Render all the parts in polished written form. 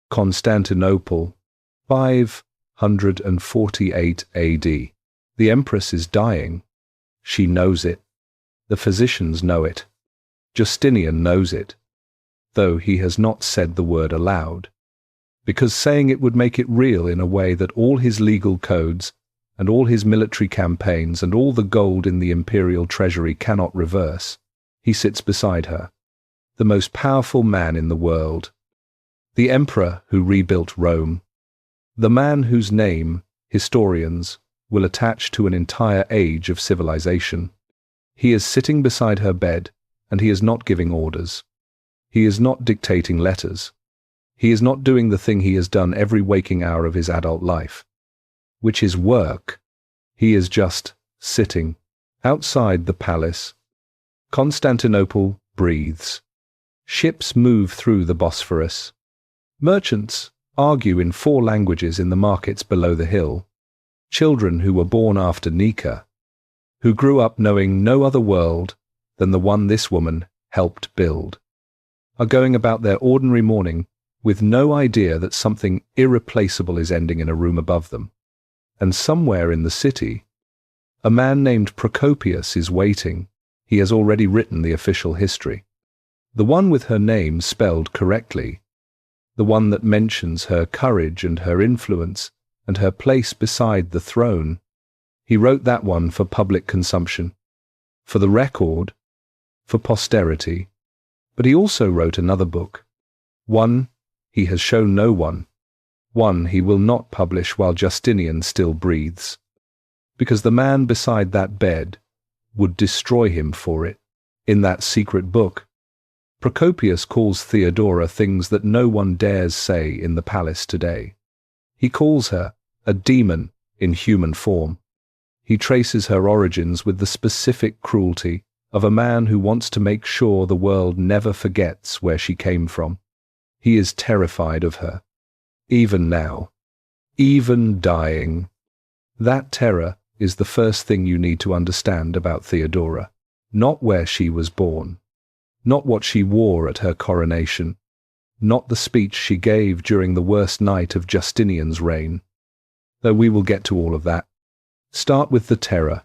Constantinople, 548 AD. The Empress is dying. She knows it. The physicians know it. Justinian knows it, though he has not said the word aloud, because saying it would make it real in a way that all his legal codes and all his military campaigns and all the gold in the imperial treasury cannot reverse. He sits beside her, the most powerful man in the world, the emperor who rebuilt Rome, the man whose name historians will attach to an entire age of civilization. He is sitting beside her bed, and he is not giving orders. He is not dictating letters. He is not doing the thing he has done every waking hour of his adult life, which is work. He is just sitting outside the palace. Constantinople breathes. Ships move through the Bosphorus. Merchants argue in 4 languages in the markets below the hill. Children who were born after Nika, who grew up knowing no other world than the one this woman helped build, are going about their ordinary morning with no idea that something irreplaceable is ending in a room above them. And somewhere in the city, a man named Procopius is waiting. He has already written the official history. The one with her name spelled correctly, the one that mentions her courage and her influence and her place beside the throne. He wrote that one for public consumption, for the record, for posterity. But he also wrote another book, one he has shown no one, one he will not publish while Justinian still breathes, because the man beside that bed would destroy him for it. In that secret book, Procopius calls Theodora things that no one dares say in the palace today. He calls her a demon in human form. He traces her origins with the specific cruelty of a man who wants to make sure the world never forgets where she came from. He is terrified of her, even now, even dying. That terror is the first thing you need to understand about Theodora, not where she was born, not what she wore at her coronation, not the speech she gave during the worst night of Justinian's reign, though we will get to all of that. Start with the terror,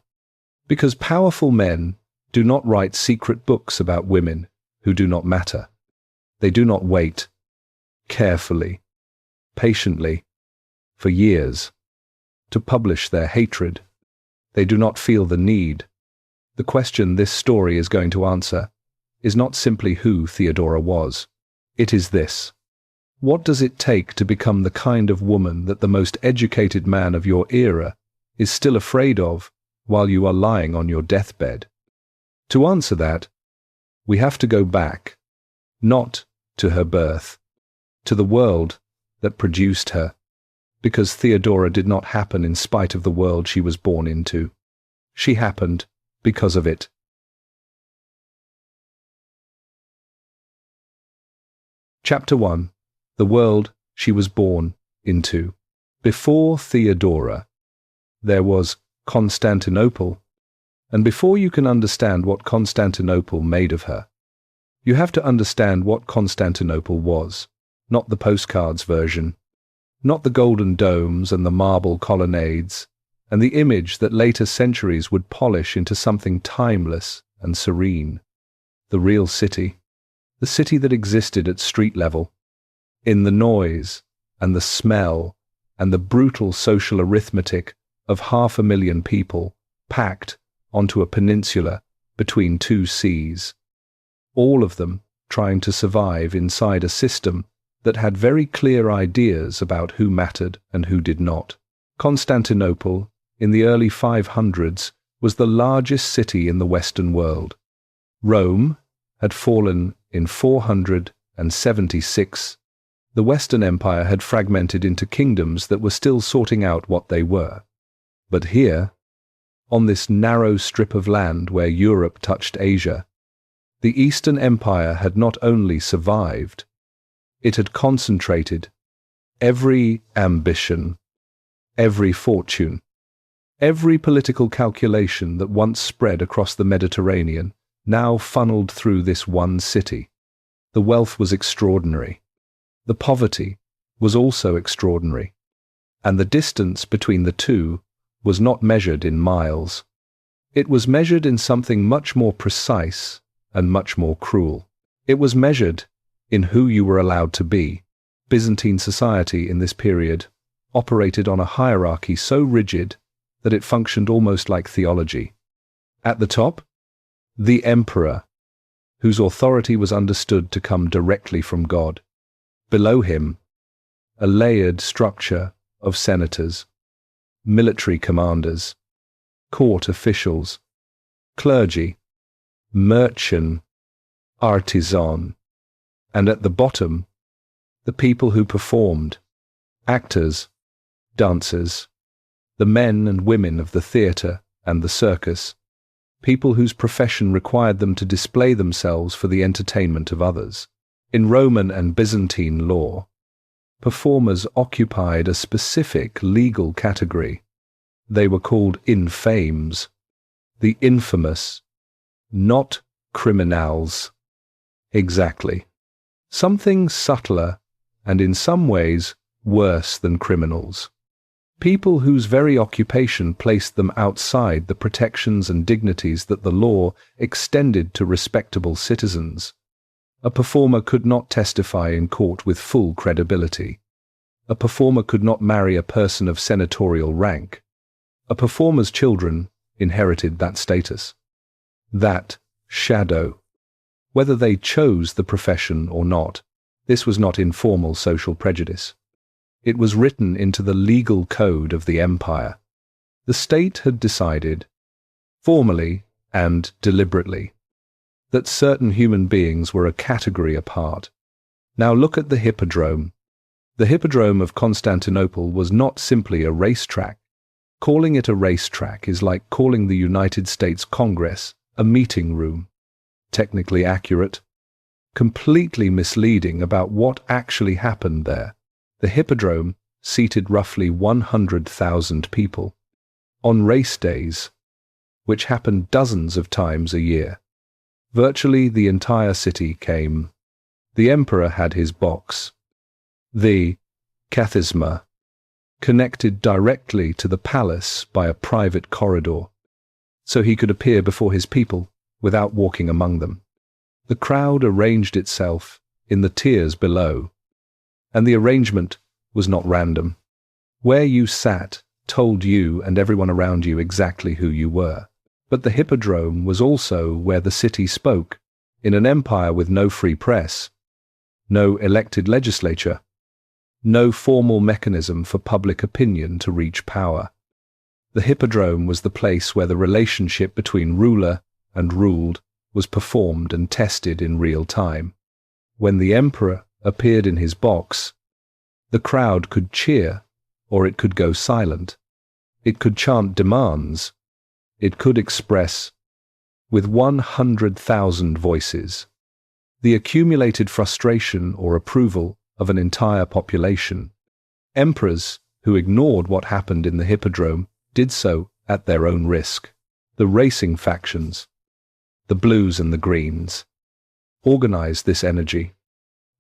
because powerful men do not write secret books about women who do not matter. They do not wait, carefully, patiently, for years, to publish their hatred. They do not feel the need. The question this story is going to answer is not simply who Theodora was. It is this: what does it take to become the kind of woman that the most educated man of your era is still afraid of while you are lying on your deathbed? To answer that, we have to go back, not to her birth, to the world that produced her, because Theodora did not happen in spite of the world she was born into. She happened because of it. Chapter 1. The world she was born into. Before Theodora, there was Constantinople, and before you can understand what Constantinople made of her, you have to understand what Constantinople was, not the postcards version, not the golden domes and the marble colonnades, and the image that later centuries would polish into something timeless and serene. The real city, the city that existed at street level, in the noise and the smell and the brutal social arithmetic of 500,000 people packed onto a peninsula between 2 seas, all of them trying to survive inside a system that had very clear ideas about who mattered and who did not. Constantinople, in the early 500s, was the largest city in the Western world. Rome had fallen in 476. The Western Empire had fragmented into kingdoms that were still sorting out what they were. But here, on this narrow strip of land where Europe touched Asia, the Eastern Empire had not only survived, it had concentrated every ambition, every fortune, every political calculation that once spread across the Mediterranean, now funneled through this one city. The wealth was extraordinary. The poverty was also extraordinary, and the distance between the two was not measured in miles. It was measured in something much more precise and much more cruel. It was measured in who you were allowed to be. Byzantine society in this period operated on a hierarchy so rigid that it functioned almost like theology. At the top, the emperor, whose authority was understood to come directly from God. Below him, a layered structure of senators, military commanders, court officials, clergy, merchant, artisan, and at the bottom, the people who performed, actors, dancers, the men and women of the theatre and the circus, people whose profession required them to display themselves for the entertainment of others. In Roman and Byzantine law, performers occupied a specific legal category. They were called infames, the infamous, not criminals. Exactly. Something subtler and in some ways worse than criminals. People whose very occupation placed them outside the protections and dignities that the law extended to respectable citizens. A performer could not testify in court with full credibility. A performer could not marry a person of senatorial rank. A performer's children inherited that status, that shadow. Whether they chose the profession or not, this was not informal social prejudice. It was written into the legal code of the empire. The state had decided, formally and deliberately, that certain human beings were a category apart. Now look at the Hippodrome. The Hippodrome of Constantinople was not simply a racetrack. Calling it a racetrack is like calling the United States Congress a meeting room. Technically accurate, completely misleading about what actually happened there. The Hippodrome seated roughly 100,000 people. On race days, which happened dozens of times a year, virtually the entire city came. The emperor had his box, the kathisma, connected directly to the palace by a private corridor, so he could appear before his people without walking among them. The crowd arranged itself in the tiers below, and the arrangement was not random. Where you sat told you and everyone around you exactly who you were. But the Hippodrome was also where the city spoke, in an empire with no free press, no elected legislature, no formal mechanism for public opinion to reach power. The Hippodrome was the place where the relationship between ruler and ruled was performed and tested in real time. When the emperor appeared in his box, the crowd could cheer, or it could go silent. It could chant demands. It could express, with 100,000 voices, the accumulated frustration or approval of an entire population. Emperors who ignored what happened in the Hippodrome did so at their own risk. The racing factions, the blues and the greens, organized this energy.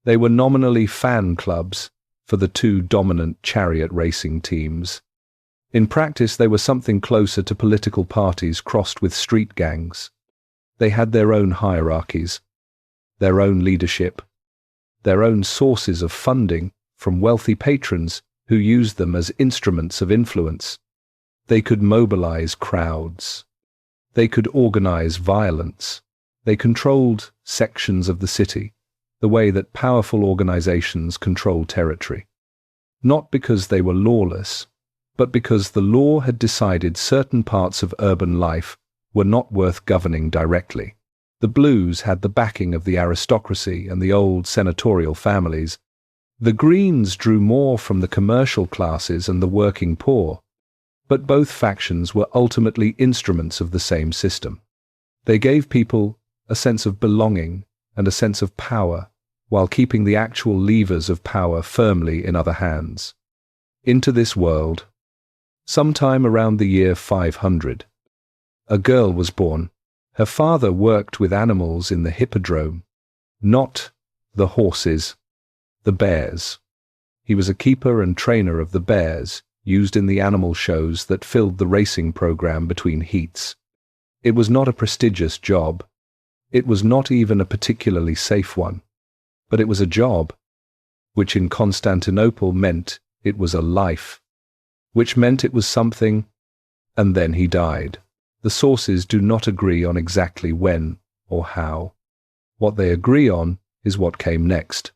They were nominally fan clubs for the two dominant chariot racing teams. In practice, they were something closer to political parties crossed with street gangs. They had their own hierarchies, their own leadership, their own sources of funding from wealthy patrons who used them as instruments of influence. They could mobilize crowds. They could organize violence. They controlled sections of the city, the way that powerful organizations control territory. Not because they were lawless, but because the law had decided certain parts of urban life were not worth governing directly. The blues had the backing of the aristocracy and the old senatorial families. The greens drew more from the commercial classes and the working poor, but both factions were ultimately instruments of the same system. They gave people a sense of belonging and a sense of power, while keeping the actual levers of power firmly in other hands. Into this world, sometime around the year 500, a girl was born. Her father worked with animals in the Hippodrome, not the horses, the bears. He was a keeper and trainer of the bears used in the animal shows that filled the racing program between heats. It was not a prestigious job. It was not even a particularly safe one. But it was a job, which in Constantinople meant it was a life, which meant it was something, and then he died. The sources do not agree on exactly when or how. What they agree on is what came next.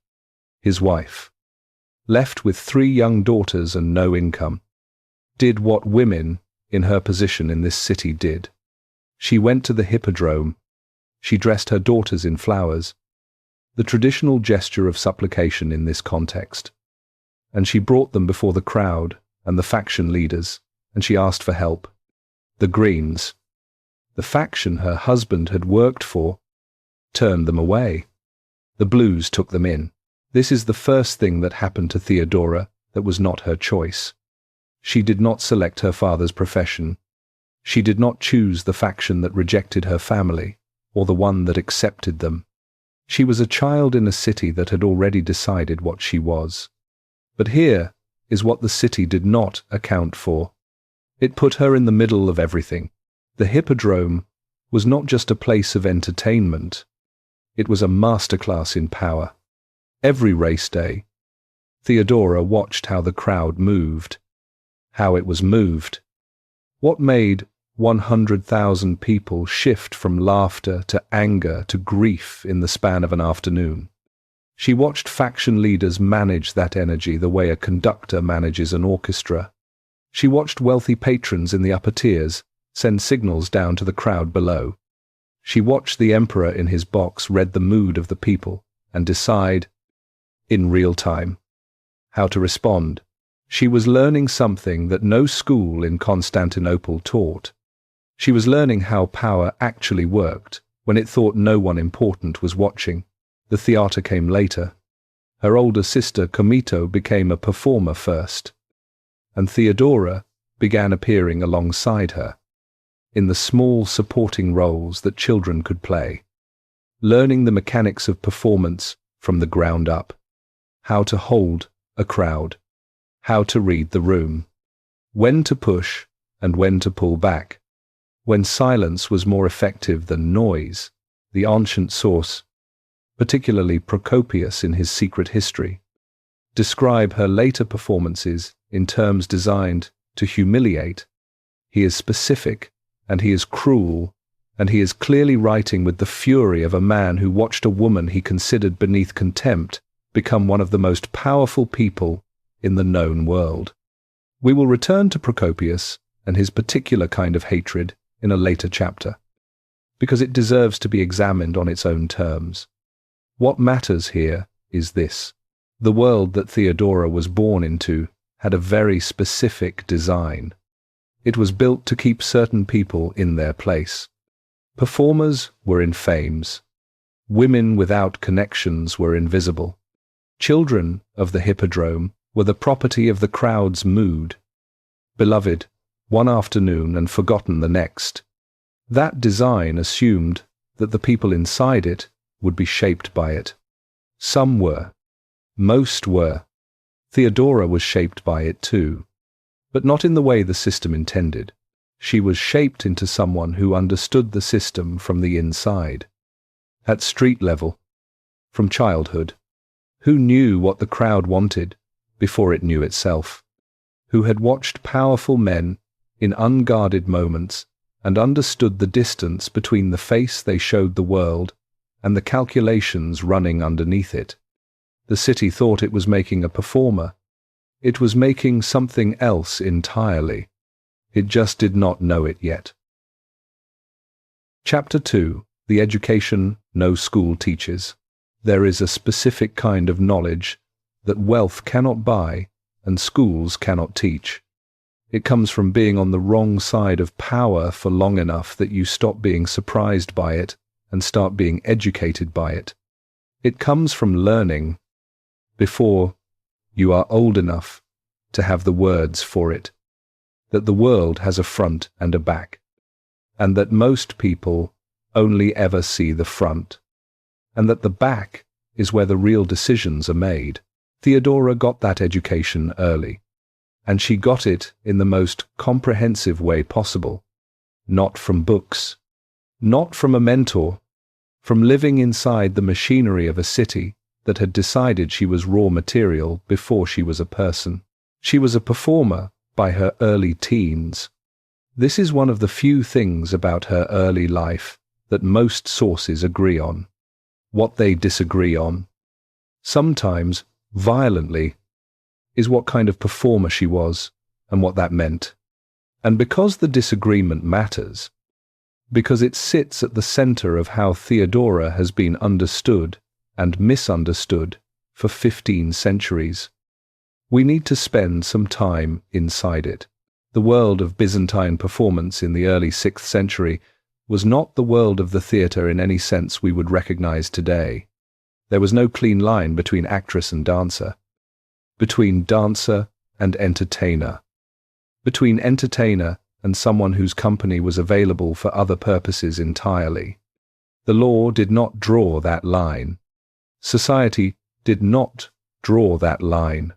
His wife, left with 3 young daughters and no income, did what women in her position in this city did. She went to the Hippodrome. She dressed her daughters in flowers, the traditional gesture of supplication in this context, and she brought them before the crowd and the faction leaders, and she asked for help. The Greens, the faction her husband had worked for, turned them away. The Blues took them in. This is the first thing that happened to Theodora that was not her choice. She did not select her father's profession. She did not choose the faction that rejected her family, or the one that accepted them. She was a child in a city that had already decided what she was. But here is what the city did not account for. It put her in the middle of everything. The Hippodrome was not just a place of entertainment. It was a masterclass in power. Every race day, Theodora watched how the crowd moved, how it was moved. What made 100,000 people shift from laughter to anger to grief in the span of an afternoon? She watched faction leaders manage that energy the way a conductor manages an orchestra. She watched wealthy patrons in the upper tiers send signals down to the crowd below. She watched the emperor in his box read the mood of the people and decide, in real time, how to respond. She was learning something that no school in Constantinople taught. She was learning how power actually worked when it thought no one important was watching. The theater came later. Her older sister Comito became a performer first, and Theodora began appearing alongside her, in the small supporting roles that children could play, learning the mechanics of performance from the ground up, how to hold a crowd, how to read the room, when to push and when to pull back, when silence was more effective than noise. The ancient source, particularly Procopius in his Secret History, describe her later performances in terms designed to humiliate. He is specific, and he is cruel, and he is clearly writing with the fury of a man who watched a woman he considered beneath contempt become one of the most powerful people in the known world. We will return to Procopius and his particular kind of hatred in a later chapter, because it deserves to be examined on its own terms. What matters here is this: the world that Theodora was born into had a very specific design. It was built to keep certain people in their place. Performers were infames. Women without connections were invisible. Children of the Hippodrome were the property of the crowd's mood, beloved one afternoon and forgotten the next. That design assumed that the people inside it would be shaped by it. Some were. Most were. Theodora was shaped by it too, but not in the way the system intended. She was shaped into someone who understood the system from the inside, at street level, from childhood, who knew what the crowd wanted before it knew itself, who had watched powerful men in unguarded moments and understood the distance between the face they showed the world and the calculations running underneath it. The city thought it was making a performer. It was making something else entirely. It just did not know it yet. Chapter 2. The education no school teaches. There is a specific kind of knowledge that wealth cannot buy and schools cannot teach. It comes from being on the wrong side of power for long enough that you stop being surprised by it and start being educated by it. It comes from learning before you are old enough to have the words for it, that the world has a front and a back, and that most people only ever see the front, and that the back is where the real decisions are made. Theodora got that education early, and she got it in the most comprehensive way possible. Not from books, not from a mentor, from living inside the machinery of a city that had decided she was raw material before she was a person. She was a performer by her early teens. This is one of the few things about her early life that most sources agree on. What they disagree on, sometimes violently, is what kind of performer she was and what that meant. And because the disagreement matters, because it sits at the center of how Theodora has been understood and misunderstood for 15 centuries, we need to spend some time inside it. The world of Byzantine performance in the early 6th century was not the world of the theatre in any sense we would recognize today. There was no clean line between actress and dancer, between dancer and entertainer, between entertainer and someone whose company was available for other purposes entirely. The law did not draw that line. Society did not draw that line.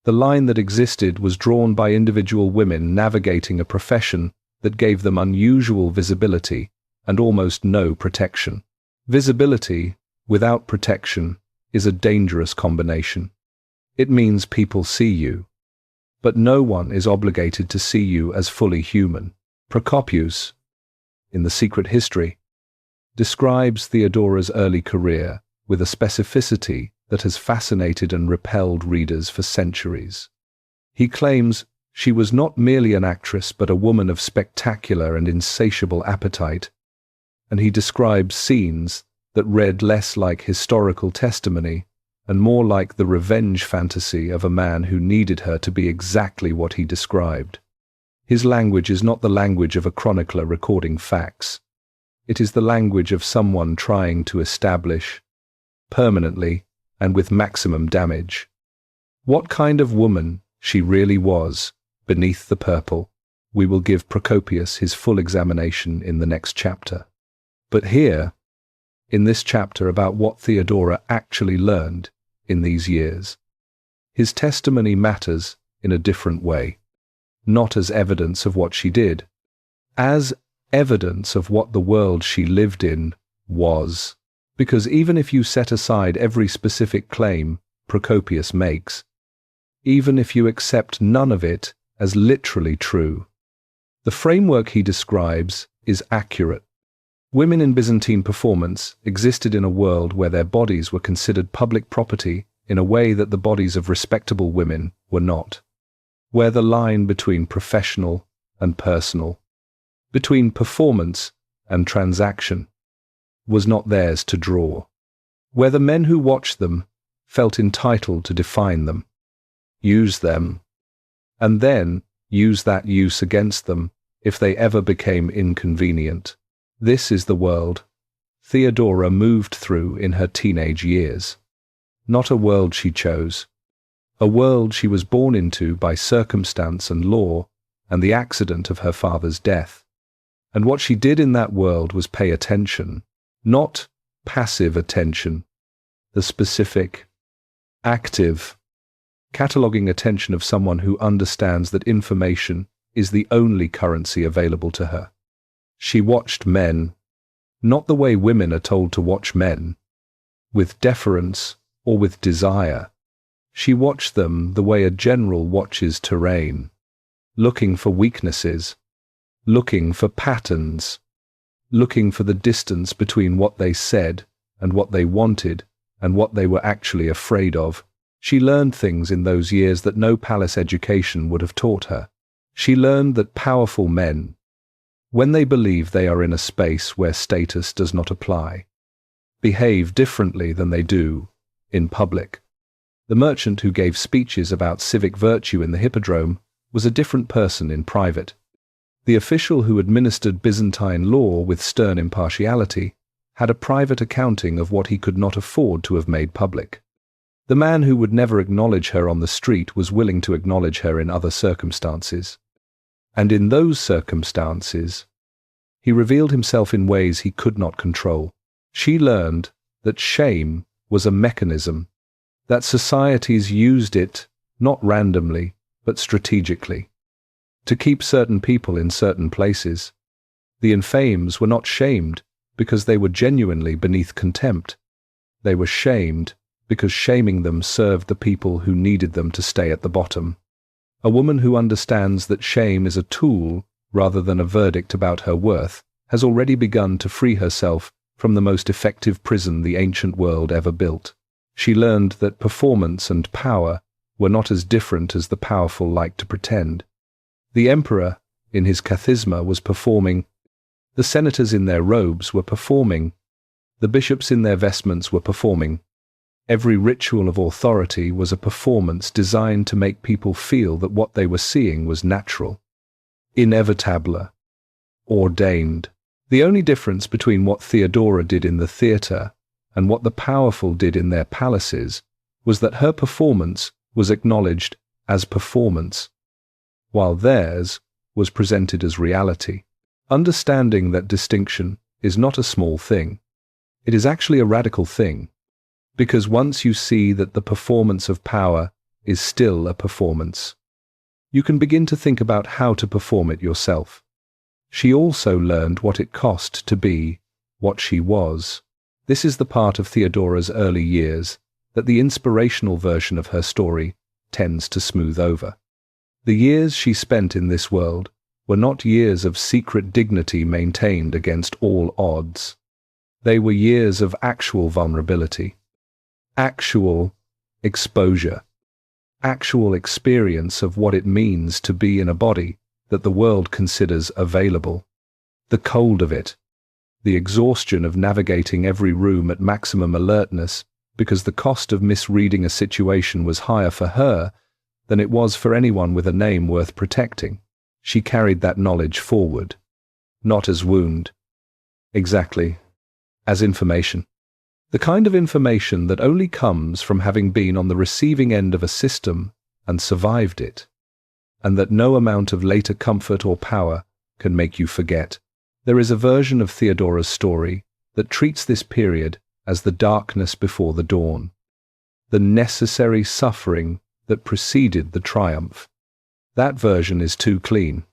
The line that existed was drawn by individual women navigating a profession that gave them unusual visibility and almost no protection. Visibility without protection is a dangerous combination. It means people see you, but no one is obligated to see you as fully human. Procopius, in The Secret History, describes Theodora's early career with a specificity that has fascinated and repelled readers for centuries. He claims she was not merely an actress but a woman of spectacular and insatiable appetite, and he describes scenes that read less like historical testimony and more like the revenge fantasy of a man who needed her to be exactly what he described. His language is not the language of a chronicler recording facts. It is the language of someone trying to establish, permanently and with maximum damage, what kind of woman she really was beneath the purple. We will give Procopius his full examination in the next chapter. But here, in this chapter about what Theodora actually learned in these years, his testimony matters in a different way, not as evidence of what she did, as evidence of what the world she lived in was. Because even if you set aside every specific claim Procopius makes, even if you accept none of it as literally true, the framework he describes is accurate. Women in Byzantine performance existed in a world where their bodies were considered public property in a way that the bodies of respectable women were not, where the line between professional and personal, between performance and transaction, was not theirs to draw, where the men who watched them felt entitled to define them, use them, and then use that use against them if they ever became inconvenient. This is the world Theodora moved through in her teenage years. Not a world she chose, a world she was born into by circumstance and law and the accident of her father's death. And what she did in that world was pay attention, not passive attention, the specific, active, cataloguing attention of someone who understands that information is the only currency available to her. She watched men, not the way women are told to watch men, with deference or with desire. She watched them the way a general watches terrain, looking for weaknesses, looking for patterns, looking for the distance between what they said and what they wanted and what they were actually afraid of. She learned things in those years that no palace education would have taught her. She learned that powerful men, when they believe they are in a space where status does not apply, behave differently than they do in public. The merchant who gave speeches about civic virtue in the Hippodrome was a different person in private. The official who administered Byzantine law with stern impartiality had a private accounting of what he could not afford to have made public. The man who would never acknowledge her on the street was willing to acknowledge her in other circumstances. And in those circumstances, he revealed himself in ways he could not control. She learned that shame was a mechanism that societies used it not randomly, but strategically, to keep certain people in certain places. The infames were not shamed because they were genuinely beneath contempt. They were shamed because shaming them served the people who needed them to stay at the bottom. A woman who understands that shame is a tool rather than a verdict about her worth has already begun to free herself from the most effective prison the ancient world ever built. She learned that performance and power were not as different as the powerful like to pretend. The emperor, in his kathisma, was performing. The senators in their robes were performing. The bishops in their vestments were performing. Every ritual of authority was a performance designed to make people feel that what they were seeing was natural, inevitable, ordained. The only difference between what Theodora did in the theatre and what the powerful did in their palaces was that her performance was acknowledged as performance, while theirs was presented as reality. Understanding that distinction is not a small thing. It is actually a radical thing, because once you see that the performance of power is still a performance, you can begin to think about how to perform it yourself. She also learned what it cost to be what she was. This is the part of Theodora's early years that the inspirational version of her story tends to smooth over. The years she spent in this world were not years of secret dignity maintained against all odds. They were years of actual vulnerability, actual exposure, actual experience of what it means to be in a body that the world considers available, the cold of it, the exhaustion of navigating every room at maximum alertness because the cost of misreading a situation was higher for her than it was for anyone with a name worth protecting. She carried that knowledge forward, not as wound, exactly, as information. The kind of information that only comes from having been on the receiving end of a system and survived it, and that no amount of later comfort or power can make you forget. There is a version of Theodora's story that treats this period as the darkness before the dawn, the necessary suffering that preceded the triumph. That version is too clean.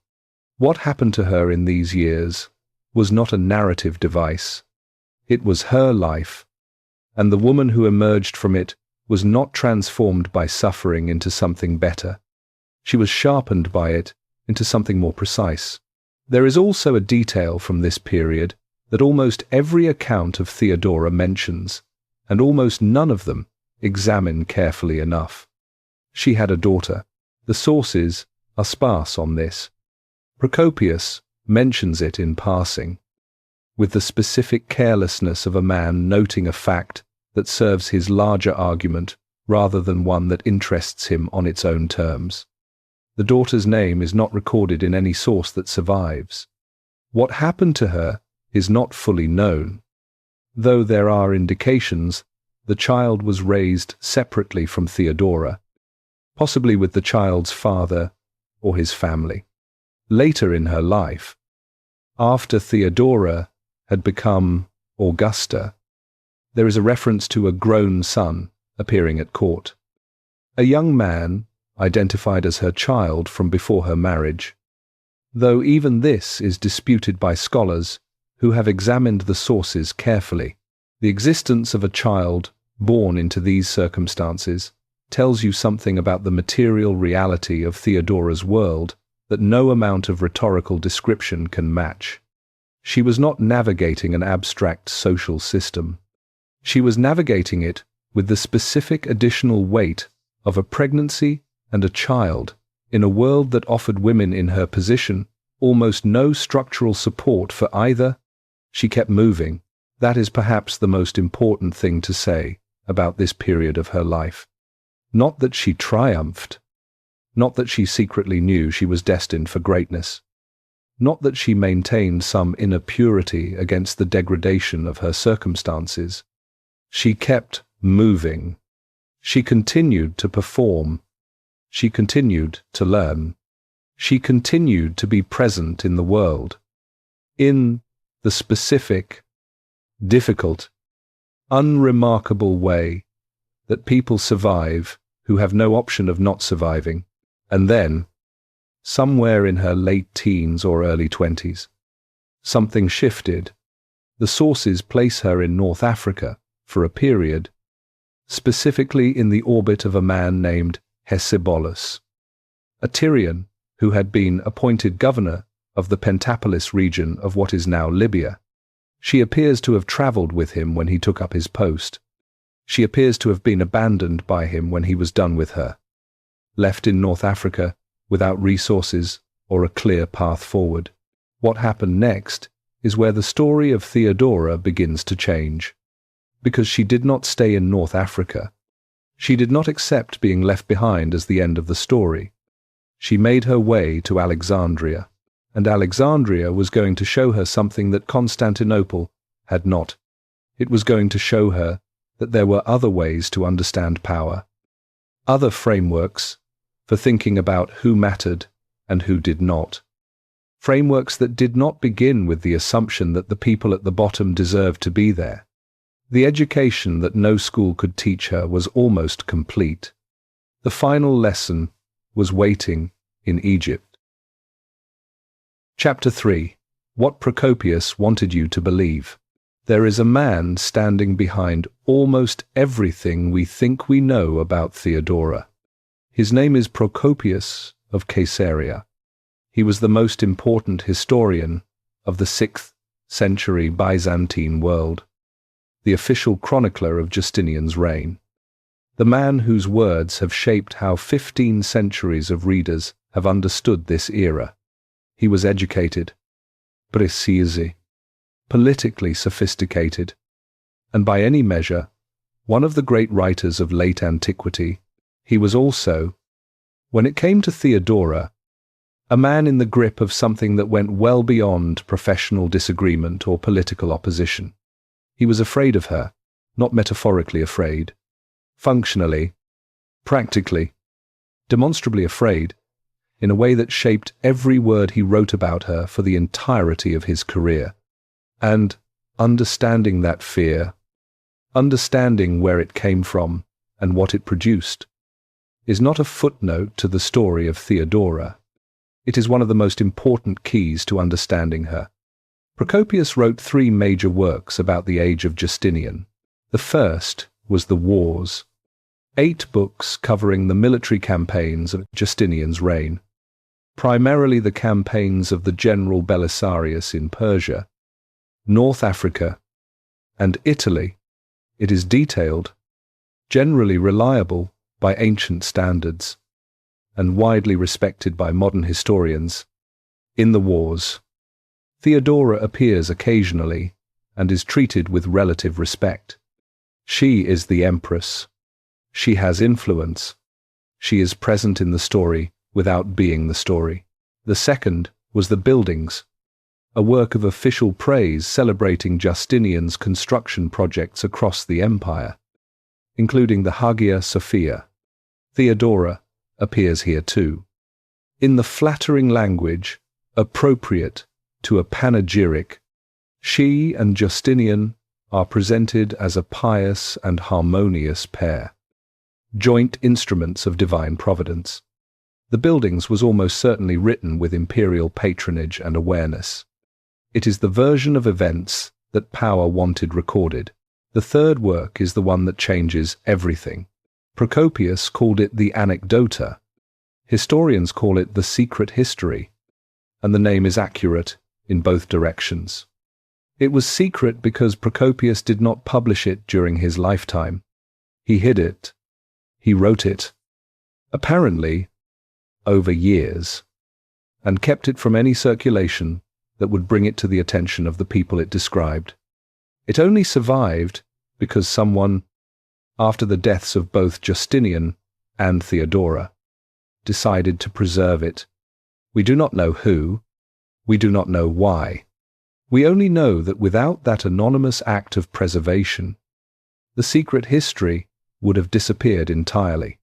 What happened to her in these years was not a narrative device. It was her life, and the woman who emerged from it was not transformed by suffering into something better. She was sharpened by it into something more precise. There is also a detail from this period that almost every account of Theodora mentions, and almost none of them examine carefully enough. She had a daughter. The sources are sparse on this. Procopius mentions it in passing, with the specific carelessness of a man noting a fact that serves his larger argument rather than one that interests him on its own terms. The daughter's name is not recorded in any source that survives. What happened to her is not fully known, though there are indications the child was raised separately from Theodora, possibly with the child's father or his family. Later in her life, after Theodora had become Augusta, there is a reference to a grown son appearing at court. A young man identified as her child from before her marriage, though even this is disputed by scholars who have examined the sources carefully. The existence of a child born into these circumstances tells you something about the material reality of Theodora's world that no amount of rhetorical description can match. She was not navigating an abstract social system. She was navigating it with the specific additional weight of a pregnancy and a child in a world that offered women in her position almost no structural support for either. She kept moving. That is perhaps the most important thing to say about this period of her life. Not that she triumphed, not that she secretly knew she was destined for greatness, not that she maintained some inner purity against the degradation of her circumstances. She kept moving. She continued to perform. She continued to learn. She continued to be present in the world, in the specific, difficult, unremarkable way that people survive who have no option of not surviving, and then, somewhere in her late teens or early 20s, something shifted. The sources place her in North Africa for a period, specifically in the orbit of a man named Hecebolus, a Tyrian who had been appointed governor of the Pentapolis region of what is now Libya. She appears to have travelled with him when he took up his post. She appears to have been abandoned by him when he was done with her, left in North Africa without resources or a clear path forward. What happened next is where the story of Theodora begins to change. Because she did not stay in North Africa, she did not accept being left behind as the end of the story. She made her way to Alexandria, and Alexandria was going to show her something that Constantinople had not. It was going to show her that there were other ways to understand power, other frameworks for thinking about who mattered and who did not. Frameworks that did not begin with the assumption that the people at the bottom deserved to be there. The education that no school could teach her was almost complete. The final lesson was waiting in Egypt. Chapter 3. What Procopius wanted you to believe. There is a man standing behind almost everything we think we know about Theodora. His name is Procopius of Caesarea. He was the most important historian of the 6th century Byzantine world, the official chronicler of Justinian's reign, the man whose words have shaped how 15 centuries of readers have understood this era. He was educated, precise, politically sophisticated, and by any measure, one of the great writers of late antiquity. He was also, when it came to Theodora, a man in the grip of something that went well beyond professional disagreement or political opposition. He was afraid of her, not metaphorically afraid, functionally, practically, demonstrably afraid, in a way that shaped every word he wrote about her for the entirety of his career. And understanding that fear, understanding where it came from and what it produced, is not a footnote to the story of Theodora. It is one of the most important keys to understanding her. Procopius wrote 3 major works about the age of Justinian. The first was The Wars, 8 books covering the military campaigns of Justinian's reign, primarily the campaigns of the general Belisarius in Persia, North Africa, and Italy. It is detailed, generally reliable by ancient standards, and widely respected by modern historians. In The Wars, Theodora appears occasionally and is treated with relative respect. She is the Empress. She has influence. She is present in the story without being the story. The second was The Buildings, a work of official praise celebrating Justinian's construction projects across the empire, including the Hagia Sophia. Theodora appears here too, in the flattering language appropriate to a panegyric. She and Justinian are presented as a pious and harmonious pair, joint instruments of divine providence. The Buildings was almost certainly written with imperial patronage and awareness. It is the version of events that power wanted recorded. The third work is the one that changes everything. Procopius called it the Anecdota. Historians call it the Secret History, and the name is accurate in both directions. It was secret because Procopius did not publish it during his lifetime. He hid it. He wrote it, apparently, over years, and kept it from any circulation that would bring it to the attention of the people it described. It only survived because someone, after the deaths of both Justinian and Theodora, decided to preserve it. We do not know who. We do not know why. We only know that without that anonymous act of preservation, the secret history would have disappeared entirely,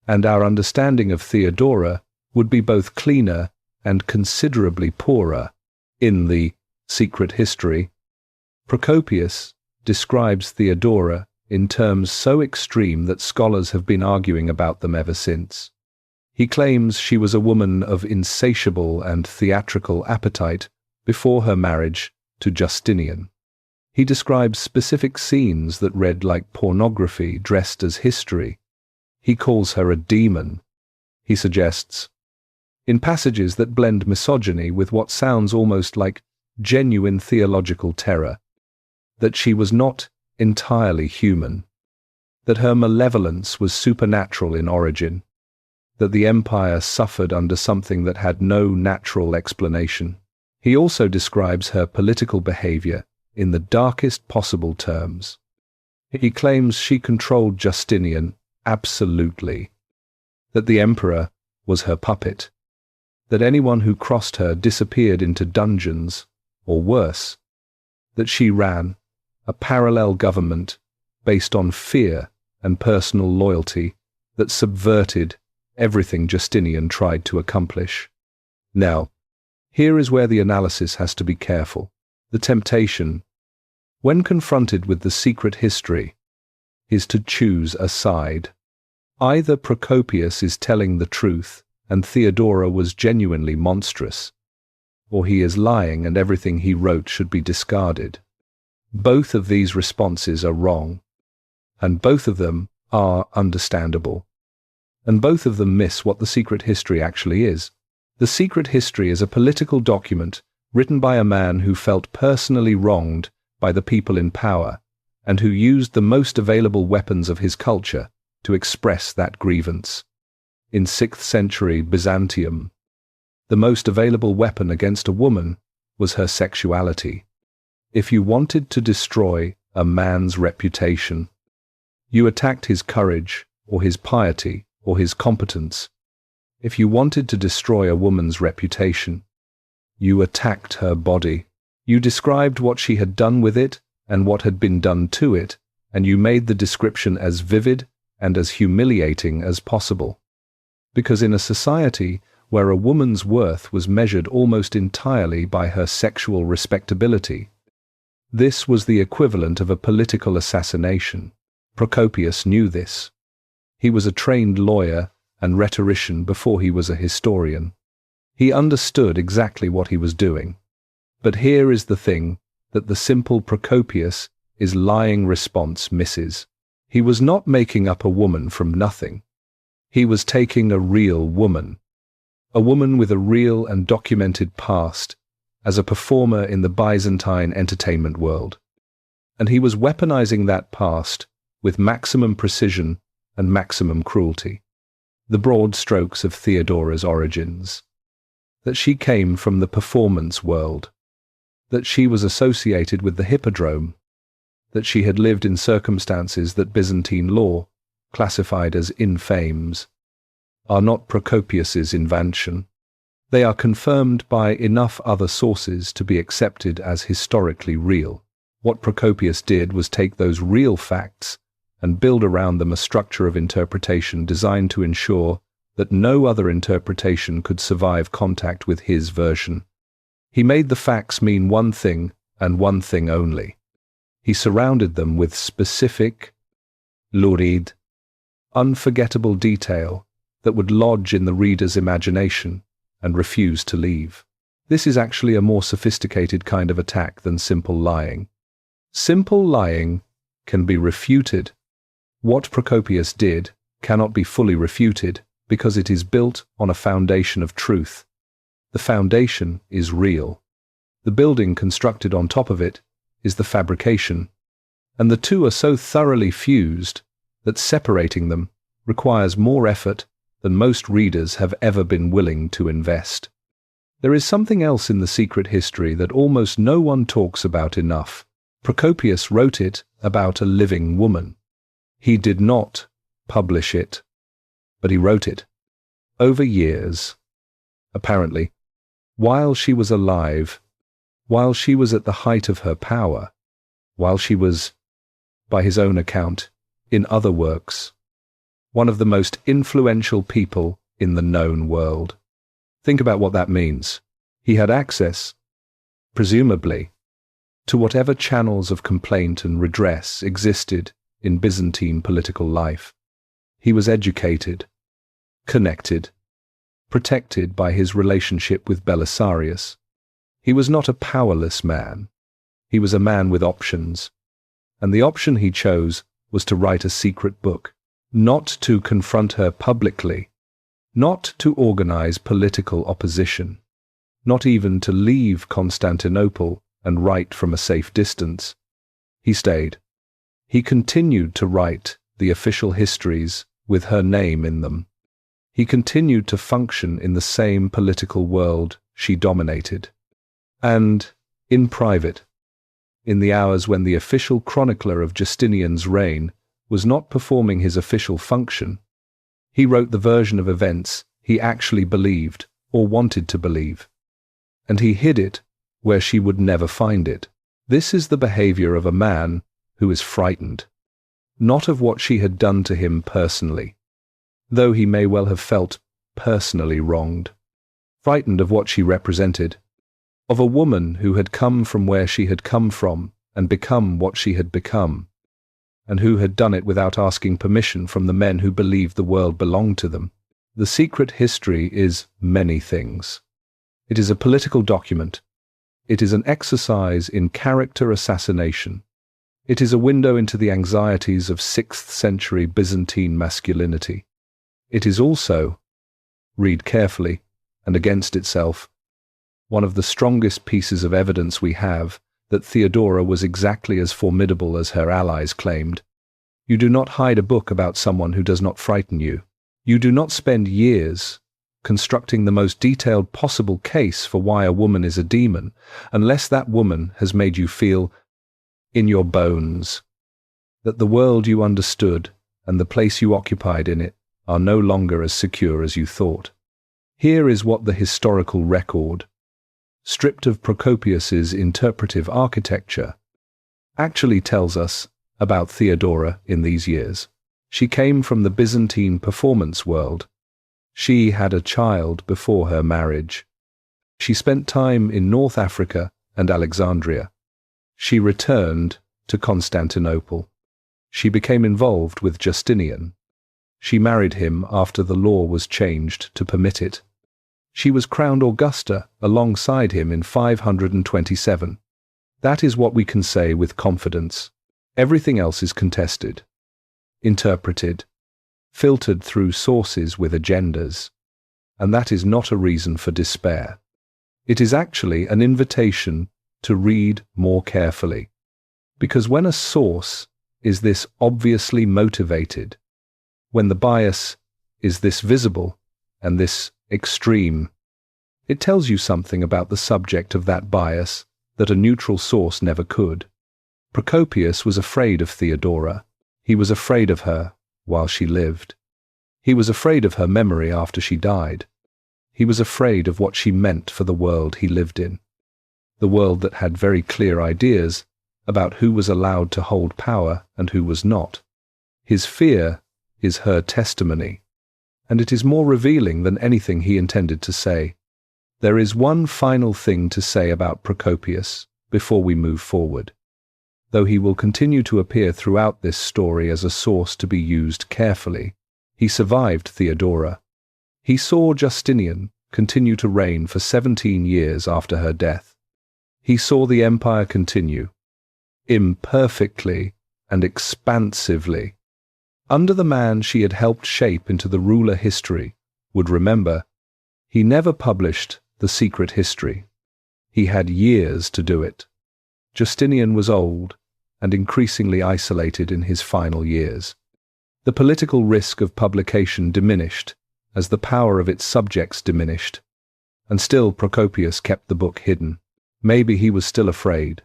and our understanding of Theodora would be both cleaner and considerably poorer. In the Secret History, Procopius describes Theodora in terms so extreme that scholars have been arguing about them ever since. He claims she was a woman of insatiable and theatrical appetite before her marriage to Justinian. He describes specific scenes that read like pornography dressed as history. He calls her a demon. He suggests, in passages that blend misogyny with what sounds almost like genuine theological terror, that she was not entirely human, that her malevolence was supernatural in origin, that the empire suffered under something that had no natural explanation. He also describes her political behavior in the darkest possible terms. He claims she controlled Justinian absolutely, that the emperor was her puppet, that anyone who crossed her disappeared into dungeons, or worse, that she ran a parallel government based on fear and personal loyalty that subverted everything Justinian tried to accomplish. Now, here is where the analysis has to be careful. The temptation, when confronted with the secret history, is to choose a side. Either Procopius is telling the truth and Theodora was genuinely monstrous, or he is lying and everything he wrote should be discarded. Both of these responses are wrong, and both of them are understandable, and both of them miss what the secret history actually is. The secret history is a political document written by a man who felt personally wronged by the people in power and who used the most available weapons of his culture to express that grievance. In 6th century Byzantium, the most available weapon against a woman was her sexuality. If you wanted to destroy a man's reputation, you attacked his courage or his piety or his competence. If you wanted to destroy a woman's reputation, you attacked her body. You described what she had done with it and what had been done to it, and you made the description as vivid and as humiliating as possible. Because in a society where a woman's worth was measured almost entirely by her sexual respectability, this was the equivalent of a political assassination. Procopius knew this. He was a trained lawyer and rhetorician before he was a historian. He understood exactly what he was doing. But here is the thing that the simple Procopius' lying response misses. He was not making up a woman from nothing. He was taking a real woman, a woman with a real and documented past as a performer in the Byzantine entertainment world, and he was weaponizing that past with maximum precision and maximum cruelty. The broad strokes of Theodora's origins: that she came from the performance world, that she was associated with the Hippodrome, that she had lived in circumstances that Byzantine law classified as infames, are not Procopius's invention. They are confirmed by enough other sources to be accepted as historically real. What Procopius did was take those real facts and build around them a structure of interpretation designed to ensure that no other interpretation could survive contact with his version. He made the facts mean one thing and one thing only. He surrounded them with specific, lurid, unforgettable detail that would lodge in the reader's imagination and refuse to leave. This is actually a more sophisticated kind of attack than simple lying. Simple lying can be refuted. What Procopius did cannot be fully refuted because it is built on a foundation of truth. The foundation is real. The building constructed on top of it is the fabrication, and the two are so thoroughly fused that separating them requires more effort than most readers have ever been willing to invest. There is something else in the secret history that almost no one talks about enough. Procopius wrote it about a living woman. He did not publish it, but he wrote it over years. Apparently, while she was alive, while she was at the height of her power, while she was, by his own account, in other works, one of the most influential people in the known world. Think about what that means. He had access, presumably, to whatever channels of complaint and redress existed in Byzantine political life. He was educated, connected, protected by his relationship with Belisarius. He was not a powerless man. He was a man with options. And the option he chose was to write a secret book, not to confront her publicly, not to organize political opposition, not even to leave Constantinople and write from a safe distance. He stayed. He continued to write the official histories with her name in them. He continued to function in the same political world she dominated. And, in private, in the hours when the official chronicler of Justinian's reign was not performing his official function, he wrote the version of events he actually believed or wanted to believe. And he hid it where she would never find it. This is the behavior of a man who is frightened, not of what she had done to him personally, though he may well have felt personally wronged, frightened of what she represented, of a woman who had come from where she had come from and become what she had become, and who had done it without asking permission from the men who believed the world belonged to them. The secret history is many things. It is a political document. It is an exercise in character assassination. It is a window into the anxieties of 6th century Byzantine masculinity. It is also, read carefully and against itself, one of the strongest pieces of evidence we have that Theodora was exactly as formidable as her allies claimed. You do not hide a book about someone who does not frighten you. You do not spend years constructing the most detailed possible case for why a woman is a demon, unless that woman has made you feel, in your bones, that the world you understood and the place you occupied in it are no longer as secure as you thought. Here is what the historical record, stripped of Procopius's interpretive architecture, actually tells us about Theodora in these years. She came from the Byzantine performance world. She had a child before her marriage. She spent time in North Africa and Alexandria. She returned to Constantinople. She became involved with Justinian. She married him after the law was changed to permit it. She was crowned Augusta alongside him in 527. That is what we can say with confidence. Everything else is contested, interpreted, filtered through sources with agendas, and that is not a reason for despair. It is actually an invitation to read more carefully, because when a source is this obviously motivated, when the bias is this visible and this extreme, it tells you something about the subject of that bias that a neutral source never could. Procopius was afraid of Theodora. He was afraid of her while she lived. He was afraid of her memory after she died. He was afraid of what she meant for the world he lived in, the world that had very clear ideas about who was allowed to hold power and who was not. His fear is her testimony, and it is more revealing than anything he intended to say. There is one final thing to say about Procopius before we move forward. Though he will continue to appear throughout this story as a source to be used carefully, he survived Theodora. He saw Justinian continue to reign for 17 years after her death. He saw the empire continue, imperfectly and expansively, under the man she had helped shape into the ruler history would remember. He never published the secret history. He had years to do it. Justinian was old and increasingly isolated in his final years. The political risk of publication diminished as the power of its subjects diminished, and still Procopius kept the book hidden. Maybe he was still afraid.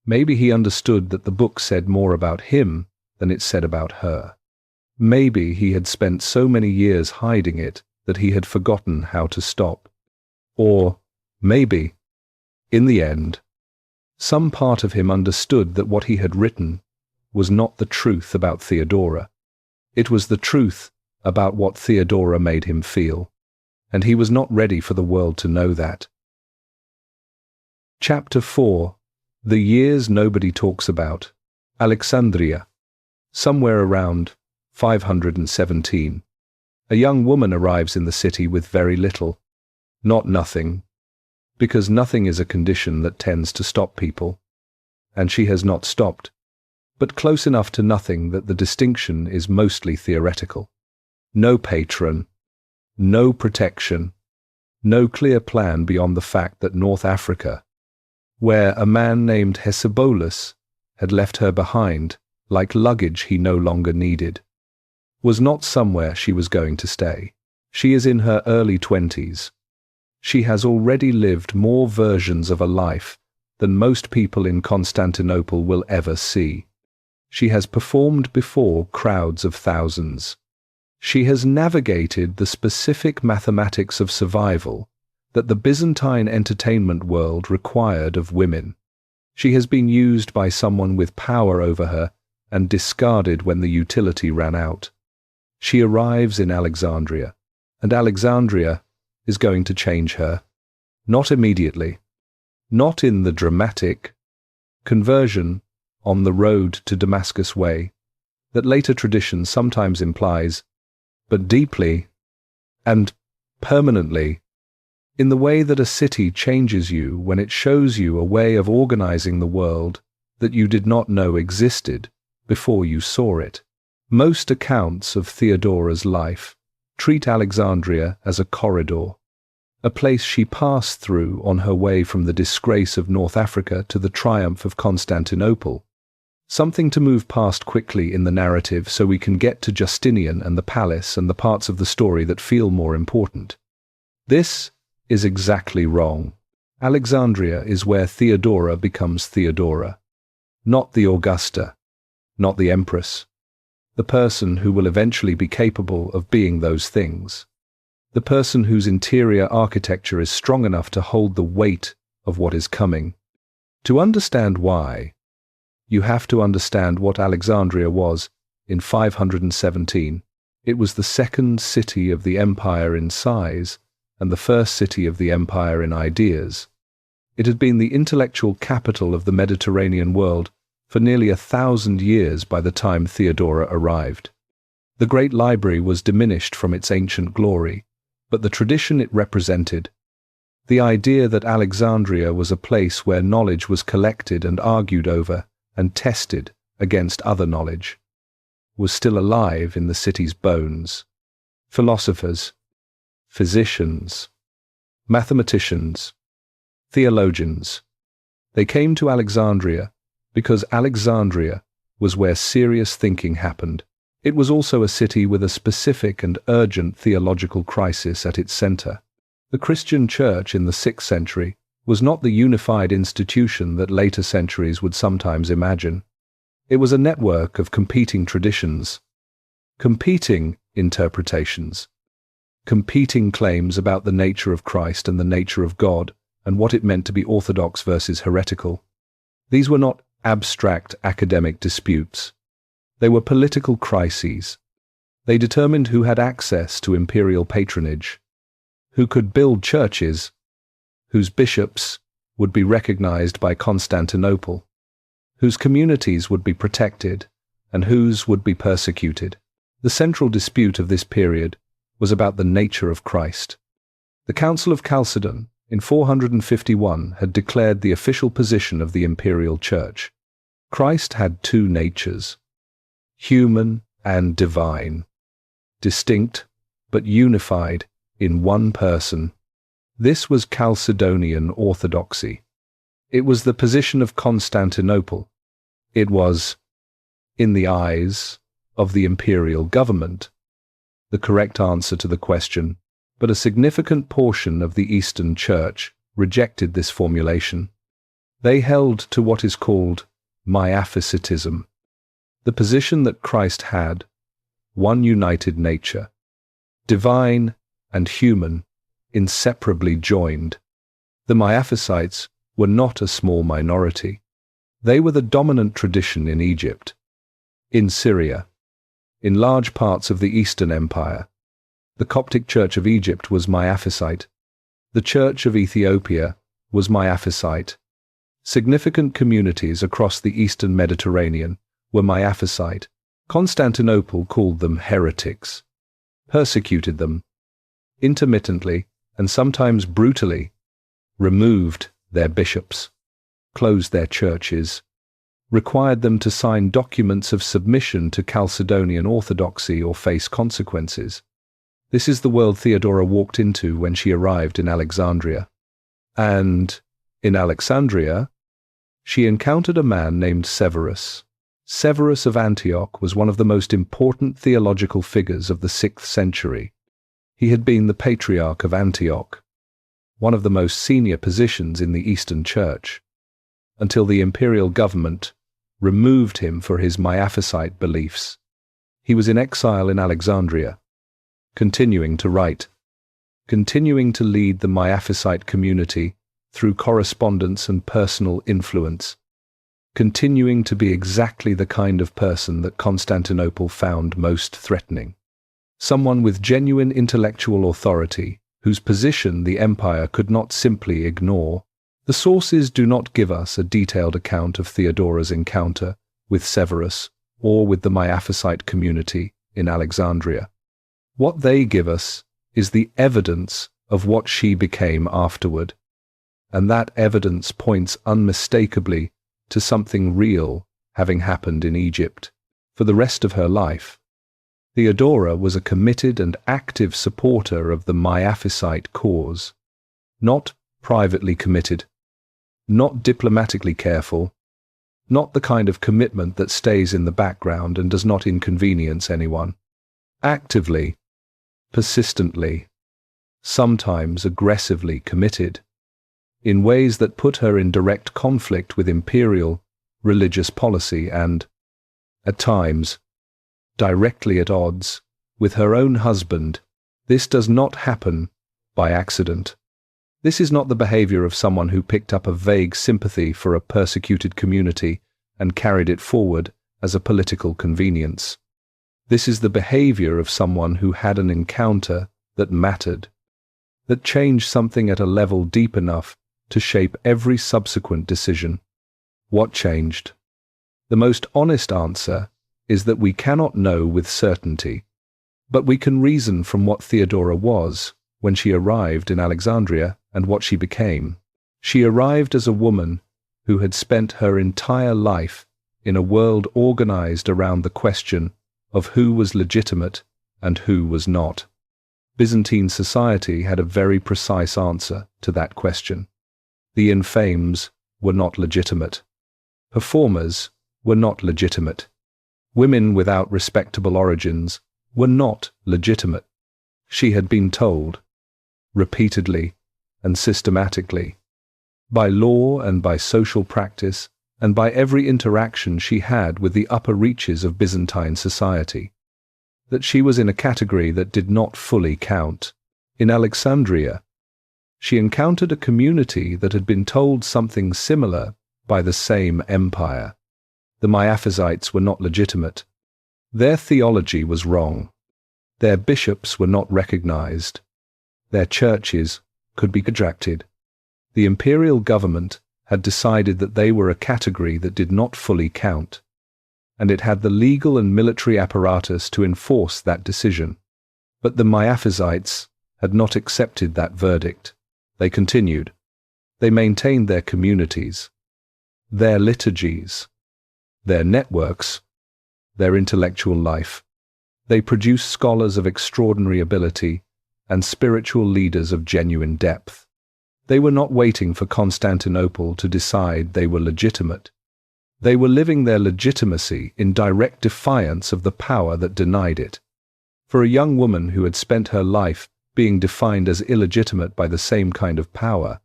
Maybe he understood that the book said more about him than it said about her. Maybe he had spent so many years hiding it that he had forgotten how to stop. Or maybe, in the end, some part of him understood that what he had written was not the truth about Theodora. It was the truth about what Theodora made him feel, and he was not ready for the world to know that. Chapter 4. The Years Nobody Talks About. Alexandria. Somewhere around 517, a young woman arrives in the city with very little, not nothing, because nothing is a condition that tends to stop people, and she has not stopped, but close enough to nothing that the distinction is mostly theoretical. No patron, no protection, no clear plan beyond the fact that North Africa, where a man named Hesebolas had left her behind, like luggage he no longer needed, was not somewhere she was going to stay. She is in her early 20s. She has already lived more versions of a life than most people in Constantinople will ever see. She has performed before crowds of thousands. She has navigated the specific mathematics of survival that the Byzantine entertainment world required of women. She has been used by someone with power over her and discarded when the utility ran out. She arrives in Alexandria, and Alexandria is going to change her. Not immediately, not in the dramatic conversion on the road to Damascus way that later tradition sometimes implies, but deeply and permanently in the way that a city changes you when it shows you a way of organizing the world that you did not know existed before you saw it. Most accounts of Theodora's life treat Alexandria as a corridor, a place she passed through on her way from the disgrace of North Africa to the triumph of Constantinople. Something to move past quickly in the narrative so we can get to Justinian and the palace and the parts of the story that feel more important. This is exactly wrong. Alexandria is where Theodora becomes Theodora, not the Augusta, not the Empress, the person who will eventually be capable of being those things, the person whose interior architecture is strong enough to hold the weight of what is coming. To understand why, you have to understand what Alexandria was in 517. It was the second city of the empire in size and the first city of the empire in ideas. It had been the intellectual capital of the Mediterranean world for nearly 1,000 years by the time Theodora arrived. The great library was diminished from its ancient glory, but the tradition it represented, the idea that Alexandria was a place where knowledge was collected and argued over and tested against other knowledge, was still alive in the city's bones. Philosophers, physicians, mathematicians, theologians, they came to Alexandria because Alexandria was where serious thinking happened. It was also a city with a specific and urgent theological crisis at its center. The Christian church in the 6th century was not the unified institution that later centuries would sometimes imagine. It was a network of competing traditions, competing interpretations, competing claims about the nature of Christ and the nature of God and what it meant to be orthodox versus heretical. These were not abstract academic disputes. They were political crises. They determined who had access to imperial patronage, who could build churches, whose bishops would be recognized by Constantinople, whose communities would be protected, and whose would be persecuted. The central dispute of this period was about the nature of Christ. The Council of Chalcedon in 451 had declared the official position of the imperial church. Christ had two natures, human and divine, distinct but unified in one person. This was Chalcedonian orthodoxy. It was the position of Constantinople. It was, in the eyes of the imperial government, the correct answer to the question, but a significant portion of the Eastern Church rejected this formulation. They held to what is called miaphysitism, the position that Christ had one united nature, divine and human, inseparably joined. The Miaphysites were not a small minority. They were the dominant tradition in Egypt, in Syria, in large parts of the Eastern Empire. The Coptic Church of Egypt was Miaphysite. The Church of Ethiopia was Miaphysite. Significant communities across the Eastern Mediterranean were Miaphysite, Constantinople called them heretics, persecuted them, intermittently and sometimes brutally, removed their bishops, closed their churches, required them to sign documents of submission to Chalcedonian orthodoxy or face consequences. This is the world Theodora walked into when she arrived in Alexandria. And in Alexandria, she encountered a man named Severus. Severus of Antioch was one of the most important theological figures of the 6th century. He had been the Patriarch of Antioch, one of the most senior positions in the Eastern Church, until the imperial government removed him for his Miaphysite beliefs. He was in exile in Alexandria, continuing to write, continuing to lead the Miaphysite community through correspondence and personal influence, continuing to be exactly the kind of person that Constantinople found most threatening. Someone with genuine intellectual authority, whose position the empire could not simply ignore. The sources do not give us a detailed account of Theodora's encounter with Severus or with the Miaphysite community in Alexandria. What they give us is the evidence of what she became afterward, and that evidence points unmistakably to something real having happened in Egypt. For the rest of her life, Theodora was a committed and active supporter of the Miaphysite cause, not privately committed, not diplomatically careful, not the kind of commitment that stays in the background and does not inconvenience anyone. Actively, persistently, sometimes aggressively committed, in ways that put her in direct conflict with imperial, religious policy and, at times, directly at odds with her own husband. This does not happen by accident. This is not the behavior of someone who picked up a vague sympathy for a persecuted community and carried it forward as a political convenience. This is the behavior of someone who had an encounter that mattered, that changed something at a level deep enough to shape every subsequent decision. What changed? The most honest answer is that we cannot know with certainty, but we can reason from what Theodora was when she arrived in Alexandria and what she became. She arrived as a woman who had spent her entire life in a world organized around the question of who was legitimate and who was not. Byzantine society had a very precise answer to that question. The infames were not legitimate. Performers were not legitimate. Women without respectable origins were not legitimate. She had been told, repeatedly and systematically, by law and by social practice and by every interaction she had with the upper reaches of Byzantine society, that she was in a category that did not fully count. In Alexandria, she encountered a community that had been told something similar by the same empire. The Miaphysites were not legitimate. Their theology was wrong. Their bishops were not recognized. Their churches could be contracted. The imperial government had decided that they were a category that did not fully count, and it had the legal and military apparatus to enforce that decision. But the Miaphysites had not accepted that verdict. They continued. They maintained their communities, their liturgies, their networks, their intellectual life. They produced scholars of extraordinary ability and spiritual leaders of genuine depth. They were not waiting for Constantinople to decide they were legitimate. They were living their legitimacy in direct defiance of the power that denied it. For a young woman who had spent her life being defined as illegitimate by the same kind of power,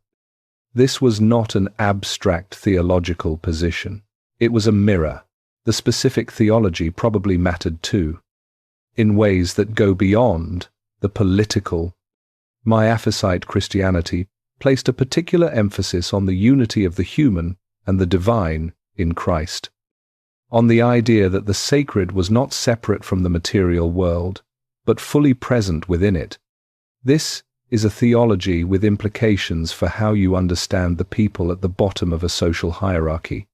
this was not an abstract theological position. It was a mirror. The specific theology probably mattered too, in ways that go beyond the political. Miaphysite Christianity placed a particular emphasis on the unity of the human and the divine in Christ, on the idea that the sacred was not separate from the material world, but fully present within it. This is a theology with implications for how you understand the people at the bottom of a social hierarchy.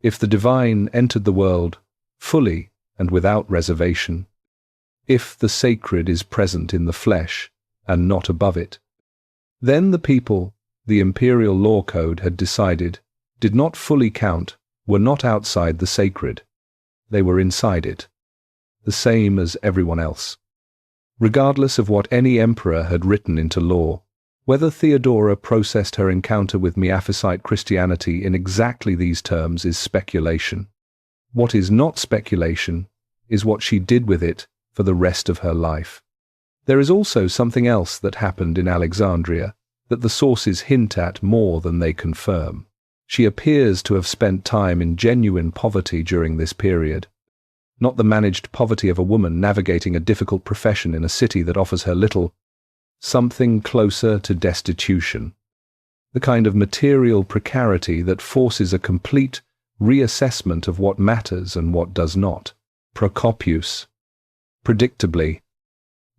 If the divine entered the world fully and without reservation. If the sacred is present in the flesh and not above it, then the people, the imperial law code had decided, did not fully count, were not outside the sacred. They were inside it, the same as everyone else. Regardless of what any emperor had written into law, whether Theodora processed her encounter with Miaphysite Christianity in exactly these terms is speculation. What is not speculation is what she did with it for the rest of her life. There is also something else that happened in Alexandria that the sources hint at more than they confirm. She appears to have spent time in genuine poverty during this period. Not the managed poverty of a woman navigating a difficult profession in a city that offers her little, something closer to destitution. The kind of material precarity that forces a complete reassessment of what matters and what does not. Procopius, predictably,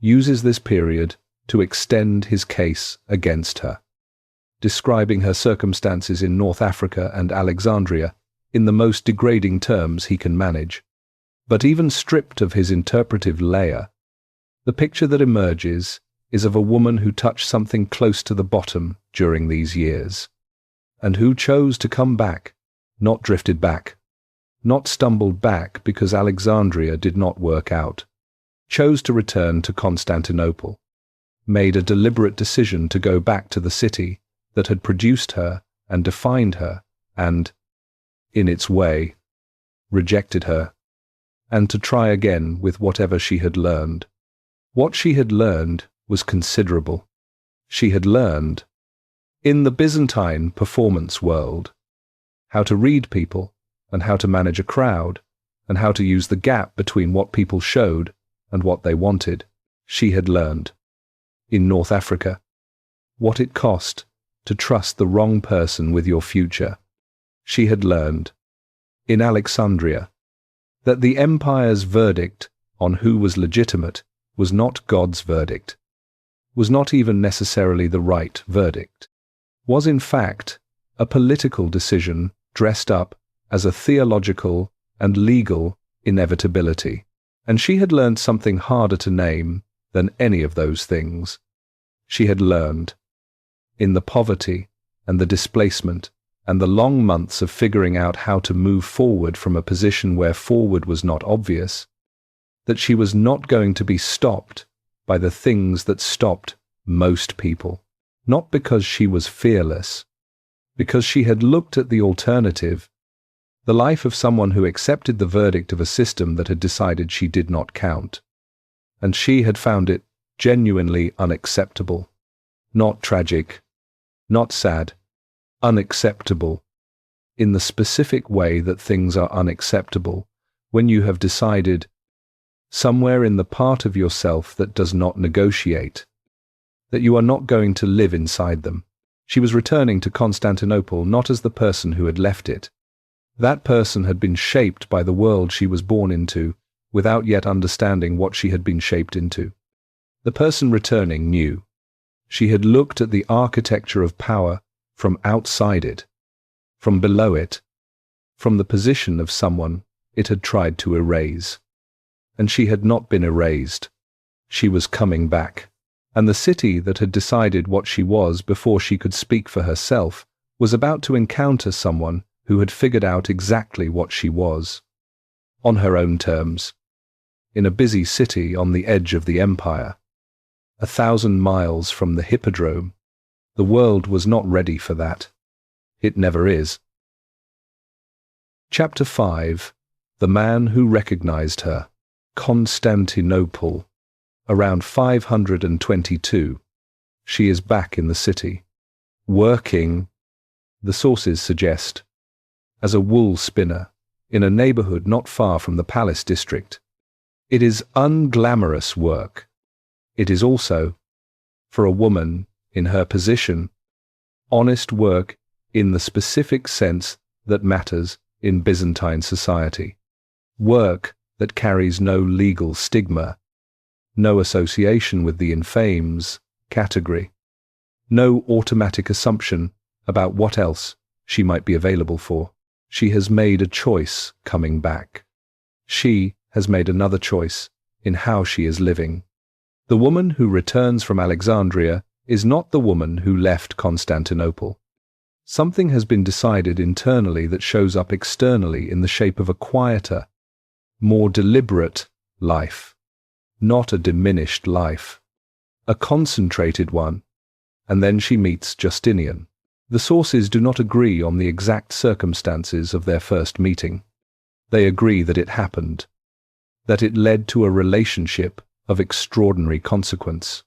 uses this period to extend his case against her, describing her circumstances in North Africa and Alexandria in the most degrading terms he can manage. But even stripped of his interpretive layer, the picture that emerges is of a woman who touched something close to the bottom during these years, and who chose to come back, not drifted back, not stumbled back because Alexandria did not work out, chose to return to Constantinople, made a deliberate decision to go back to the city that had produced her and defined her and, in its way, rejected her, and to try again with whatever she had learned. What she had learned was considerable. She had learned, in the Byzantine performance world, how to read people and how to manage a crowd and how to use the gap between what people showed and what they wanted. She had learned, in North Africa, what it cost to trust the wrong person with your future. She had learned, in Alexandria, that the empire's verdict on who was legitimate was not God's verdict, was not even necessarily the right verdict, was in fact a political decision dressed up as a theological and legal inevitability. And she had learned something harder to name than any of those things. She had learned, in the poverty and the displacement and the long months of figuring out how to move forward from a position where forward was not obvious, that she was not going to be stopped by the things that stopped most people, not because she was fearless, because she had looked at the alternative, the life of someone who accepted the verdict of a system that had decided she did not count, and she had found it genuinely unacceptable, not tragic, not sad, unacceptable, in the specific way that things are unacceptable when you have decided, somewhere in the part of yourself that does not negotiate, that you are not going to live inside them. She was returning to Constantinople not as the person who had left it. That person had been shaped by the world she was born into without yet understanding what she had been shaped into. The person returning knew. She had looked at the architecture of power from outside it, from below it, from the position of someone it had tried to erase. And she had not been erased. She was coming back. And the city that had decided what she was before she could speak for herself was about to encounter someone who had figured out exactly what she was, on her own terms, in a busy city on the edge of the empire, 1,000 miles from the Hippodrome. The world was not ready for that. It never is. Chapter 5. The Man Who Recognized Her. Constantinople. Around 522. She is back in the city, working, the sources suggest, as a wool spinner in a neighborhood not far from the palace district. It is unglamorous work. It is also, for a woman in her position, honest work in the specific sense that matters in Byzantine society. Work that carries no legal stigma, no association with the infames category, no automatic assumption about what else she might be available for. She has made a choice coming back. She has made another choice in how she is living. The woman who returns from Alexandria is not the woman who left Constantinople. Something has been decided internally that shows up externally in the shape of a quieter, more deliberate life, not a diminished life, a concentrated one. And then she meets Justinian. The sources do not agree on the exact circumstances of their first meeting. They agree that it happened, that it led to a relationship of extraordinary consequence,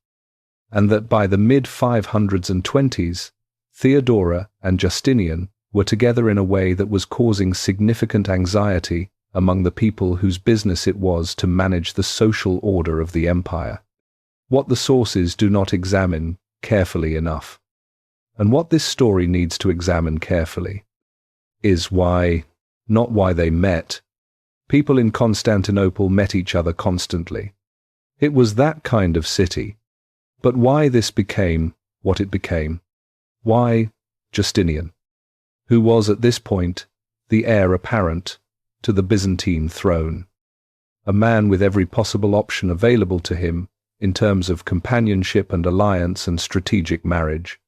and that by the mid-520s, Theodora and Justinian were together in a way that was causing significant anxiety among the people whose business it was to manage the social order of the empire. What the sources do not examine carefully enough, and what this story needs to examine carefully, is why, not why they met. People in Constantinople met each other constantly. It was that kind of city. But why this became what it became? Why Justinian, who was at this point the heir apparent to the Byzantine throne, a man with every possible option available to him in terms of companionship and alliance and strategic marriage,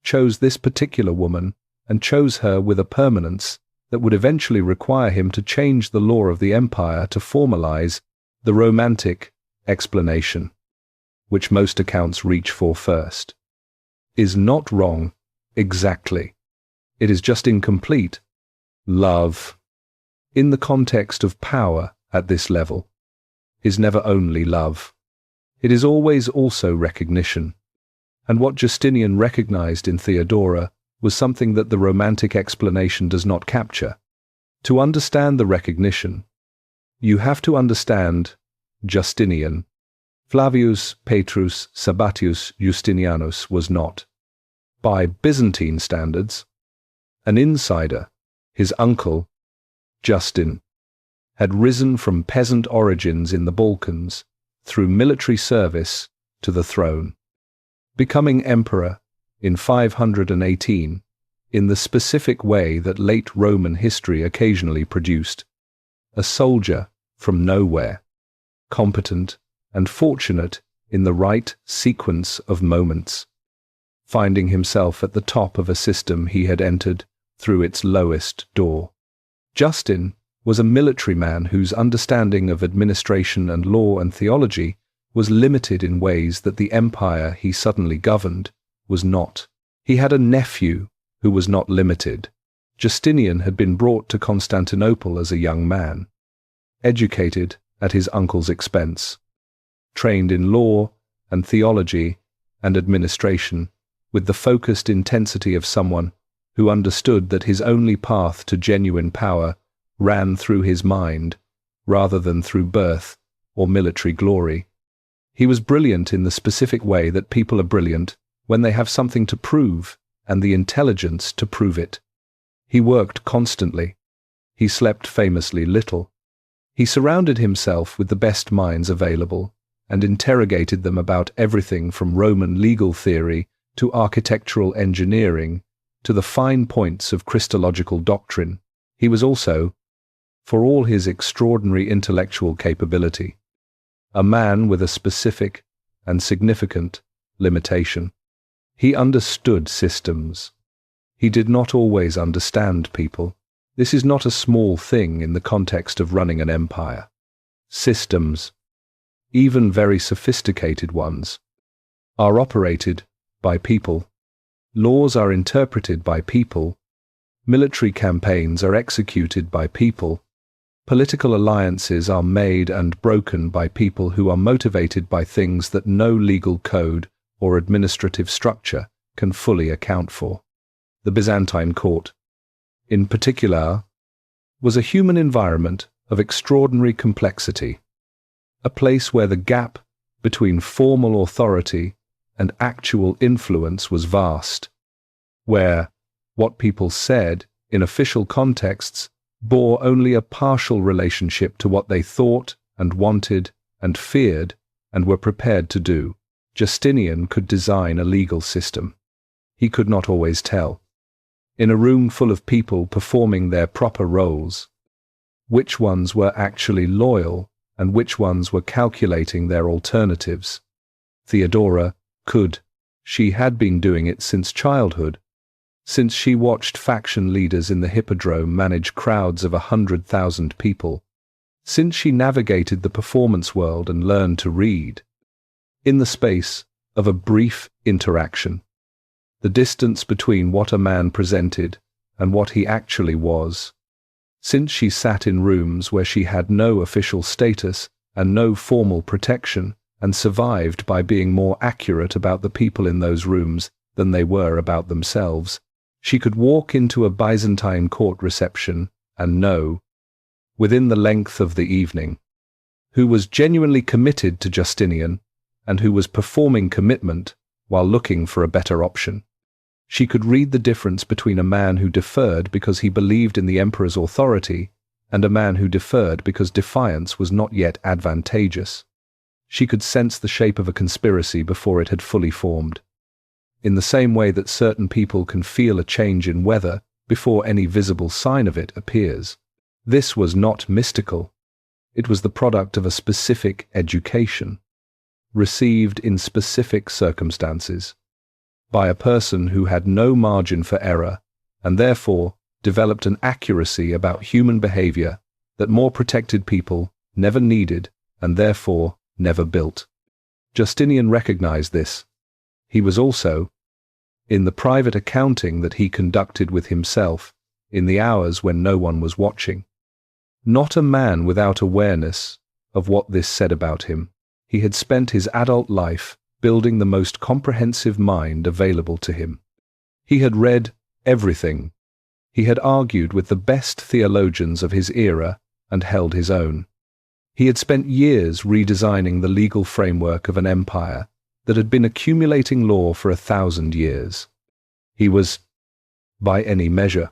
chose this particular woman and chose her with a permanence that would eventually require him to change the law of the empire to formalize the romantic explanation, which most accounts reach for first, is not wrong exactly. It is just incomplete. Love, in the context of power at this level, is never only love. It is always also recognition. And what Justinian recognized in Theodora was something that the romantic explanation does not capture. To understand the recognition, you have to understand Justinian. Flavius Petrus Sabatius Justinianus was not, by Byzantine standards, an insider. His uncle, Justin, had risen from peasant origins in the Balkans through military service to the throne, becoming emperor in 518 in the specific way that late Roman history occasionally produced, a soldier from nowhere, competent and fortunate in the right sequence of moments, finding himself at the top of a system he had entered through its lowest door. Justin was a military man whose understanding of administration and law and theology was limited in ways that the empire he suddenly governed was not. He had a nephew who was not limited. Justinian had been brought to Constantinople as a young man, educated at his uncle's expense, trained in law and theology and administration with the focused intensity of someone who understood that his only path to genuine power ran through his mind rather than through birth or military glory. He was brilliant in the specific way that people are brilliant when they have something to prove and the intelligence to prove it. He worked constantly. He slept famously little. He surrounded himself with the best minds available and interrogated them about everything from Roman legal theory to architectural engineering to the fine points of Christological doctrine. He was also, for all his extraordinary intellectual capability, a man with a specific and significant limitation. He understood systems. He did not always understand people. This is not a small thing in the context of running an empire. Systems, even very sophisticated ones, are operated by people. Laws are interpreted by people. Military campaigns are executed by people. Political alliances are made and broken by people who are motivated by things that no legal code or administrative structure can fully account for. The Byzantine court, in particular, was a human environment of extraordinary complexity, a place where the gap between formal authority and actual influence was vast, where what people said in official contexts bore only a partial relationship to what they thought and wanted and feared and were prepared to do. Justinian could design a legal system. He could not always tell. In a room full of people performing their proper roles, which ones were actually loyal and which ones were calculating their alternatives. Theodora could. She had been doing it since childhood, since she watched faction leaders in the Hippodrome manage crowds of 100,000 people, since she navigated the performance world and learned to read. In the space of a brief interaction, the distance between what a man presented and what he actually was, since she sat in rooms where she had no official status and no formal protection, and survived by being more accurate about the people in those rooms than they were about themselves, she could walk into a Byzantine court reception and know, within the length of the evening, who was genuinely committed to Justinian and who was performing commitment while looking for a better option. She could read the difference between a man who deferred because he believed in the emperor's authority and a man who deferred because defiance was not yet advantageous. She could sense the shape of a conspiracy before it had fully formed. In the same way that certain people can feel a change in weather before any visible sign of it appears. This was not mystical. It was the product of a specific education, received in specific circumstances, by a person who had no margin for error and therefore developed an accuracy about human behavior that more protected people never needed and therefore never built. Justinian recognized this. He was also, in the private accounting that he conducted with himself, in the hours when no one was watching, not a man without awareness of what this said about him. He had spent his adult life building the most comprehensive mind available to him. He had read everything. He had argued with the best theologians of his era and held his own. He had spent years redesigning the legal framework of an empire that had been accumulating law for 1,000 years. He was, by any measure,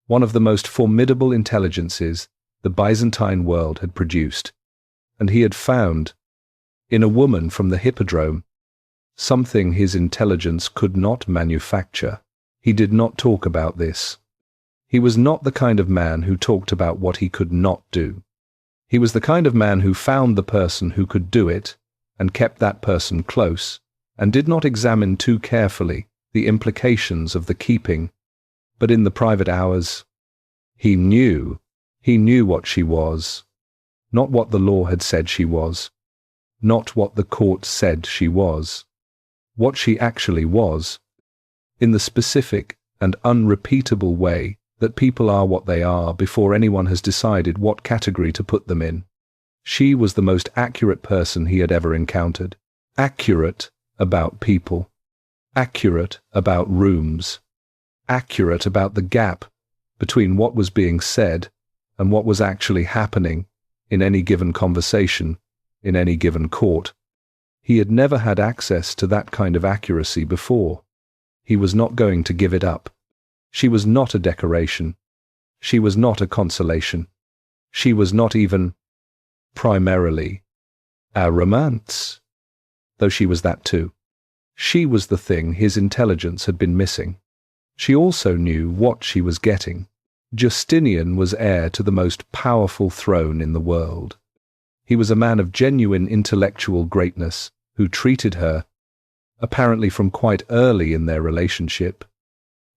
one of the most formidable intelligences the Byzantine world had produced, and he had found, in a woman from the Hippodrome, something his intelligence could not manufacture. He did not talk about this. He was not the kind of man who talked about what he could not do. He was the kind of man who found the person who could do it and kept that person close and did not examine too carefully the implications of the keeping, but in the private hours, he knew what she was, not what the law had said she was, not what the court said she was, what she actually was, in the specific and unrepeatable way that people are what they are before anyone has decided what category to put them in. She was the most accurate person he had ever encountered. Accurate about people. Accurate about rooms. Accurate about the gap between what was being said and what was actually happening in any given conversation, in any given court. He had never had access to that kind of accuracy before. He was not going to give it up. She was not a decoration. She was not a consolation. She was not even, primarily, a romance, though she was that too. She was the thing his intelligence had been missing. She also knew what she was getting. Justinian was heir to the most powerful throne in the world. He was a man of genuine intellectual greatness who treated her, apparently from quite early in their relationship,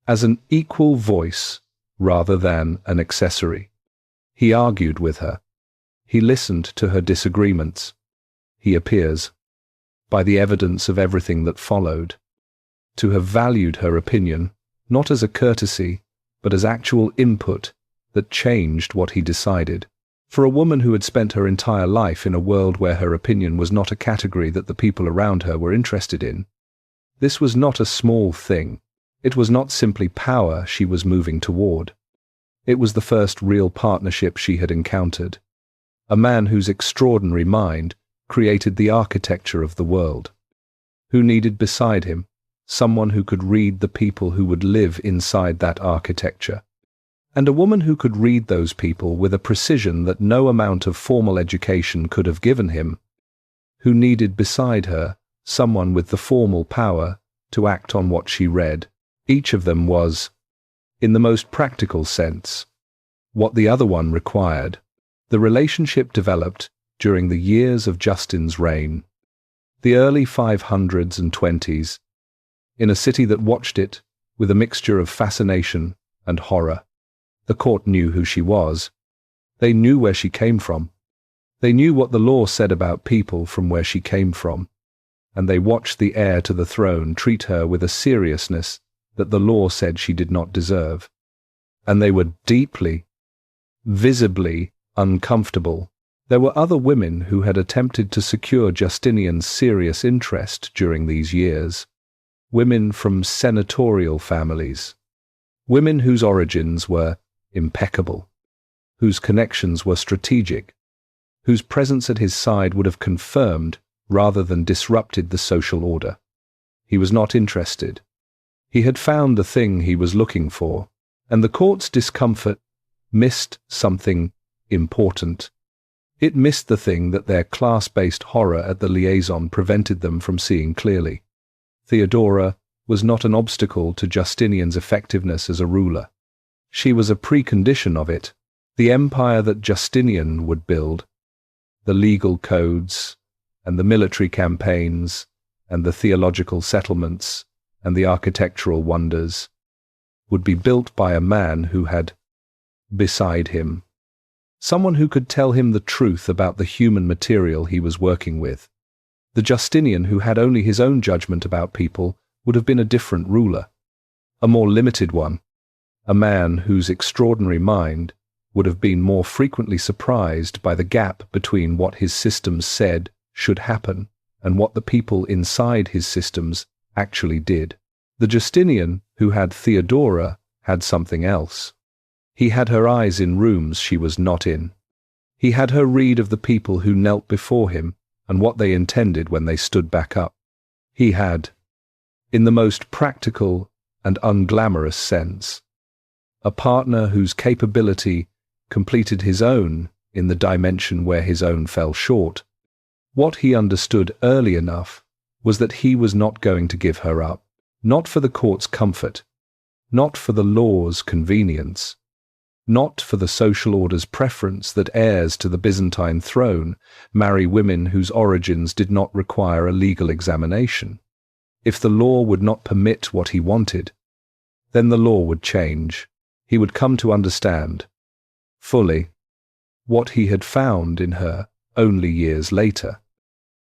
as an equal voice rather than an accessory. He argued with her. He listened to her disagreements. He appears, by the evidence of everything that followed, to have valued her opinion not as a courtesy, but as actual input that changed what he decided. For a woman who had spent her entire life in a world where her opinion was not a category that the people around her were interested in, this was not a small thing. It was not simply power she was moving toward. It was the first real partnership she had encountered. A man whose extraordinary mind created the architecture of the world. Who needed beside him someone who could read the people who would live inside that architecture. And a woman who could read those people with a precision that no amount of formal education could have given him. Who needed beside her someone with the formal power to act on what she read. Each of them was, in the most practical sense, what the other one required. The relationship developed during the years of Justin's reign, the early 500s and 20s, in a city that watched it with a mixture of fascination and horror. The court knew who she was. They knew where she came from. They knew what the law said about people from where she came from, and they watched the heir to the throne treat her with a seriousness that the law said she did not deserve. And they were deeply, visibly uncomfortable. There were other women who had attempted to secure Justinian's serious interest during these years. Women from senatorial families. Women whose origins were impeccable, whose connections were strategic, whose presence at his side would have confirmed rather than disrupted the social order. He was not interested. He had found the thing he was looking for, and the court's discomfort missed something important. It missed the thing that their class-based horror at the liaison prevented them from seeing clearly. Theodora was not an obstacle to Justinian's effectiveness as a ruler. She was a precondition of it, the empire that Justinian would build, the legal codes, and the military campaigns, and the theological settlements, and the architectural wonders, would be built by a man who had beside him someone who could tell him the truth about the human material he was working with. The Justinian who had only his own judgment about people would have been a different ruler, a more limited one, a man whose extraordinary mind would have been more frequently surprised by the gap between what his systems said should happen and what the people inside his systems actually did. The Justinian who had Theodora had something else. He had her eyes in rooms she was not in. He had her read of the people who knelt before him and what they intended when they stood back up. He had, in the most practical and unglamorous sense, a partner whose capability completed his own in the dimension where his own fell short. What he understood early enough was that he was not going to give her up, not for the court's comfort, not for the law's convenience, not for the social order's preference that heirs to the Byzantine throne marry women whose origins did not require a legal examination. If the law would not permit what he wanted, then the law would change. He would come to understand, fully, what he had found in her only years later.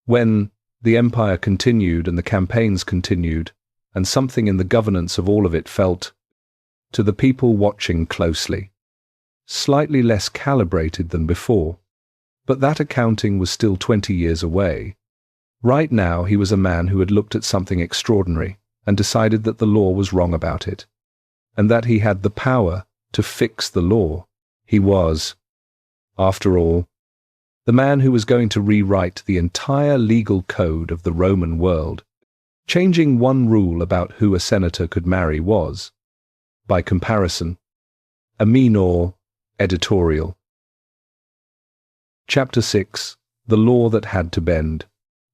When the empire continued and the campaigns continued, and something in the governance of all of it felt, to the people watching closely, slightly less calibrated than before, but that accounting was still 20 years away. Right now he was a man who had looked at something extraordinary and decided that the law was wrong about it, and that he had the power to fix the law. He was, after all, the man who was going to rewrite the entire legal code of the Roman world. Changing one rule about who a senator could marry was, by comparison, a minor editorial. Chapter 6. The Law That Had to Bend.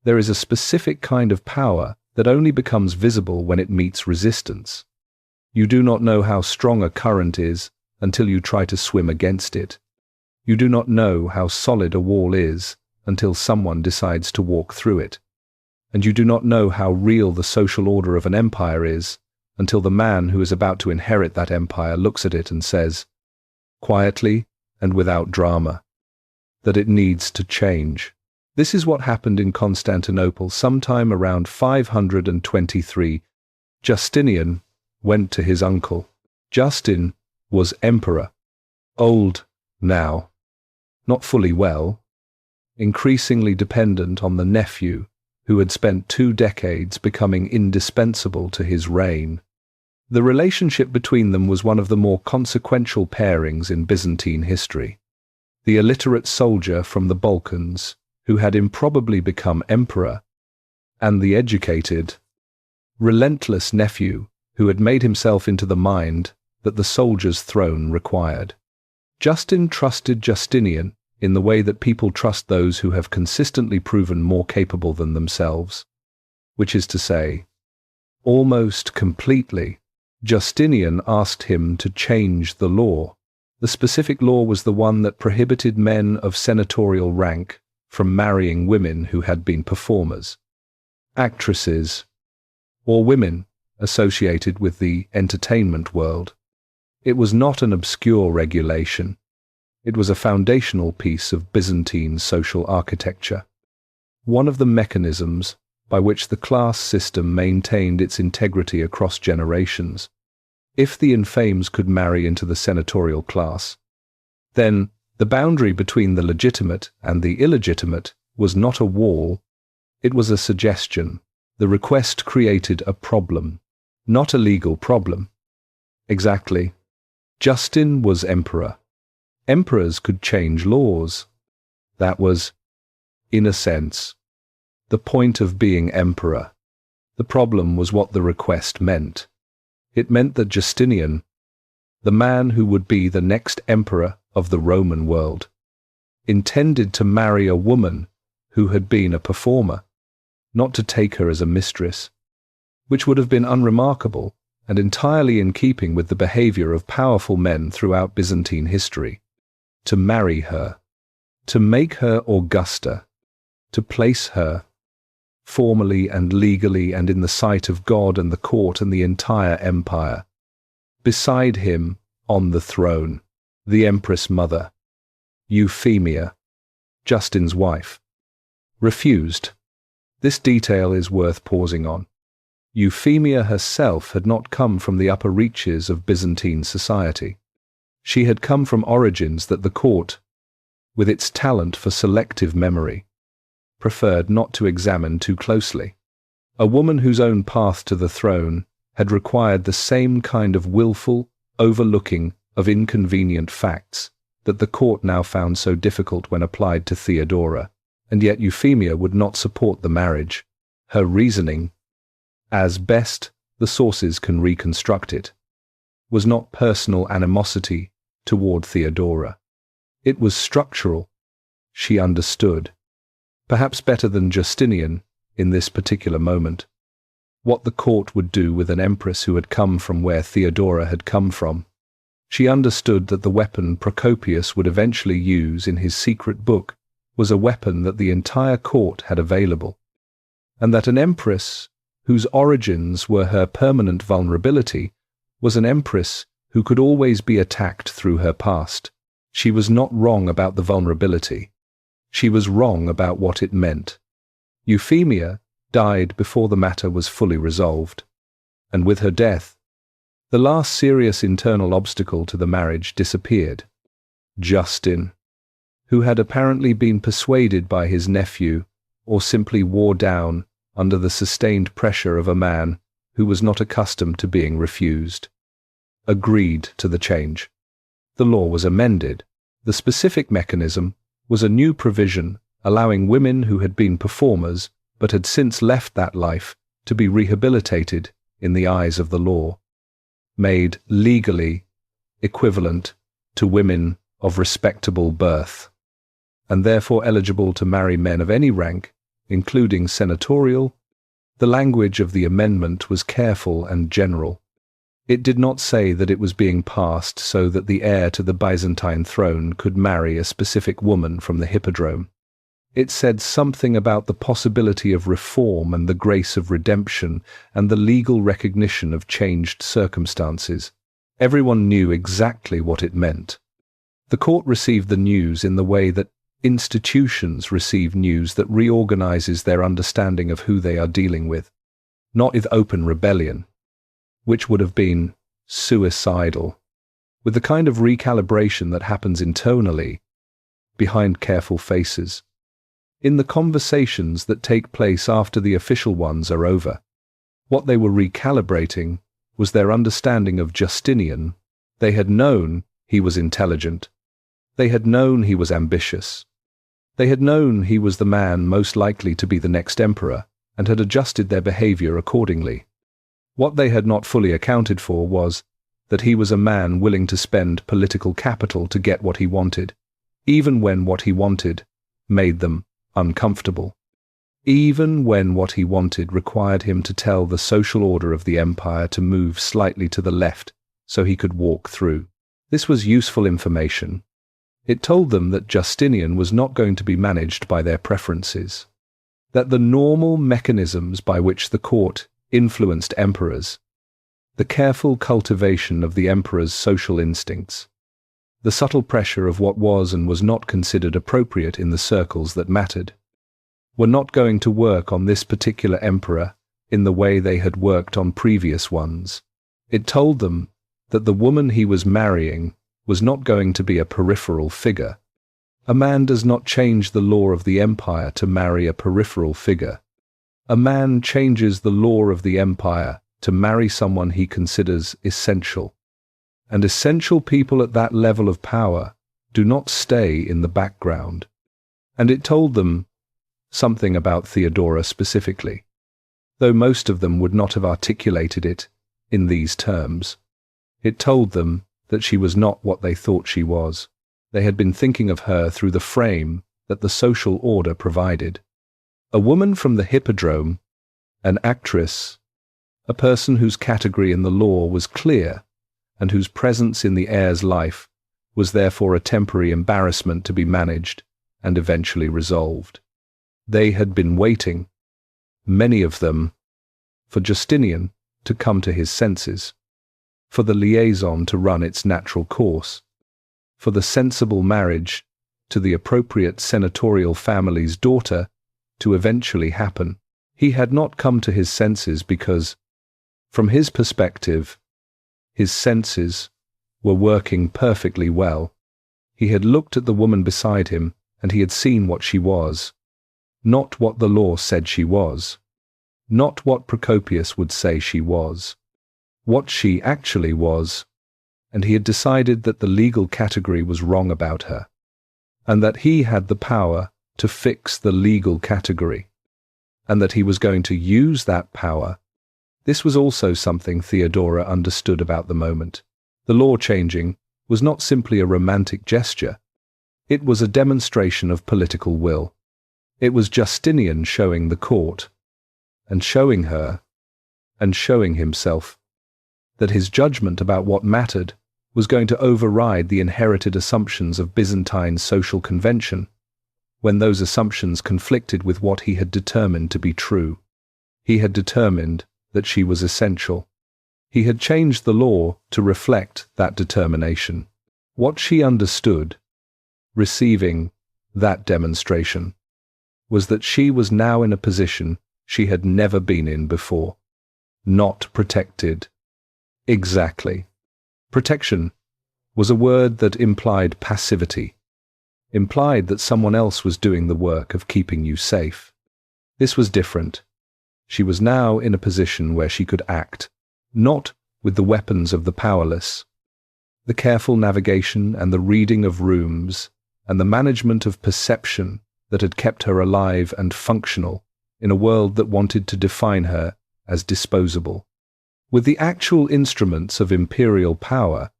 There is a specific kind of power that only becomes visible when it meets resistance. You do not know how strong a current is until you try to swim against it. You do not know how solid a wall is until someone decides to walk through it. And you do not know how real the social order of an empire is until the man who is about to inherit that empire looks at it and says, quietly and without drama, that it needs to change. This is what happened in Constantinople sometime around 523. Justinian went to his uncle. Justin was emperor, old now, not fully well, increasingly dependent on the nephew who had spent 2 decades becoming indispensable to his reign. The relationship between them was one of the more consequential pairings in Byzantine history. The illiterate soldier from the Balkans, who had improbably become emperor, and the educated, relentless nephew who had made himself into the mind that the soldier's throne required. Justin trusted Justinian in the way that people trust those who have consistently proven more capable than themselves, which is to say, almost completely. Justinian asked him to change the law. The specific law was the one that prohibited men of senatorial rank from marrying women who had been performers, actresses, or women associated with the entertainment world. It was not an obscure regulation. It was a foundational piece of Byzantine social architecture, one of the mechanisms by which the class system maintained its integrity across generations. If the infames could marry into the senatorial class, then the boundary between the legitimate and the illegitimate was not a wall, it was a suggestion. The request created a problem, not a legal problem. Exactly. Justin was emperor. Emperors could change laws. That was, in a sense, the point of being emperor. The problem was what the request meant. It meant that Justinian, the man who would be the next emperor of the Roman world, intended to marry a woman who had been a performer, not to take her as a mistress, which would have been unremarkable and entirely in keeping with the behavior of powerful men throughout Byzantine history. To marry her, to make her Augusta, to place her, formally and legally and in the sight of God and the court and the entire empire, beside him on the throne, the Empress mother, Euphemia, Justin's wife, refused. This detail is worth pausing on. Euphemia herself had not come from the upper reaches of Byzantine society. She had come from origins that the court, with its talent for selective memory, preferred not to examine too closely. A woman whose own path to the throne had required the same kind of willful overlooking of inconvenient facts that the court now found so difficult when applied to Theodora, and yet Euphemia would not support the marriage. Her reasoning, as best the sources can reconstruct it, was not personal animosity toward Theodora. It was structural. She understood, perhaps better than Justinian in this particular moment, what the court would do with an empress who had come from where Theodora had come from. She understood that the weapon Procopius would eventually use in his secret book was a weapon that the entire court had available, and that an empress whose origins were her permanent vulnerability was an empress who could always be attacked through her past. She was not wrong about the vulnerability. She was wrong about what it meant. Euphemia died before the matter was fully resolved, and with her death, the last serious internal obstacle to the marriage disappeared. Justin, who had apparently been persuaded by his nephew or simply wore down under the sustained pressure of a man who was not accustomed to being refused, agreed to the change. The law was amended. The specific mechanism was a new provision allowing women who had been performers but had since left that life to be rehabilitated in the eyes of the law, made legally equivalent to women of respectable birth, and therefore eligible to marry men of any rank, including senatorial. The language of the amendment was careful and general. It did not say that it was being passed so that the heir to the Byzantine throne could marry a specific woman from the Hippodrome. It said something about the possibility of reform and the grace of redemption and the legal recognition of changed circumstances. Everyone knew exactly what it meant. The court received the news in the way that institutions receive news that reorganizes their understanding of who they are dealing with, not with open rebellion, which would have been suicidal, with the kind of recalibration that happens internally, behind careful faces, in the conversations that take place after the official ones are over. What they were recalibrating was their understanding of Justinian. They had known he was intelligent. They had known he was ambitious. They had known he was the man most likely to be the next emperor, and had adjusted their behavior accordingly. What they had not fully accounted for was that he was a man willing to spend political capital to get what he wanted, even when what he wanted made them uncomfortable, even when what he wanted required him to tell the social order of the empire to move slightly to the left so he could walk through. This was useful information. It told them that Justinian was not going to be managed by their preferences, that the normal mechanisms by which the court influenced emperors, the careful cultivation of the emperor's social instincts, the subtle pressure of what was and was not considered appropriate in the circles that mattered, were not going to work on this particular emperor in the way they had worked on previous ones. It told them that the woman he was marrying was not going to be a peripheral figure. A man does not change the law of the empire to marry a peripheral figure. A man changes the law of the empire to marry someone he considers essential. And essential people at that level of power do not stay in the background. And it told them something about Theodora specifically, though most of them would not have articulated it in these terms. It told them that she was not what they thought she was. They had been thinking of her through the frame that the social order provided. A woman from the Hippodrome, an actress, a person whose category in the law was clear and whose presence in the heir's life was therefore a temporary embarrassment to be managed and eventually resolved. They had been waiting, many of them, for Justinian to come to his senses, for the liaison to run its natural course, for the sensible marriage to the appropriate senatorial family's daughter to eventually happen. He had not come to his senses because, from his perspective, his senses were working perfectly well. He had looked at the woman beside him and he had seen what she was, not what the law said she was, not what Procopius would say she was, what she actually was, and he had decided that the legal category was wrong about her, and that he had the power to fix the legal category, and that he was going to use that power. This was also something Theodora understood about the moment. The law changing was not simply a romantic gesture. It was a demonstration of political will. It was Justinian showing the court, and showing her, and showing himself, that his judgment about what mattered was going to override the inherited assumptions of Byzantine social convention, when those assumptions conflicted with what he had determined to be true. He had determined that she was essential. He had changed the law to reflect that determination. What she understood, receiving that demonstration, was that she was now in a position she had never been in before. Not protected. Exactly. Protection was a word that implied passivity, implied that someone else was doing the work of keeping you safe. This was different. She was now in a position where she could act, not with the weapons of the powerless. The careful navigation and the reading of rooms and the management of perception that had kept her alive and functional in a world that wanted to define her as disposable. With the actual instruments of imperial power,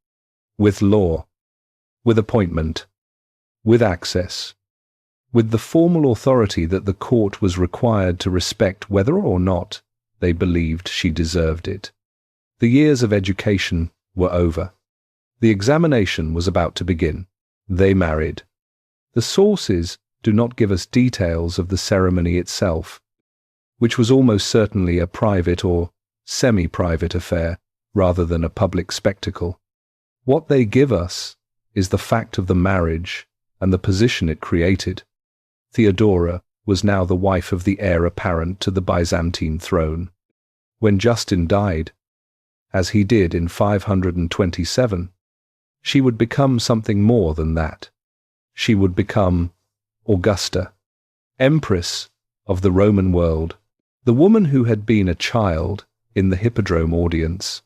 with law, with appointment, with access, with the formal authority that the court was required to respect whether or not they believed she deserved it. The years of education were over. The examination was about to begin. They married. The sources do not give us details of the ceremony itself, which was almost certainly a private or semi-private affair rather than a public spectacle. What they give us is the fact of the marriage and the position it created. Theodora was now the wife of the heir apparent to the Byzantine throne. When Justin died, as he did in 527, she would become something more than that. She would become Augusta, Empress of the Roman world, the woman who had been a child in the Hippodrome audience,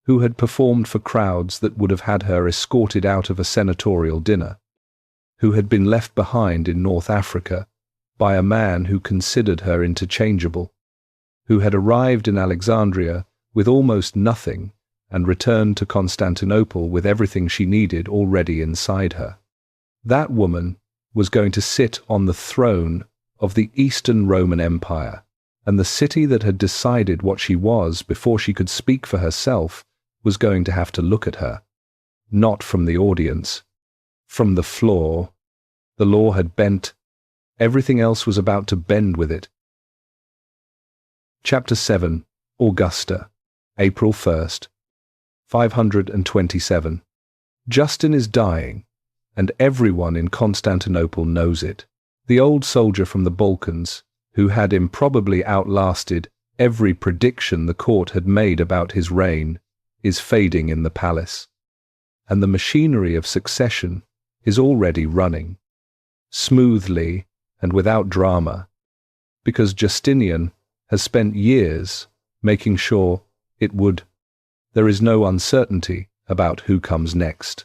who had performed for crowds that would have had her escorted out of a senatorial dinner, who had been left behind in North Africa by a man who considered her interchangeable, who had arrived in Alexandria with almost nothing and returned to Constantinople with everything she needed already inside her. That woman was going to sit on the throne of the Eastern Roman Empire, and the city that had decided what she was before she could speak for herself was going to have to look at her. not from the audience, from the floor. The law had bent. Everything else was about to bend with it. Chapter 7. Augusta, April 1st, 527. Justin is dying, and everyone in Constantinople knows it. The old soldier from the Balkans, who had improbably outlasted every prediction the court had made about his reign, is fading in the palace, and the machinery of succession is already running, smoothly and without drama, because Justinian has spent years making sure it would. There is no uncertainty about who comes next.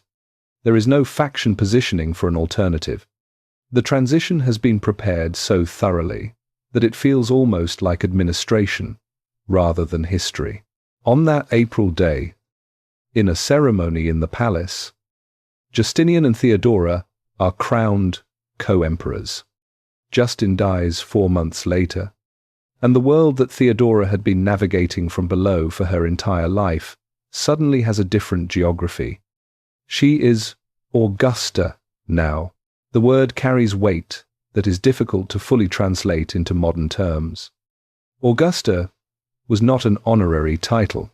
There is no faction positioning for an alternative. The transition has been prepared so thoroughly that it feels almost like administration rather than history. On that April day, in a ceremony in the palace, Justinian and Theodora are crowned co-emperors. Justin dies 4 months later, and the world that Theodora had been navigating from below for her entire life suddenly has a different geography. She is Augusta now. The word carries weight that is difficult to fully translate into modern terms. Augusta was not an honorary title.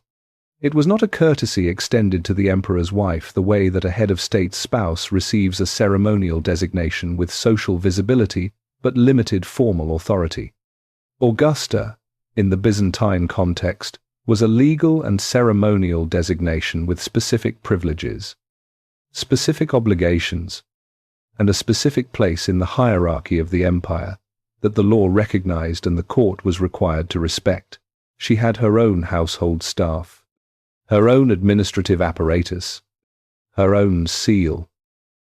It was not a courtesy extended to the emperor's wife the way that a head of state's spouse receives a ceremonial designation with social visibility but limited formal authority. Augusta, in the Byzantine context, was a legal and ceremonial designation with specific privileges, specific obligations, and a specific place in the hierarchy of the empire that the law recognized and the court was required to respect. She had her own household staff, her own administrative apparatus, her own seal,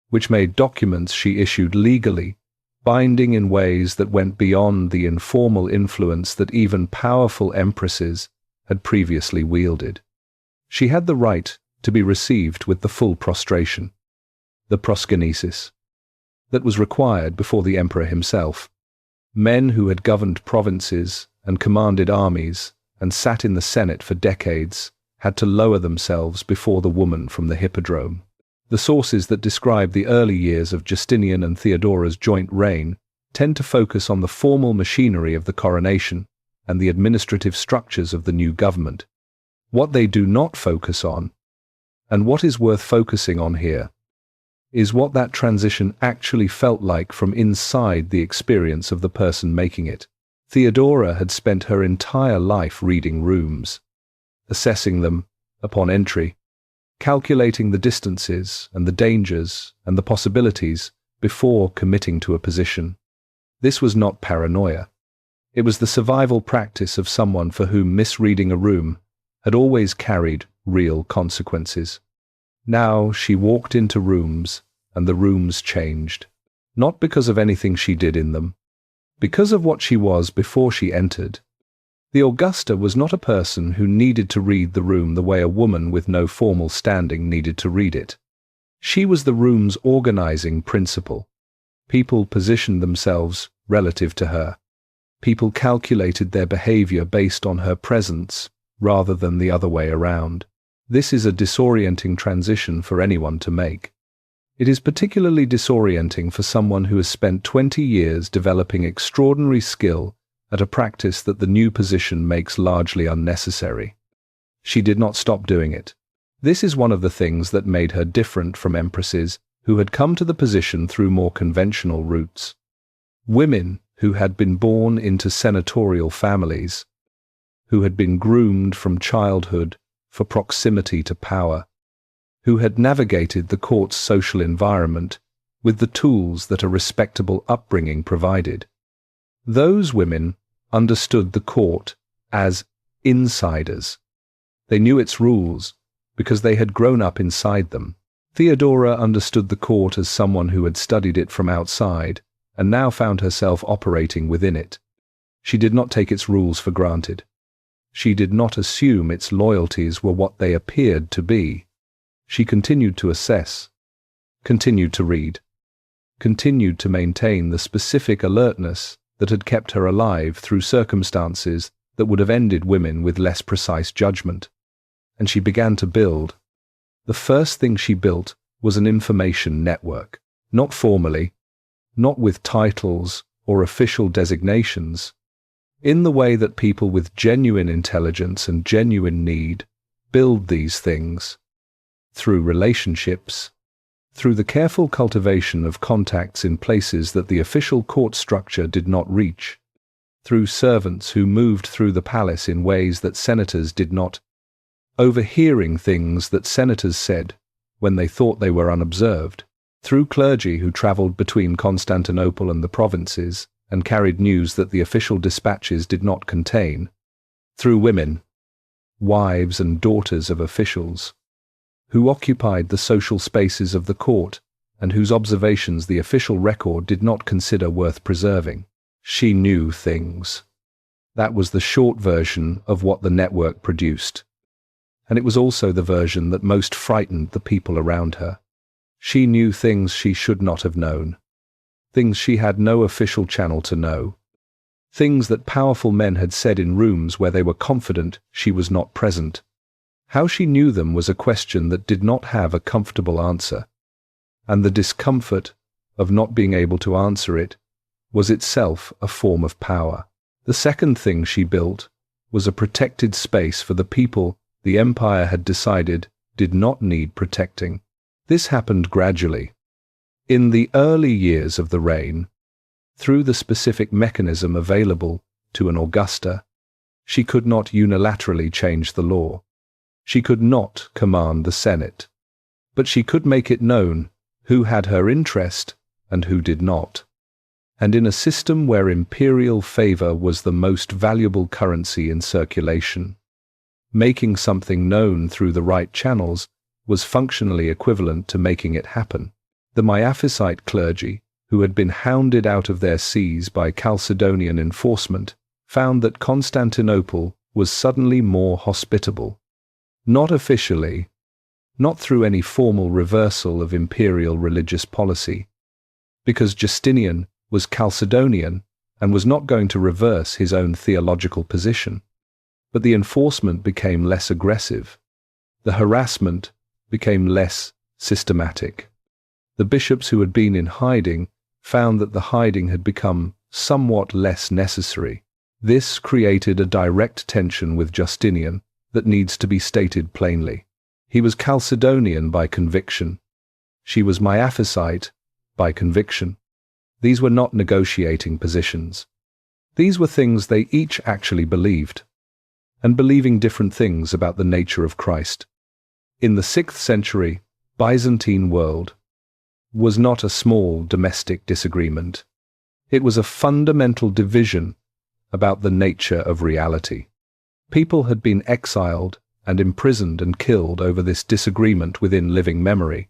which made documents she issued legally binding in ways that went beyond the informal influence that even powerful empresses had previously wielded. She had the right to be received with the full prostration, the proskynesis, that was required before the emperor himself. Men who had governed provinces and commanded armies and sat in the Senate for decades had to lower themselves before the woman from the Hippodrome. The sources that describe the early years of Justinian and Theodora's joint reign tend to focus on the formal machinery of the coronation and the administrative structures of the new government. What they do not focus on, and what is worth focusing on here, is what that transition actually felt like from inside the experience of the person making it. Theodora had spent her entire life reading rooms, assessing them upon entry, calculating the distances and the dangers and the possibilities before committing to a position. This was not paranoia. It was the survival practice of someone for whom misreading a room had always carried real consequences. Now she walked into rooms, and the rooms changed, not because of anything she did in them, because of what she was before she entered. The Augusta was not a person who needed to read the room the way a woman with no formal standing needed to read it. She was the room's organizing principle. People positioned themselves relative to her. People calculated their behavior based on her presence rather than the other way around. This is a disorienting transition for anyone to make. It is particularly disorienting for someone who has spent 20 years developing extraordinary skill at a practice that the new position makes largely unnecessary. She did not stop doing it. This is one of the things that made her different from empresses who had come to the position through more conventional routes. Women who had been born into senatorial families, who had been groomed from childhood for proximity to power, who had navigated the court's social environment with the tools that a respectable upbringing provided. Those women understood the court as insiders. They knew its rules because they had grown up inside them. Theodora understood the court as someone who had studied it from outside and now found herself operating within it. She did not take its rules for granted. She did not assume its loyalties were what they appeared to be. She continued to assess, continued to read, continued to maintain the specific alertness that had kept her alive through circumstances that would have ended women with less precise judgment. And she began to build. The first thing she built was an information network, not formally, not with titles or official designations, in the way that people with genuine intelligence and genuine need build these things, through relationships, through the careful cultivation of contacts in places that the official court structure did not reach, through servants who moved through the palace in ways that senators did not, overhearing things that senators said when they thought they were unobserved, through clergy who traveled between Constantinople and the provinces and carried news that the official dispatches did not contain, through women, wives and daughters of officials, who occupied the social spaces of the court and whose observations the official record did not consider worth preserving. She knew things. That was the short version of what the network produced. And it was also the version that most frightened the people around her. She knew things she should not have known. Things she had no official channel to know. Things that powerful men had said in rooms where they were confident she was not present. How she knew them was a question that did not have a comfortable answer. And the discomfort of not being able to answer it was itself a form of power. The second thing she built was a protected space for the people the empire had decided did not need protecting. This happened gradually. In the early years of the reign, through the specific mechanism available to an Augusta, she could not unilaterally change the law. She could not command the Senate, but she could make it known who had her interest and who did not. And in a system where imperial favor was the most valuable currency in circulation, making something known through the right channels was functionally equivalent to making it happen. The Miaphysite clergy, who had been hounded out of their sees by Chalcedonian enforcement, found that Constantinople was suddenly more hospitable. Not officially, not through any formal reversal of imperial religious policy, because Justinian was Chalcedonian and was not going to reverse his own theological position. But the enforcement became less aggressive. The harassment became less systematic. The bishops who had been in hiding found that the hiding had become somewhat less necessary. This created a direct tension with Justinian that needs to be stated plainly. He was Chalcedonian by conviction. She was Miaphysite by conviction. These were not negotiating positions. These were things they each actually believed, and believing different things about the nature of Christ. In the 6th century Byzantine world was not a small domestic disagreement. It was a fundamental division about the nature of reality. People had been exiled and imprisoned and killed over this disagreement within living memory,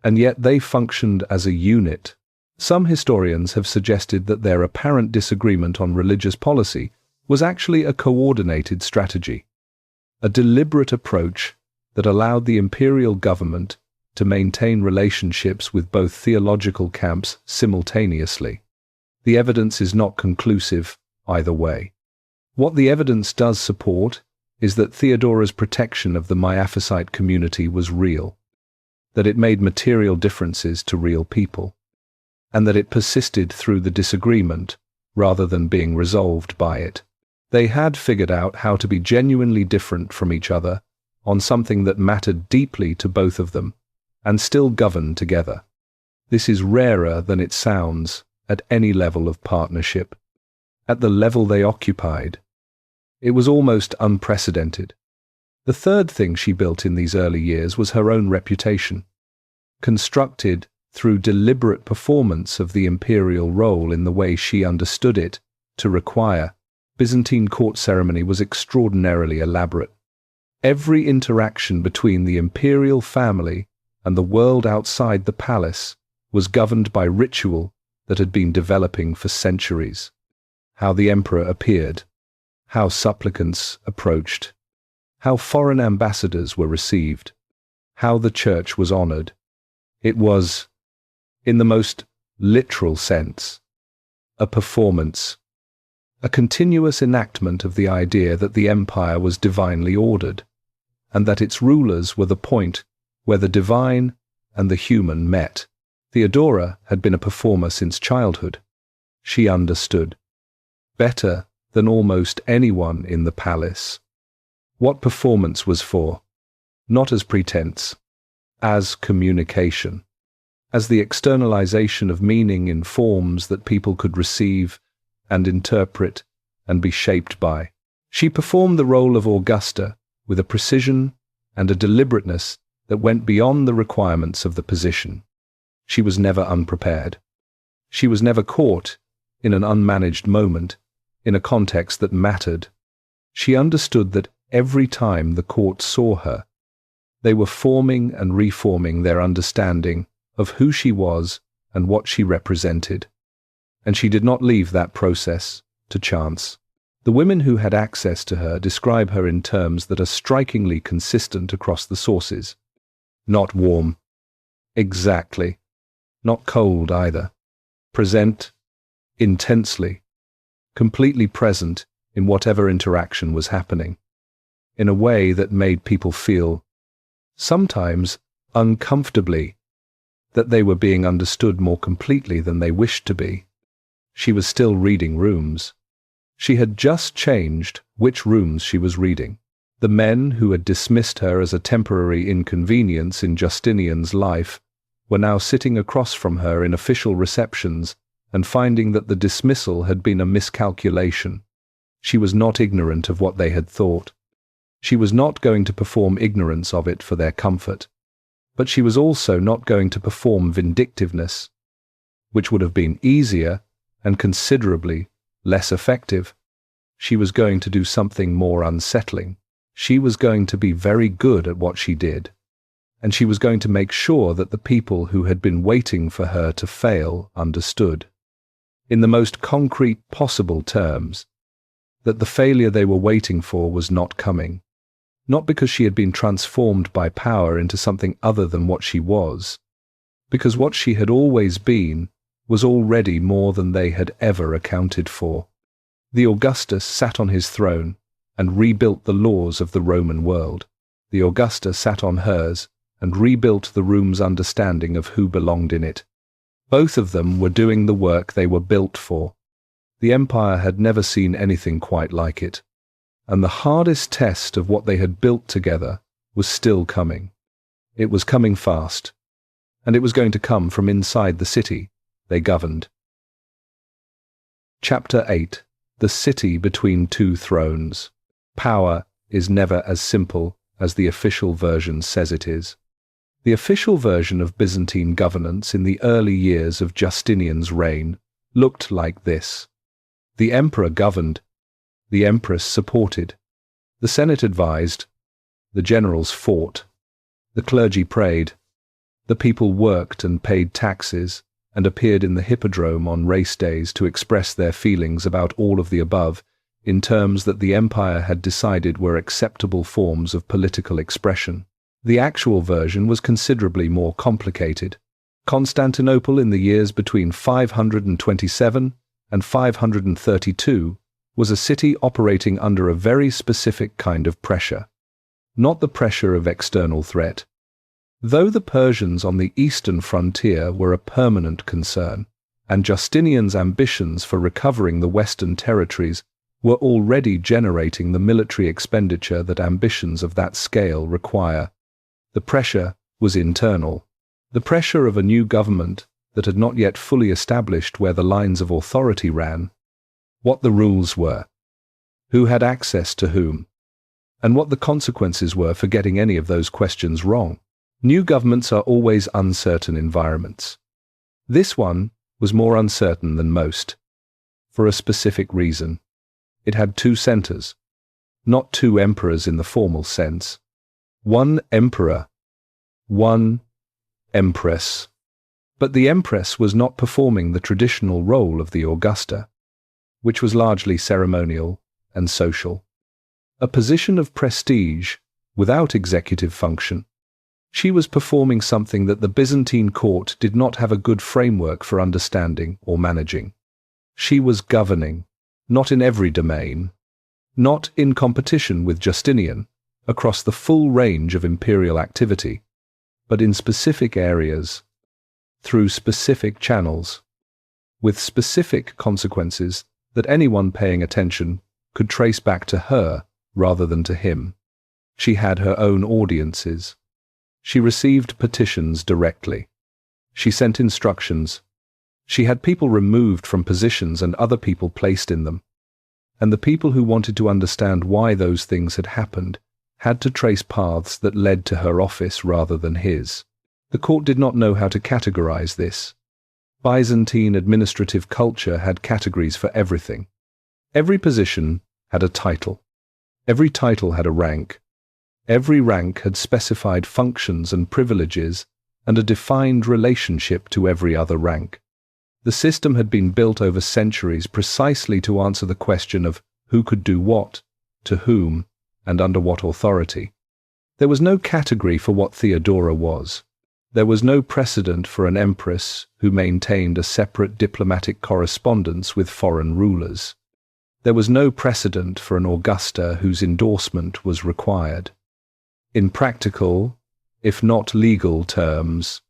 and yet they functioned as a unit. Some historians have suggested that their apparent disagreement on religious policy was actually a coordinated strategy, a deliberate approach that allowed the imperial government to maintain relationships with both theological camps simultaneously. The evidence is not conclusive either way. What the evidence does support is that Theodora's protection of the Miaphysite community was real, that it made material differences to real people, and that it persisted through the disagreement rather than being resolved by it. They had figured out how to be genuinely different from each other on something that mattered deeply to both of them, and still govern together. This is rarer than it sounds at any level of partnership. At the level they occupied, it was almost unprecedented. The third thing she built in these early years was her own reputation, constructed through deliberate performance of the imperial role in the way she understood it to require. Byzantine court ceremony was extraordinarily elaborate. Every interaction between the imperial family and the world outside the palace was governed by ritual that had been developing for centuries. How the emperor appeared, how supplicants approached, how foreign ambassadors were received, how the church was honored. It was, in the most literal sense, a performance, a continuous enactment of the idea that the empire was divinely ordered, and that its rulers were the point where the divine and the human met. Theodora had been a performer since childhood. She understood, better than almost anyone in the palace, what performance was for, not as pretense, as communication, as the externalization of meaning in forms that people could receive and interpret and be shaped by. She performed the role of Augusta with a precision and a deliberateness that went beyond the requirements of the position. She was never unprepared. She was never caught in an unmanaged moment, in a context that mattered. She understood that every time the court saw her, they were forming and reforming their understanding of who she was and what she represented. And she did not leave that process to chance. The women who had access to her describe her in terms that are strikingly consistent across the sources. Not warm. Exactly. Not cold either. Present. Intensely. Completely present in whatever interaction was happening. In a way that made people feel, sometimes uncomfortably, that they were being understood more completely than they wished to be. She was still reading rooms. She had just changed which rooms she was reading. The men who had dismissed her as a temporary inconvenience in Justinian's life were now sitting across from her in official receptions and finding that the dismissal had been a miscalculation. She was not ignorant of what they had thought. She was not going to perform ignorance of it for their comfort. But she was also not going to perform vindictiveness, which would have been easier and considerably less effective. She was going to do something more unsettling. She was going to be very good at what she did, and she was going to make sure that the people who had been waiting for her to fail understood, in the most concrete possible terms, that the failure they were waiting for was not coming. Not because she had been transformed by power into something other than what she was, because what she had always been was already more than they had ever accounted for. The Augustus sat on his throne and rebuilt the laws of the Roman world. The Augusta sat on hers and rebuilt the room's understanding of who belonged in it. Both of them were doing the work they were built for. The empire had never seen anything quite like it. And the hardest test of what they had built together was still coming. It was coming fast, and it was going to come from inside the city they governed. Chapter 8. The City Between Two Thrones. Power is never as simple as the official version says it is. The official version of Byzantine governance in the early years of Justinian's reign looked like this. The emperor governed. The Empress supported. The Senate advised. The generals fought. The clergy prayed. The people worked and paid taxes and appeared in the Hippodrome on race days to express their feelings about all of the above in terms that the empire had decided were acceptable forms of political expression. The actual version was considerably more complicated. Constantinople in the years between 527 and 532 was a city operating under a very specific kind of pressure, not the pressure of external threat. Though the Persians on the eastern frontier were a permanent concern, and Justinian's ambitions for recovering the western territories were already generating the military expenditure that ambitions of that scale require, the pressure was internal. The pressure of a new government that had not yet fully established where the lines of authority ran, what the rules were, who had access to whom, and what the consequences were for getting any of those questions wrong. New governments are always uncertain environments. This one was more uncertain than most, for a specific reason. It had two centers, not two emperors in the formal sense. One emperor, one empress. But the empress was not performing the traditional role of the Augusta, which was largely ceremonial and social. A position of prestige without executive function. She was performing something that the Byzantine court did not have a good framework for understanding or managing. She was governing, not in every domain, not in competition with Justinian, across the full range of imperial activity, but in specific areas, through specific channels, with specific consequences that anyone paying attention could trace back to her rather than to him. She had her own audiences. She received petitions directly. She sent instructions. She had people removed from positions and other people placed in them. And the people who wanted to understand why those things had happened had to trace paths that led to her office rather than his. The court did not know how to categorize this. Byzantine administrative culture had categories for everything. Every position had a title. Every title had a rank. Every rank had specified functions and privileges and a defined relationship to every other rank. The system had been built over centuries precisely to answer the question of who could do what, to whom, and under what authority. There was no category for what Theodora was. There was no precedent for an empress who maintained a separate diplomatic correspondence with foreign rulers. There was no precedent for an Augusta whose endorsement was required. In practical, if not legal terms,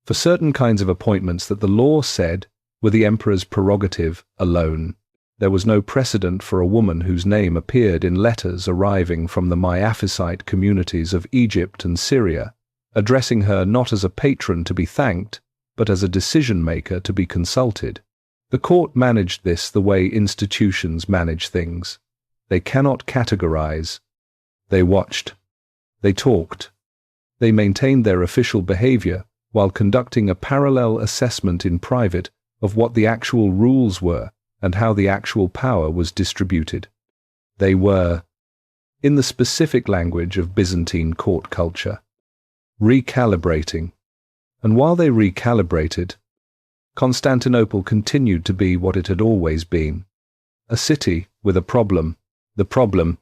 for certain kinds of appointments that the law said were the emperor's prerogative alone, there was no precedent for a woman whose name appeared in letters arriving from the Miaphysite communities of Egypt and Syria, addressing her not as a patron to be thanked, but as a decision-maker to be consulted. The court managed this the way institutions manage things. They cannot categorize. They watched. They talked. They maintained their official behavior while conducting a parallel assessment in private of what the actual rules were and how the actual power was distributed. They were, in the specific language of Byzantine court culture, recalibrating. And while they recalibrated, Constantinople continued to be what it had always been, a city with a problem. The problem,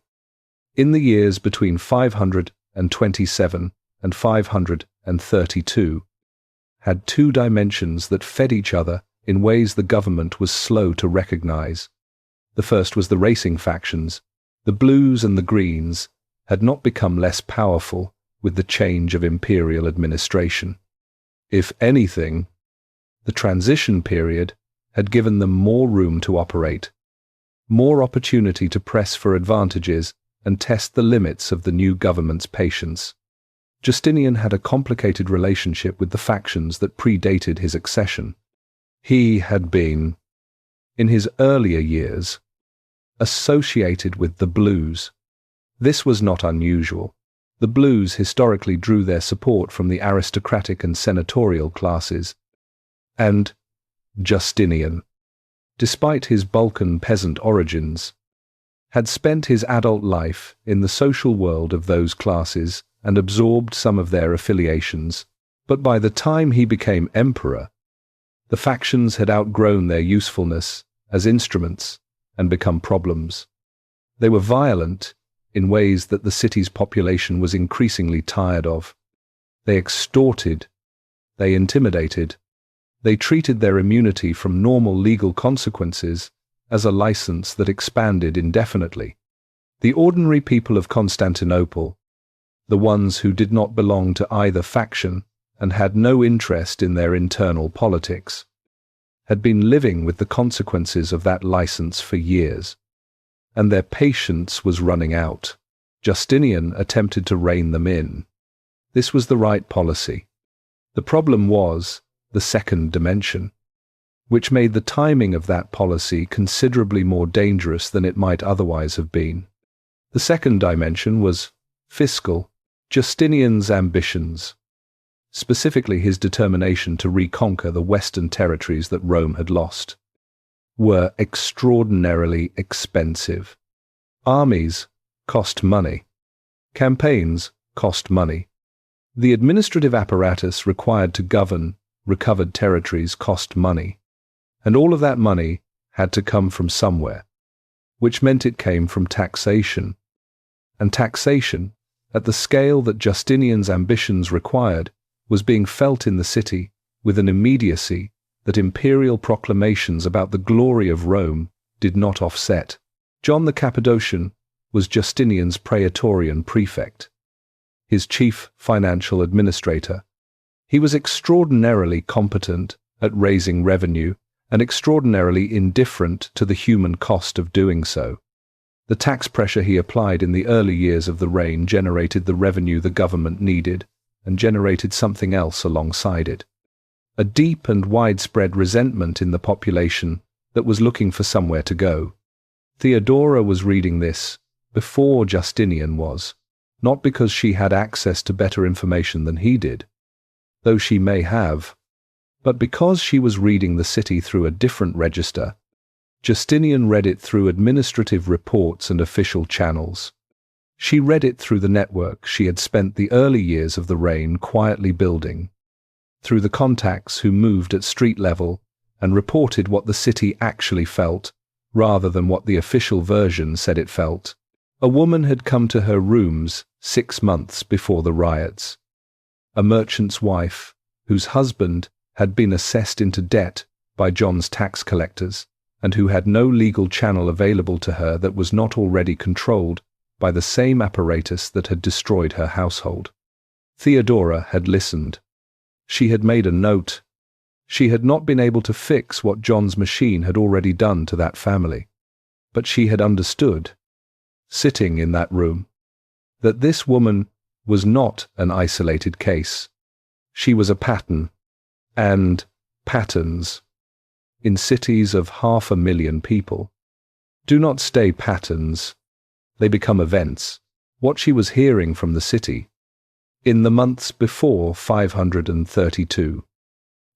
in the years between 527 and 532, had two dimensions that fed each other in ways the government was slow to recognize. The first was the racing factions. The blues and the greens had not become less powerful with the change of imperial administration. If anything, the transition period had given them more room to operate, more opportunity to press for advantages and test the limits of the new government's patience. Justinian had a complicated relationship with the factions that predated his accession. He had been, in his earlier years, associated with the blues. This was not unusual. The blues historically drew their support from the aristocratic and senatorial classes. And Justinian, despite his Balkan peasant origins, had spent his adult life in the social world of those classes and absorbed some of their affiliations. But by the time he became emperor, the factions had outgrown their usefulness as instruments and become problems. They were violent in ways that the city's population was increasingly tired of. They extorted, they intimidated, they treated their immunity from normal legal consequences as a license that expanded indefinitely. The ordinary people of Constantinople, the ones who did not belong to either faction and had no interest in their internal politics, had been living with the consequences of that license for years, and their patience was running out. Justinian attempted to rein them in. This was the right policy. The problem was the second dimension, which made the timing of that policy considerably more dangerous than it might otherwise have been. The second dimension was fiscal. Justinian's ambitions, specifically his determination to reconquer the western territories that Rome had lost, were extraordinarily expensive. Armies cost money. Campaigns cost money. The administrative apparatus required to govern recovered territories cost money, and all of that money had to come from somewhere, which meant it came from taxation. And taxation, at the scale that Justinian's ambitions required, was being felt in the city with an immediacy that imperial proclamations about the glory of Rome did not offset. John the Cappadocian was Justinian's praetorian prefect. his chief financial administrator. He was extraordinarily competent at raising revenue and extraordinarily indifferent to the human cost of doing so. The tax pressure he applied in the early years of the reign generated the revenue the government needed and generated something else alongside it. A deep and widespread resentment in the population that was looking for somewhere to go. Theodora was reading this before Justinian was, not because she had access to better information than he did, though she may have, but because she was reading the city through a different register. Justinian read it through administrative reports and official channels. She read it through the network she had spent the early years of the reign quietly building, through the contacts who moved at street level and reported what the city actually felt, rather than what the official version said it felt. A woman had come to her rooms 6 months before the riots. A merchant's wife, whose husband had been assessed into debt by John's tax collectors, and who had no legal channel available to her that was not already controlled by the same apparatus that had destroyed her household. Theodora had listened. She had made a note. She had not been able to fix what John's machine had already done to that family, but she had understood, sitting in that room, that this woman was not an isolated case. She was a pattern, and patterns, in cities of 500,000 people, do not stay patterns. They become events. What she was hearing from the city, in the months before 532,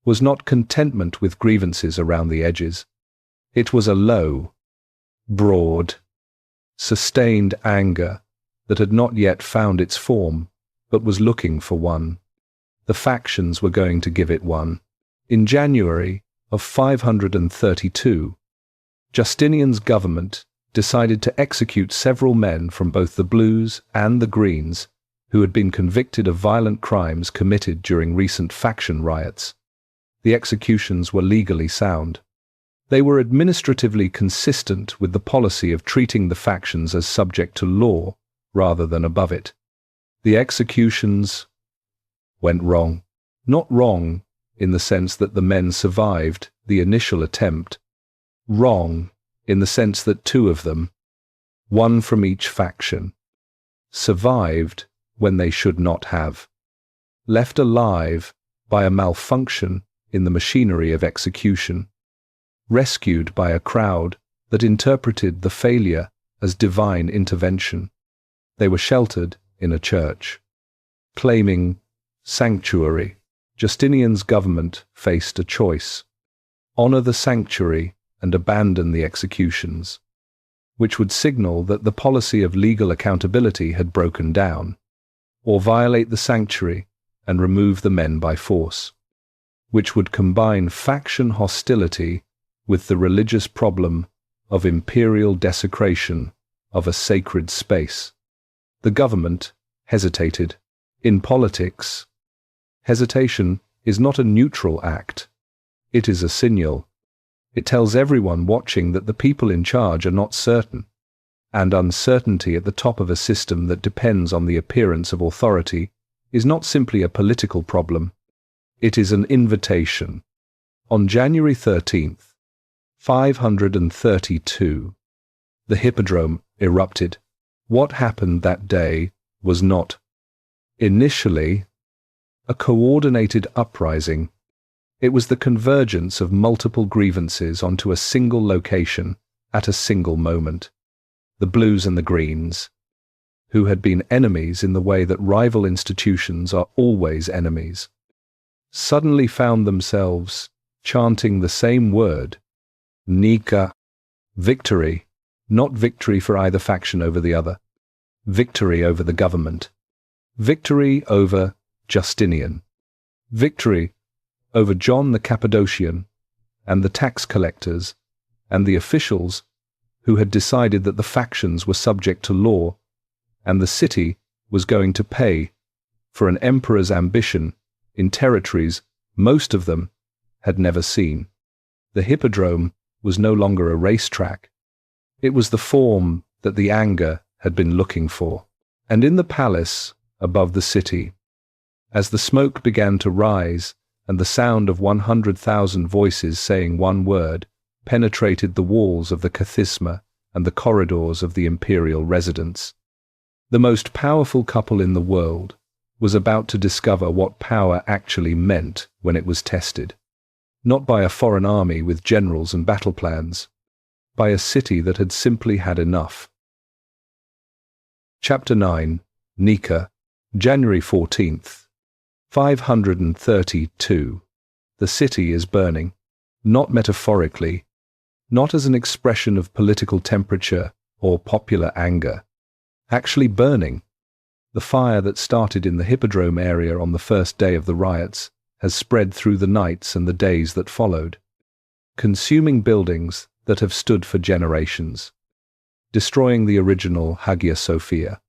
was not contentment with grievances around the edges. It was a low, broad, sustained anger that had not yet found its form, but was looking for one. The factions were going to give it one. In January of 532, Justinian's government decided to execute several men from both the Blues and the Greens who had been convicted of violent crimes committed during recent faction riots. The executions were legally sound. They were administratively consistent with the policy of treating the factions as subject to law rather than above it. The executions went wrong. Not wrong in the sense that the men survived the initial attempt. Wrong in the sense that 2 of them, one from each faction, survived when they should not have. Left alive by a malfunction in the machinery of execution. Rescued by a crowd that interpreted the failure as divine intervention. They were sheltered in a church. Claiming sanctuary, Justinian's government faced a choice: honor the sanctuary and abandon the executions, which would signal that the policy of legal accountability had broken down, or violate the sanctuary and remove the men by force, which would combine faction hostility with the religious problem of imperial desecration of a sacred space. The government hesitated. In politics, hesitation is not a neutral act. It is a signal. It tells everyone watching that the people in charge are not certain, and uncertainty at the top of a system that depends on the appearance of authority is not simply a political problem. It is an invitation. On January 13th, 532, the Hippodrome erupted. What happened that day was not, initially, a coordinated uprising. It was the convergence of multiple grievances onto a single location at a single moment. The Blues and the Greens, who had been enemies in the way that rival institutions are always enemies, suddenly found themselves chanting the same word, Nika, victory, not victory for either faction over the other, victory over the government, victory over Justinian, victory over John the Cappadocian and the tax collectors and the officials who had decided that the factions were subject to law and the city was going to pay for an emperor's ambition in territories most of them had never seen. The Hippodrome was no longer a racetrack. It was the form that the anger had been looking for. And in the palace above the city. As the smoke began to rise, and the sound of 100,000 voices saying one word penetrated the walls of the kathisma and the corridors of the imperial residence, the most powerful couple in the world was about to discover what power actually meant when it was tested, not by a foreign army with generals and battle plans, by a city that had simply had enough. Chapter 9, Nika, January 14th, 532. The city is burning, not metaphorically, not as an expression of political temperature or popular anger, actually burning. The fire that started in the Hippodrome area on the first day of the riots has spread through the nights and the days that followed, consuming buildings that have stood for generations, destroying the original Hagia Sophia,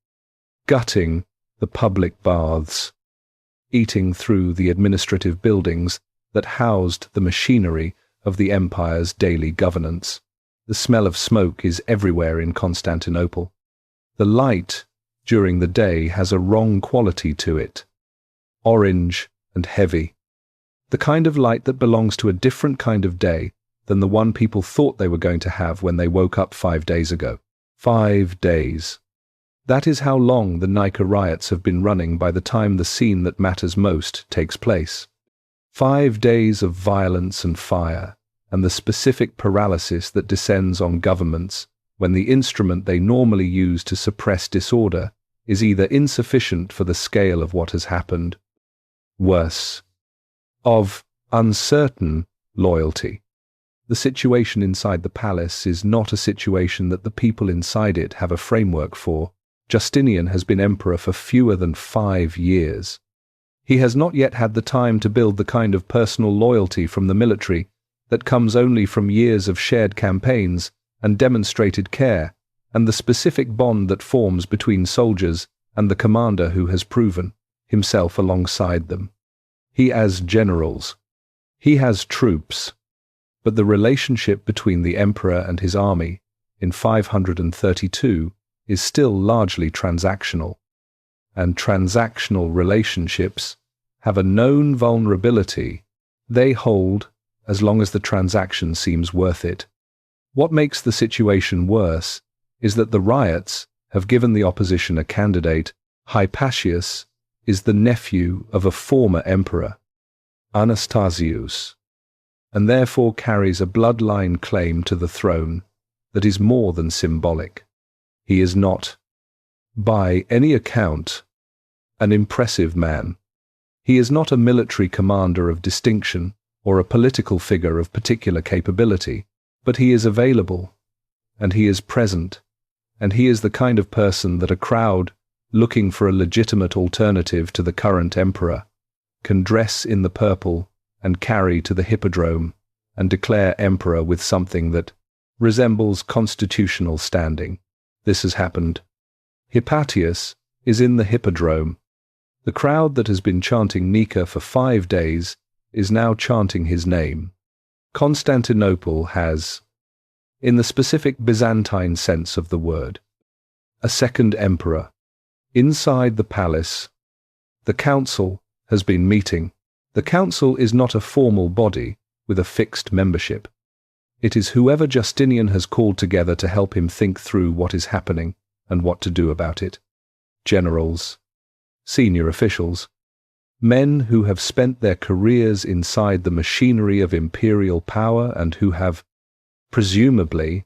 gutting the public baths, eating through the administrative buildings that housed the machinery of the empire's daily governance. The smell of smoke is everywhere in Constantinople. The light during the day has a wrong quality to it, orange and heavy, the kind of light that belongs to a different kind of day than the one people thought they were going to have when they woke up 5 days ago. 5 days. That is how long the Nika riots have been running by the time the scene that matters most takes place. 5 days of violence and fire, and the specific paralysis that descends on governments when the instrument they normally use to suppress disorder is either insufficient for the scale of what has happened, worse, of uncertain loyalty. The situation inside the palace is not a situation that the people inside it have a framework for. Justinian has been emperor for fewer than 5 years. He has not yet had the time to build the kind of personal loyalty from the military that comes only from years of shared campaigns and demonstrated care, and the specific bond that forms between soldiers and the commander who has proven himself alongside them. He has generals. He has troops. But the relationship between the emperor and his army in 532 is still largely transactional, and transactional relationships have a known vulnerability. They hold as long as the transaction seems worth it. What makes the situation worse is that the riots have given the opposition a candidate. Hypatius is the nephew of a former emperor, Anastasius, and therefore carries a bloodline claim to the throne that is more than symbolic. He is not, by any account, an impressive man. He is not a military commander of distinction or a political figure of particular capability, but he is available, and he is present, and he is the kind of person that a crowd looking for a legitimate alternative to the current emperor can dress in the purple and carry to the Hippodrome and declare emperor with something that resembles constitutional standing. This has happened. Hypatius is in the Hippodrome. The crowd that has been chanting Nika for 5 days is now chanting his name. Constantinople has, in the specific Byzantine sense of the word, a second emperor. Inside the palace, the council has been meeting. The council is not a formal body with a fixed membership. It is whoever Justinian has called together to help him think through what is happening and what to do about it. Generals, senior officials, men who have spent their careers inside the machinery of imperial power and who have, presumably,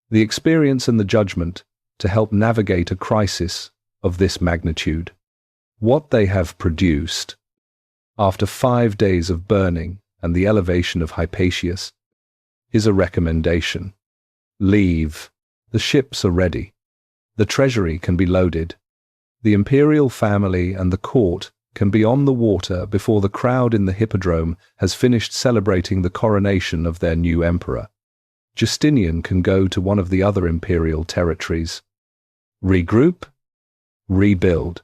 the experience and the judgment to help navigate a crisis of this magnitude. What they have produced, after 5 days of burning and the elevation of Hypatius, is a recommendation. Leave. The ships are ready. The treasury can be loaded. The imperial family and the court can be on the water before the crowd in the Hippodrome has finished celebrating the coronation of their new emperor. Justinian can go to one of the other imperial territories. Regroup, rebuild,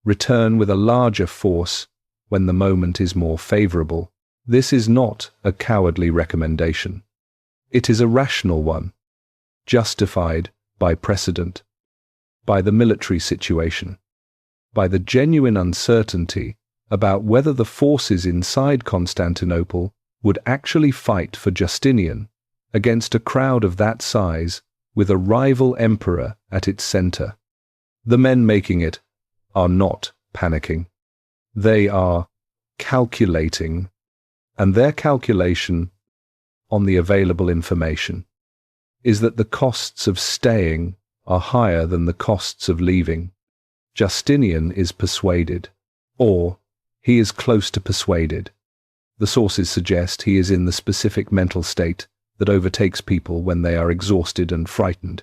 return with a larger force when the moment is more favorable. This is not a cowardly recommendation. It is a rational one, justified by precedent, by the military situation. by the genuine uncertainty about whether the forces inside Constantinople would actually fight for Justinian against a crowd of that size with a rival emperor at its center. The men making it are not panicking. They are calculating, and their calculation on the available information is that the costs of staying are higher than the costs of leaving. Justinian is persuaded, or he is close to persuaded. The sources suggest he is in the specific mental state that overtakes people when they are exhausted and frightened,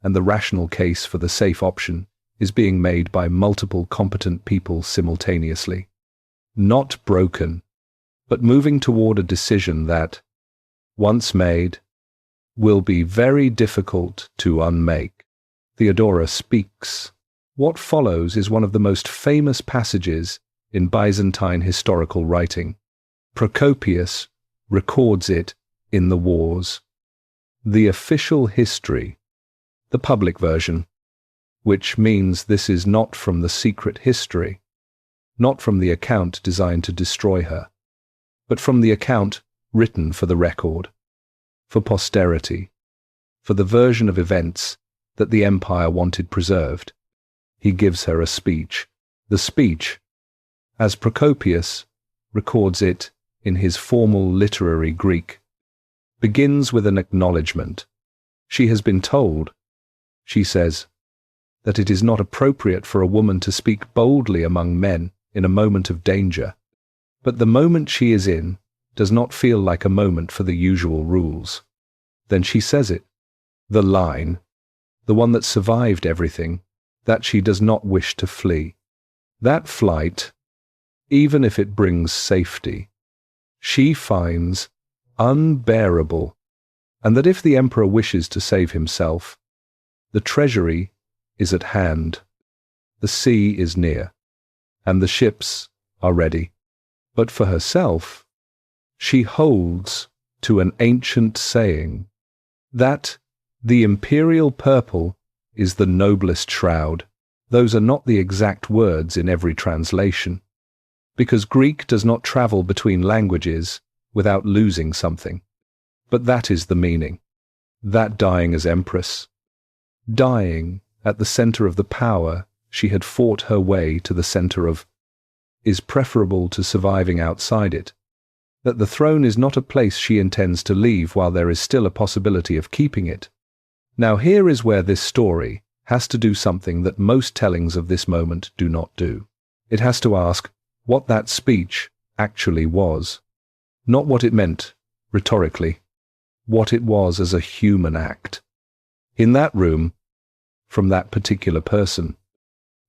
and the rational case for the safe option is being made by multiple competent people simultaneously. Not broken, but moving toward a decision that, once made, will be very difficult to unmake. Theodora speaks. What follows is one of the most famous passages in Byzantine historical writing. Procopius records it in the wars. The official history, the public version, which means this is not from the secret history, not from the account designed to destroy her, but from the account written for the record, for posterity, for the version of events that the empire wanted preserved. He gives her a speech. The speech, as Procopius records it in his formal literary Greek, begins with an acknowledgement. She has been told, she says, that it is not appropriate for a woman to speak boldly among men in a moment of danger, but the moment she is in does not feel like a moment for the usual rules. Then she says it, the line, the one that survived everything, that she does not wish to flee. That flight, even if it brings safety, she finds unbearable, and that if the emperor wishes to save himself, the treasury is at hand, the sea is near, and the ships are ready. But for herself, she holds to an ancient saying that the imperial purple is the noblest shroud. Those are not the exact words in every translation, because Greek does not travel between languages without losing something. But that is the meaning. That dying as empress, dying at the center of the power she had fought her way to the center of, is preferable to surviving outside it. That the throne is not a place she intends to leave while there is still a possibility of keeping it. Now here is where this story has to do something that most tellings of this moment do not do. It has to ask what that speech actually was. Not what it meant rhetorically, what it was as a human act. In that room, from that particular person,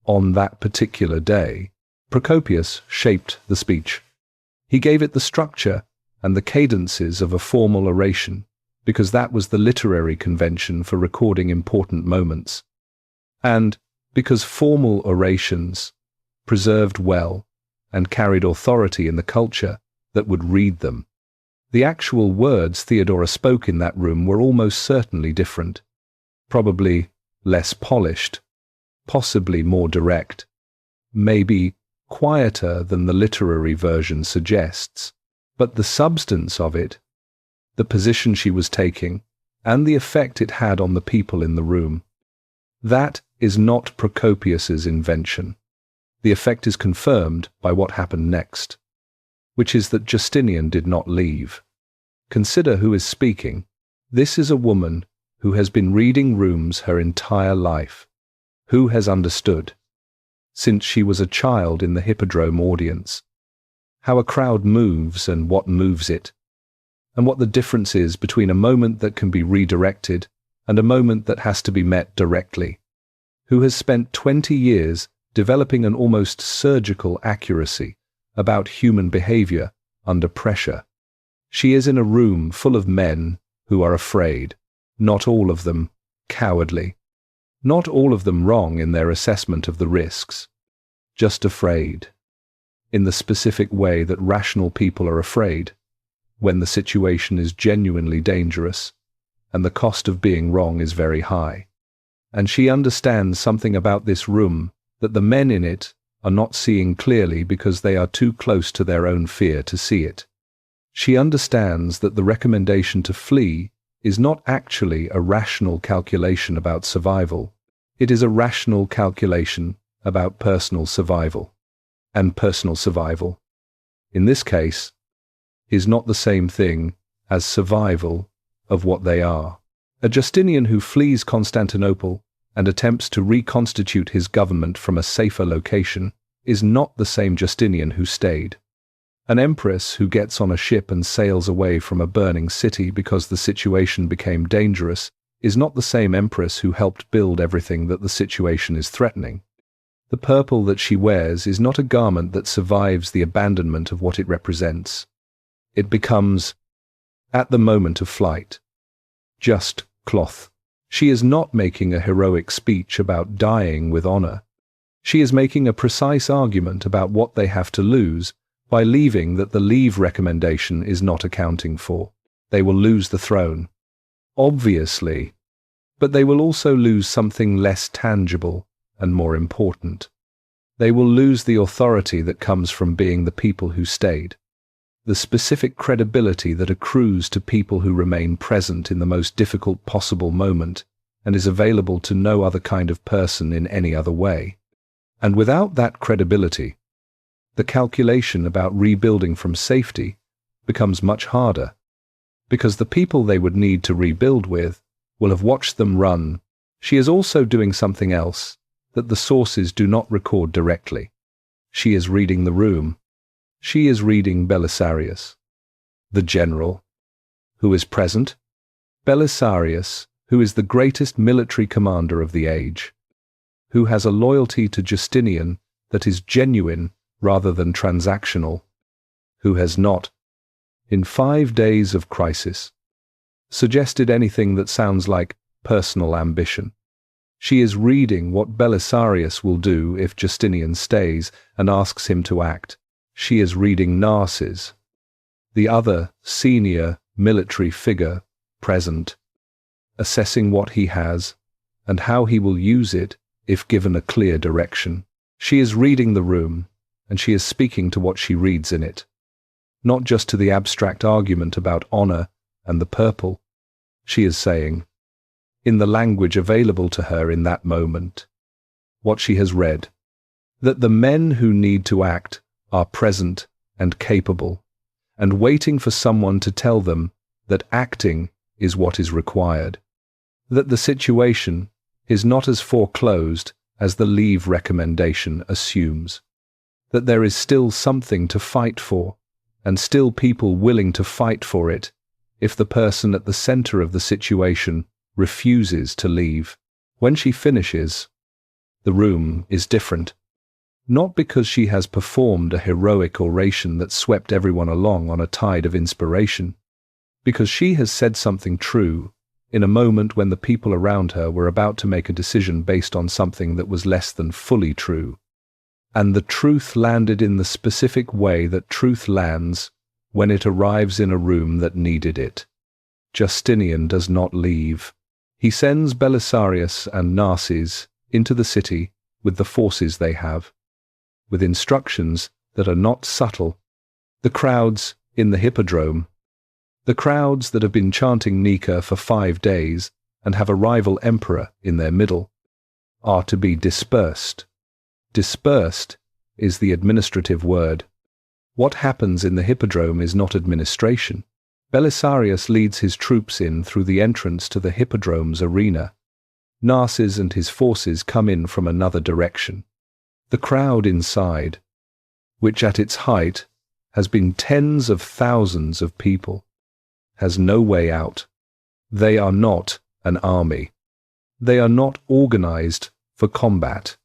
on that particular day, Procopius shaped the speech. He gave it the structure and the cadences of a formal oration, because that was the literary convention for recording important moments, and because formal orations preserved well and carried authority in the culture that would read them. The actual words Theodora spoke in that room were almost certainly different, probably less polished, possibly more direct, maybe quieter than the literary version suggests, but the substance of it, the position she was taking, and the effect it had on the people in the room, that is not Procopius's invention. The effect is confirmed by what happened next, which is that Justinian did not leave. Consider who is speaking. This is a woman who has been reading rooms her entire life, who has understood, since she was a child in the Hippodrome audience, how a crowd moves and what moves it, and what the difference is between a moment that can be redirected and a moment that has to be met directly, who has spent 20 years developing an almost surgical accuracy about human behavior under pressure. She is in a room full of men who are afraid, not all of them cowardly, not all of them wrong in their assessment of the risks, just afraid, in the specific way that rational people are afraid when the situation is genuinely dangerous and the cost of being wrong is very high. And she understands something about this room that the men in it are not seeing clearly because they are too close to their own fear to see it. She understands that the recommendation to flee is not actually a rational calculation about survival. It is a rational calculation about personal survival. And personal survival, in this case, is not the same thing as survival of what they are. A Justinian who flees Constantinople and attempts to reconstitute his government from a safer location is not the same Justinian who stayed. An empress who gets on a ship and sails away from a burning city because the situation became dangerous is not the same empress who helped build everything that the situation is threatening. The purple that she wears is not a garment that survives the abandonment of what it represents. It becomes, at the moment of flight, just cloth. She is not making a heroic speech about dying with honor. She is making a precise argument about what they have to lose by leaving that the leave recommendation is not accounting for. They will lose the throne, obviously, but they will also lose something less tangible and more important. They will lose the authority that comes from being the people who stayed, the specific credibility that accrues to people who remain present in the most difficult possible moment and is available to no other kind of person in any other way. And without that credibility, the calculation about rebuilding from safety becomes much harder, because the people they would need to rebuild with will have watched them run. She is also doing something else that the sources do not record directly. She is reading the room. She is reading Belisarius, the general, who is present. Belisarius, who is the greatest military commander of the age, who has a loyalty to Justinian that is genuine rather than transactional, who has not, in 5 days of crisis, suggested anything that sounds like personal ambition. She is reading what Belisarius will do if Justinian stays and asks him to act. She is reading Narses, the other senior military figure present, assessing what he has and how he will use it if given a clear direction. She is reading the room, and she is speaking to what she reads in it, not just to the abstract argument about honor and the purple. She is saying, in the language available to her in that moment, what she has read, that the men who need to act are present and capable, and waiting for someone to tell them that acting is what is required, that the situation is not as foreclosed as the leave recommendation assumes, that there is still something to fight for, and still people willing to fight for it if the person at the center of the situation refuses to leave. When she finishes, the room is different. Not because she has performed a heroic oration that swept everyone along on a tide of inspiration, because she has said something true in a moment when the people around her were about to make a decision based on something that was less than fully true. And the truth landed in the specific way that truth lands when it arrives in a room that needed it. Justinian does not leave. He sends Belisarius and Narses into the city with the forces they have, with instructions that are not subtle. The crowds in the Hippodrome, the crowds that have been chanting Nika for 5 days and have a rival emperor in their middle, are to be dispersed. Dispersed is the administrative word. What happens in the Hippodrome is not administration. Belisarius leads his troops in through the entrance to the Hippodrome's arena. Narses and his forces come in from another direction. The crowd inside, which at its height has been tens of thousands of people, has no way out. They are not an army. They are not organized for combat.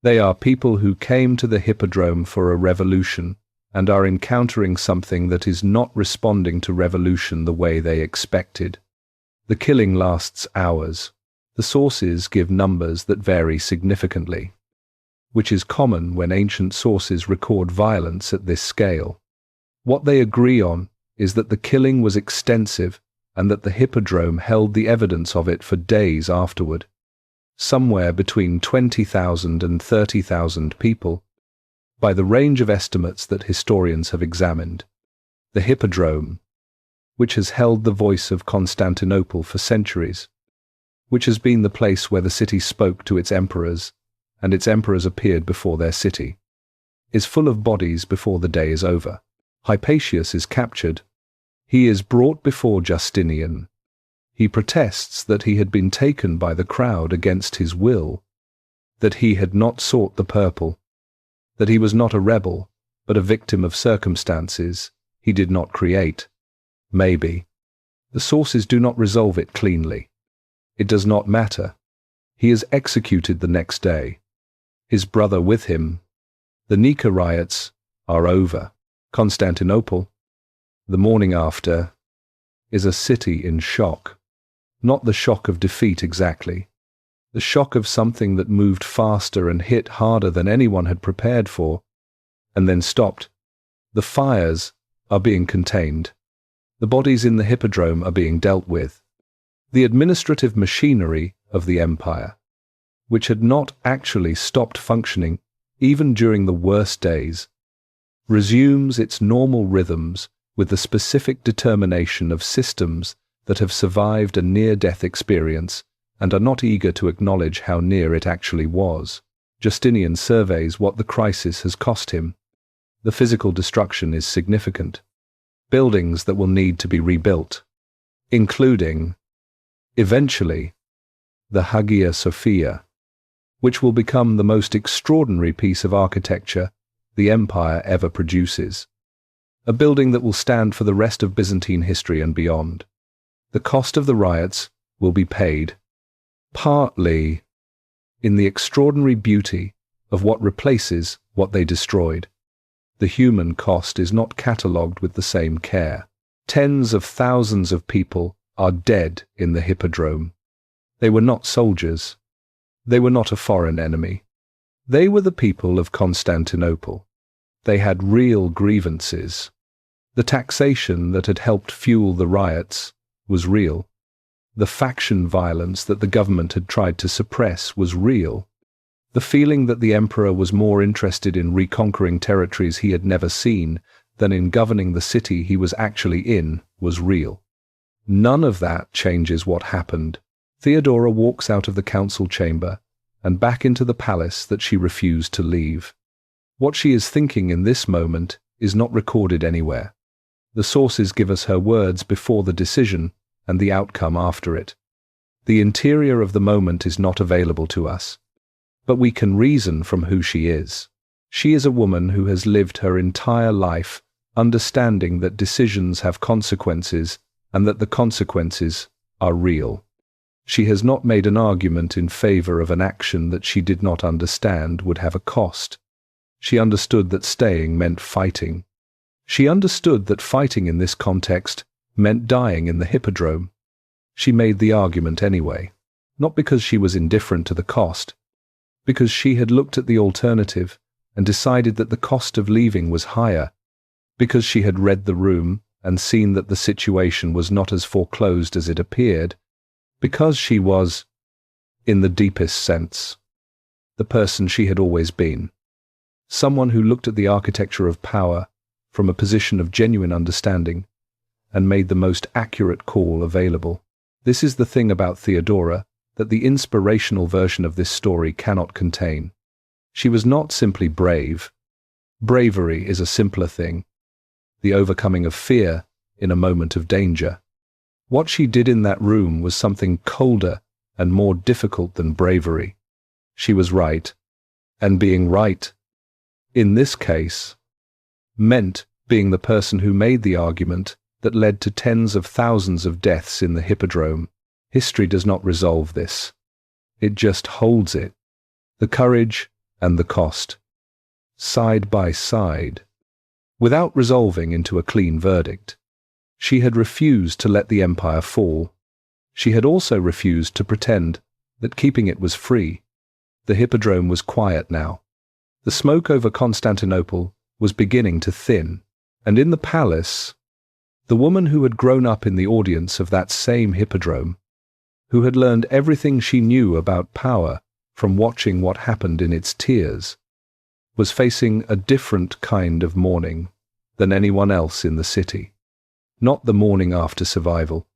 They are people who came to the Hippodrome for a revolution and are encountering something that is not responding to revolution the way they expected. The killing lasts hours. The sources give numbers that vary significantly, which is common when ancient sources record violence at this scale. What they agree on is that the killing was extensive and that the Hippodrome held the evidence of it for days afterward. Somewhere between 20,000 and 30,000 people By the range of estimates that historians have examined, the Hippodrome, which has held the voice of Constantinople for centuries, which has been the place where the city spoke to its emperors, and its emperors appeared before their city, is full of bodies before the day is over. Hypatius is captured. He is brought before Justinian. He protests that he had been taken by the crowd against his will, that he had not sought the purple, that he was not a rebel, but a victim of circumstances he did not create. Maybe. The sources do not resolve it cleanly. It does not matter. He is executed the next day. His brother with him. The Nika riots are over. Constantinople, the morning after, is a city in shock. Not the shock of defeat exactly. The shock of something that moved faster and hit harder than anyone had prepared for, and then stopped. The fires are being contained. The bodies in the Hippodrome are being dealt with. The administrative machinery of the empire, which had not actually stopped functioning even during the worst days, resumes its normal rhythms with the specific determination of systems that have survived a near-death experience and are not eager to acknowledge how near it actually was. Justinian surveys what the crisis has cost him. The physical destruction is significant. Buildings that will need to be rebuilt, including, eventually, the Hagia Sophia, which will become the most extraordinary piece of architecture the empire ever produces. A building that will stand for the rest of Byzantine history and beyond. The cost of the riots will be paid, partly, in the extraordinary beauty of what replaces what they destroyed. The human cost is not catalogued with the same care. Tens of thousands of people are dead in the Hippodrome. They were not soldiers. They were not a foreign enemy. They were the people of Constantinople. They had real grievances. The taxation that had helped fuel the riots was real. The faction violence that the government had tried to suppress was real. The feeling that the emperor was more interested in reconquering territories he had never seen than in governing the city he was actually in was real. None of that changes what happened. Theodora walks out of the council chamber and back into the palace that she refused to leave. What she is thinking in this moment is not recorded anywhere. The sources give us her words before the decision and the outcome after it. The interior of the moment is not available to us, but we can reason from who she is. She is a woman who has lived her entire life understanding that decisions have consequences and that the consequences are real. She has not made an argument in favor of an action that she did not understand would have a cost. She understood that staying meant fighting. She understood that fighting in this context meant dying in the Hippodrome. She made the argument anyway, not because she was indifferent to the cost, because she had looked at the alternative and decided that the cost of leaving was higher, because she had read the room and seen that the situation was not as foreclosed as it appeared, because she was, in the deepest sense, the person she had always been. Someone who looked at the architecture of power from a position of genuine understanding and made the most accurate call available. This is the thing about Theodora that the inspirational version of this story cannot contain. She was not simply brave. Bravery is a simpler thing, the overcoming of fear in a moment of danger. What she did in that room was something colder and more difficult than bravery. She was right, and being right, in this case, meant being the person who made the argument that led to tens of thousands of deaths in the Hippodrome. History does not resolve this. It just holds it, the courage and the cost, side by side, without resolving into a clean verdict. She had refused to let the empire fall. She had also refused to pretend that keeping it was free. The Hippodrome was quiet now. The smoke over Constantinople was beginning to thin, and in the palace, the woman who had grown up in the audience of that same Hippodrome, who had learned everything she knew about power from watching what happened in its tears, was facing a different kind of mourning than anyone else in the city. Not the mourning after survival,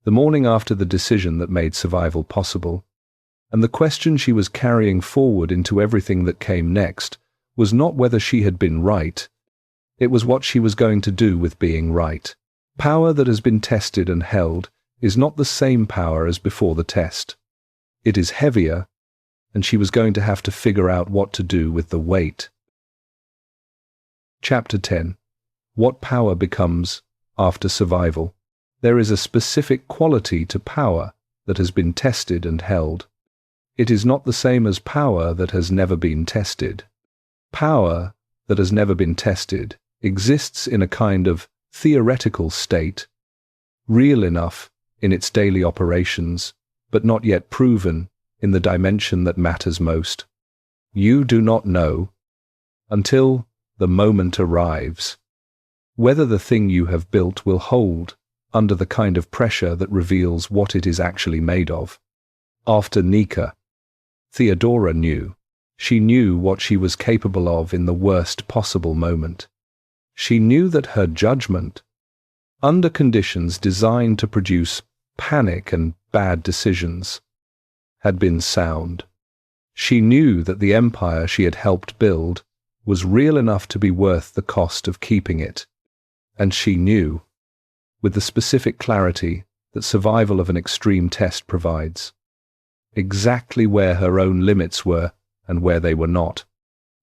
the mourning after the decision that made survival possible. And the question she was carrying forward into everything that came next was not whether she had been right, it was what she was going to do with being right. Power that has been tested and held is not the same power as before the test. It is heavier, and she was going to have to figure out what to do with the weight. Chapter 10. What power becomes after survival. There is a specific quality to power that has been tested and held. It is not the same as power that has never been tested. Power that has never been tested exists in a kind of theoretical state, real enough in its daily operations, but not yet proven in the dimension that matters most. You do not know, until the moment arrives, whether the thing you have built will hold under the kind of pressure that reveals what it is actually made of. After Nika, Theodora knew. She knew what she was capable of in the worst possible moment. She knew that her judgment, under conditions designed to produce panic and bad decisions, had been sound. She knew that the empire she had helped build was real enough to be worth the cost of keeping it. And she knew, with the specific clarity that survival of an extreme test provides, exactly where her own limits were and where they were not.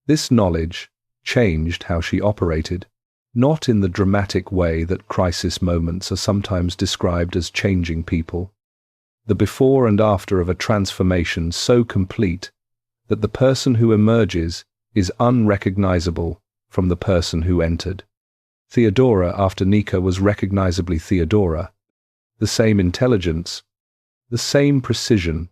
This knowledge changed how she operated, not in the dramatic way that crisis moments are sometimes described as changing people. The before and after of a transformation so complete that the person who emerges is unrecognizable from the person who entered. Theodora after Nika was recognizably Theodora. The same intelligence, the same precision,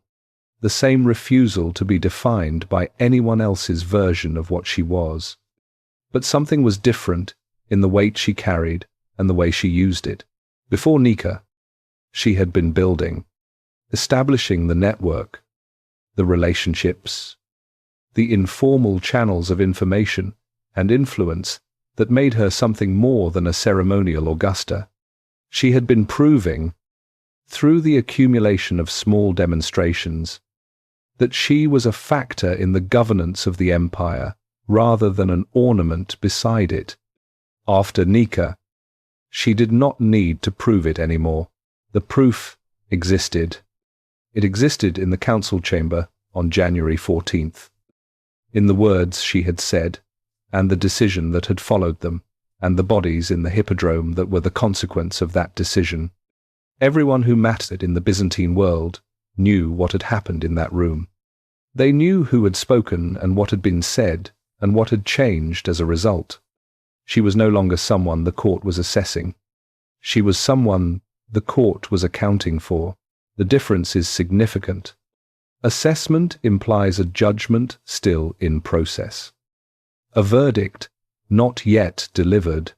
the same refusal to be defined by anyone else's version of what she was. But something was different in the weight she carried and the way she used it. Before Nika, she had been building, establishing the network, the relationships, the informal channels of information and influence that made her something more than a ceremonial Augusta. She had been proving, through the accumulation of small demonstrations, that she was a factor in the governance of the empire rather than an ornament beside it. After Nika, she did not need to prove it anymore. The proof existed. It existed in the council chamber on January 14th. In the words she had said, and the decision that had followed them, and the bodies in the Hippodrome that were the consequence of that decision. Everyone who mattered in the Byzantine world knew what had happened in that room. They knew who had spoken and what had been said and what had changed as a result. She was no longer someone the court was assessing. She was someone the court was accounting for. The difference is significant. Assessment implies a judgment still in process. A verdict not yet delivered.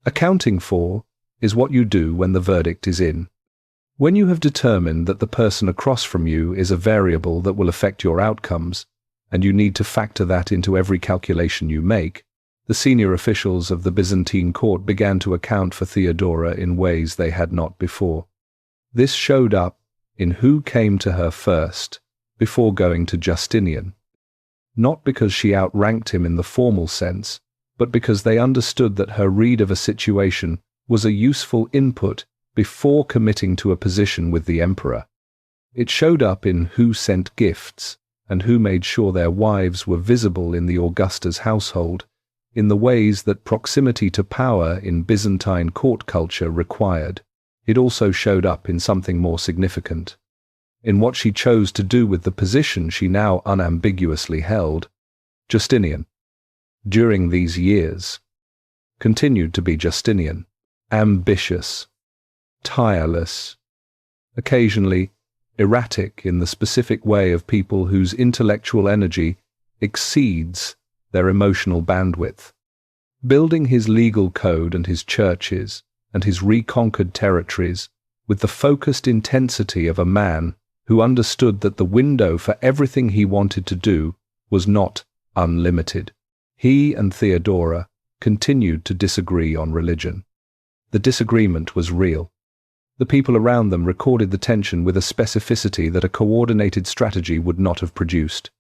Accounting for is what you do when the verdict is in. When you have determined that the person across from you is a variable that will affect your outcomes, and you need to factor that into every calculation you make, the senior officials of the Byzantine court began to account for Theodora in ways they had not before. This showed up in who came to her first, before going to Justinian. Not because she outranked him in the formal sense, but because they understood that her read of a situation was a useful input before committing to a position with the emperor. It showed up in who sent gifts and who made sure their wives were visible in the Augusta's household in the ways that proximity to power in Byzantine court culture required. It also showed up in something more significant, in what she chose to do with the position she now unambiguously held. Justinian, during these years, continued to be Justinian, ambitious, tireless, occasionally erratic in the specific way of people whose intellectual energy exceeds their emotional bandwidth. Building his legal code and his churches and his reconquered territories with the focused intensity of a man who understood that the window for everything he wanted to do was not unlimited. He and Theodora continued to disagree on religion. The disagreement was real. The people around them recorded the tension with a specificity that a coordinated strategy would not have produced.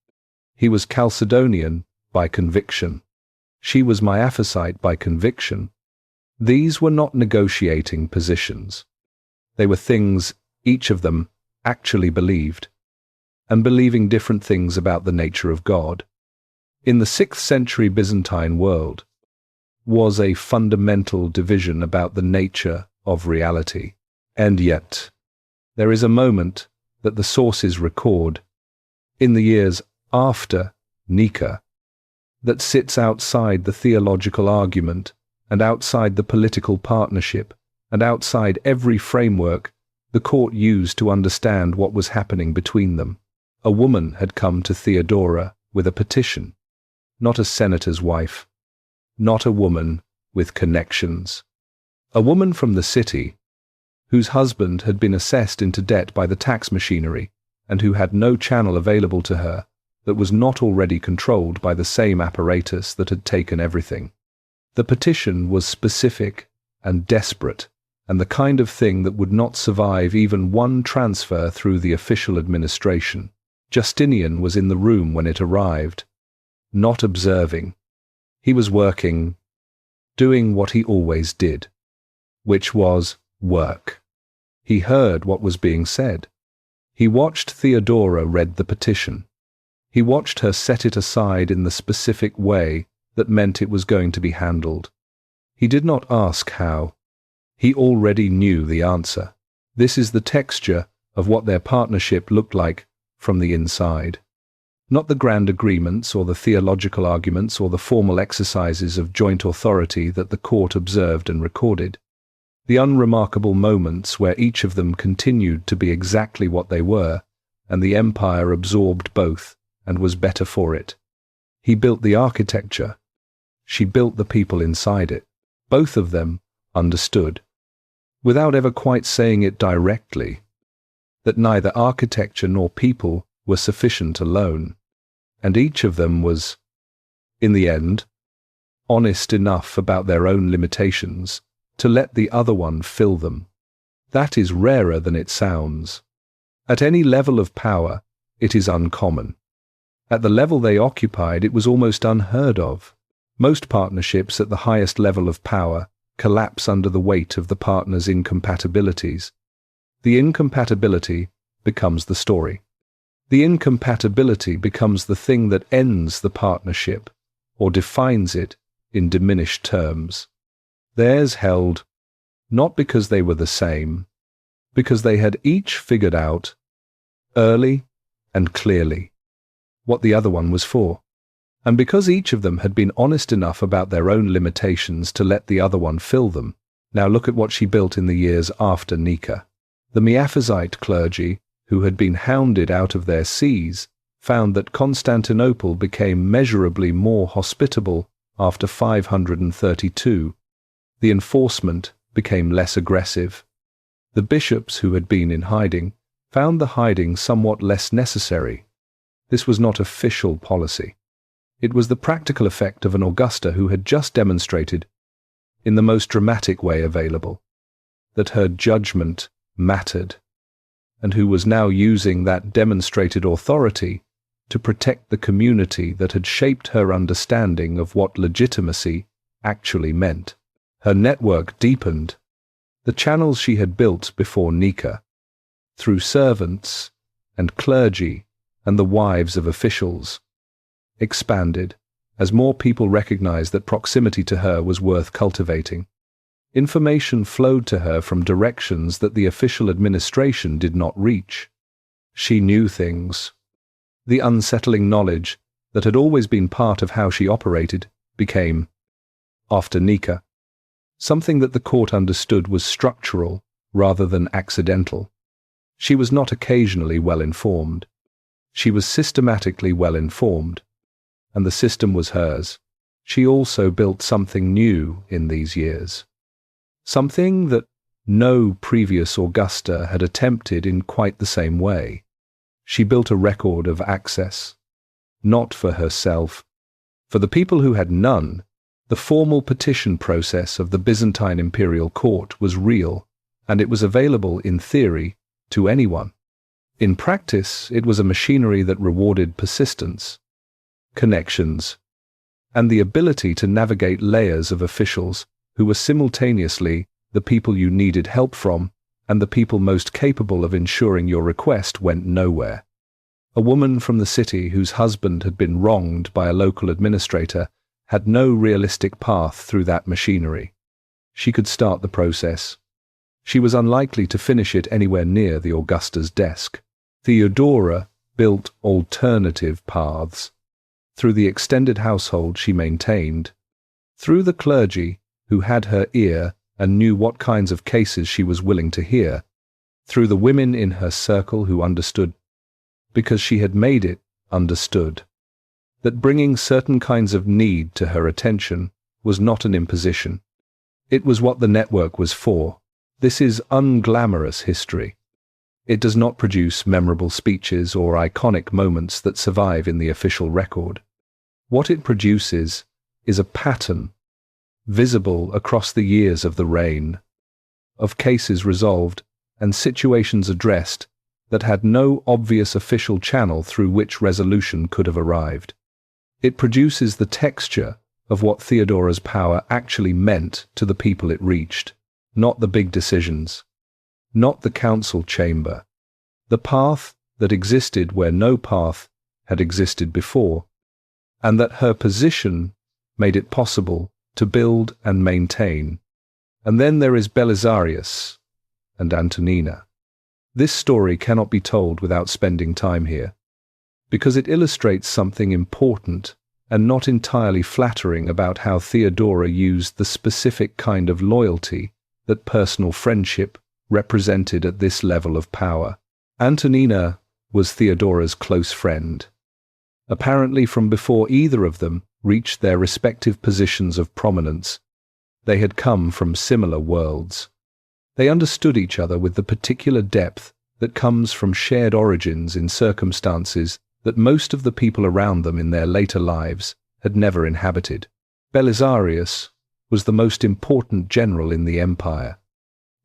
He was Chalcedonian by conviction. She was Miaphysite by conviction. These were not negotiating positions. They were things each of them actually believed, and believing different things about the nature of God. In the 6th century Byzantine world was a fundamental division about the nature of reality. And yet, there is a moment that the sources record, in the years after Nika, that sits outside the theological argument and outside the political partnership and outside every framework the court used to understand what was happening between them. A woman had come to Theodora with a petition, not a senator's wife, not a woman with connections. A woman from the city, whose husband had been assessed into debt by the tax machinery and who had no channel available to her that was not already controlled by the same apparatus that had taken everything. The petition was specific and desperate, and the kind of thing that would not survive even one transfer through the official administration. Justinian was in the room when it arrived, not observing. He was working, doing what he always did, which was work. He heard what was being said. He watched Theodora read the petition. He watched her set it aside in the specific way that meant it was going to be handled. He did not ask how. He already knew the answer. This is the texture of what their partnership looked like from the inside. Not the grand agreements or the theological arguments or the formal exercises of joint authority that the court observed and recorded. The unremarkable moments where each of them continued to be exactly what they were, and the empire absorbed both and was better for it. He built the architecture. She built the people inside it. Both of them understood, without ever quite saying it directly, that neither architecture nor people were sufficient alone, and each of them was, in the end, honest enough about their own limitations to let the other one fill them. That is rarer than it sounds. At any level of power, it is uncommon. At the level they occupied, it was almost unheard of. Most partnerships at the highest level of power collapse under the weight of the partner's incompatibilities. The incompatibility becomes the story. The incompatibility becomes the thing that ends the partnership or defines it in diminished terms. Theirs held, not because they were the same, because they had each figured out, early and clearly, what the other one was for, and because each of them had been honest enough about their own limitations to let the other one fill them. Now look at what she built in the years after Nika. The Miaphysite clergy, who had been hounded out of their sees, found that Constantinople became measurably more hospitable after 532. The enforcement became less aggressive. The bishops who had been in hiding found the hiding somewhat less necessary. This was not official policy. It was the practical effect of an Augusta who had just demonstrated, in the most dramatic way available, that her judgment mattered, and who was now using that demonstrated authority to protect the community that had shaped her understanding of what legitimacy actually meant. Her network deepened. The channels she had built before Nika, through servants and clergy and the wives of officials, expanded as more people recognized that proximity to her was worth cultivating. Information flowed to her from directions that the official administration did not reach. She knew things. The unsettling knowledge that had always been part of how she operated became, after Nika, something that the court understood was structural rather than accidental. She was not occasionally well-informed. She was systematically well-informed, and the system was hers. She also built something new in these years. Something that no previous Augusta had attempted in quite the same way. She built a record of access, not for herself, For the people who had none, the formal petition process of the Byzantine imperial court was real, and it was available in theory to anyone. In practice, it was a machinery that rewarded persistence, connections, and the ability to navigate layers of officials who were simultaneously the people you needed help from and the people most capable of ensuring your request went nowhere. A woman from the city whose husband had been wronged by a local administrator had no realistic path through that machinery. She could start the process. She was unlikely to finish it anywhere near the Augusta's desk. Theodora built alternative paths. Through the extended household she maintained, through the clergy who had her ear and knew what kinds of cases she was willing to hear, through the women in her circle who understood, because she had made it understood, that bringing certain kinds of need to her attention was not an imposition. It was what the network was for. This is unglamorous history. It does not produce memorable speeches or iconic moments that survive in the official record. What it produces is a pattern, visible across the years of the reign, of cases resolved and situations addressed that had no obvious official channel through which resolution could have arrived. It produces the texture of what Theodora's power actually meant to the people it reached, not the big decisions, not the council chamber, the path that existed where no path had existed before, and that her position made it possible to build and maintain. And then there is Belisarius and Antonina. This story cannot be told without spending time here, because it illustrates something important and not entirely flattering about how Theodora used the specific kind of loyalty that personal friendship represented at this level of power. Antonina was Theodora's close friend. Apparently from before either of them reached their respective positions of prominence, they had come from similar worlds. They understood each other with the particular depth that comes from shared origins in circumstances that most of the people around them in their later lives had never inhabited. Belisarius was the most important general in the empire.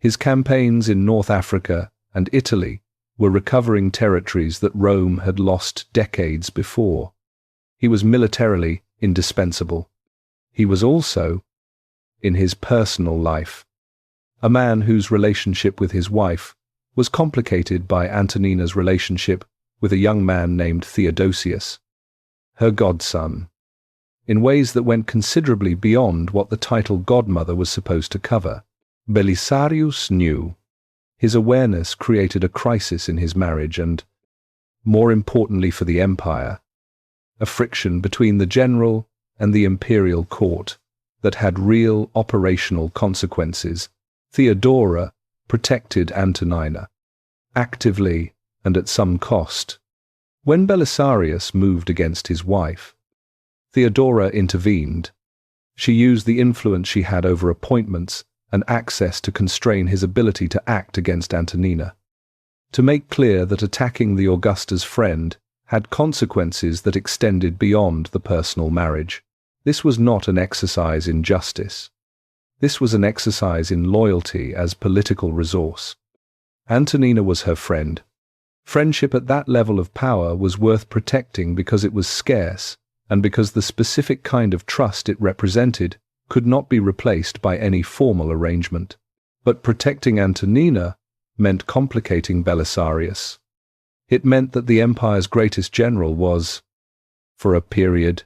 His campaigns in North Africa and Italy were recovering territories that Rome had lost decades before. He was militarily indispensable. He was also, in his personal life, a man whose relationship with his wife was complicated by Antonina's relationship with a young man named Theodosius, her godson, in ways that went considerably beyond what the title godmother was supposed to cover. Belisarius knew. His awareness created a crisis in his marriage and, more importantly for the empire, a friction between the general and the imperial court that had real operational consequences. Theodora protected Antonina, actively and at some cost. When Belisarius moved against his wife, Theodora intervened. She used the influence she had over appointments and access to constrain his ability to act against Antonina, to make clear that attacking the Augusta's friend had consequences that extended beyond the personal marriage. This was not an exercise in justice. This was an exercise in loyalty as political resource. Antonina was her friend. Friendship at that level of power was worth protecting because it was scarce and because the specific kind of trust it represented could not be replaced by any formal arrangement. But protecting Antonina meant complicating Belisarius. It meant that the empire's greatest general was, for a period,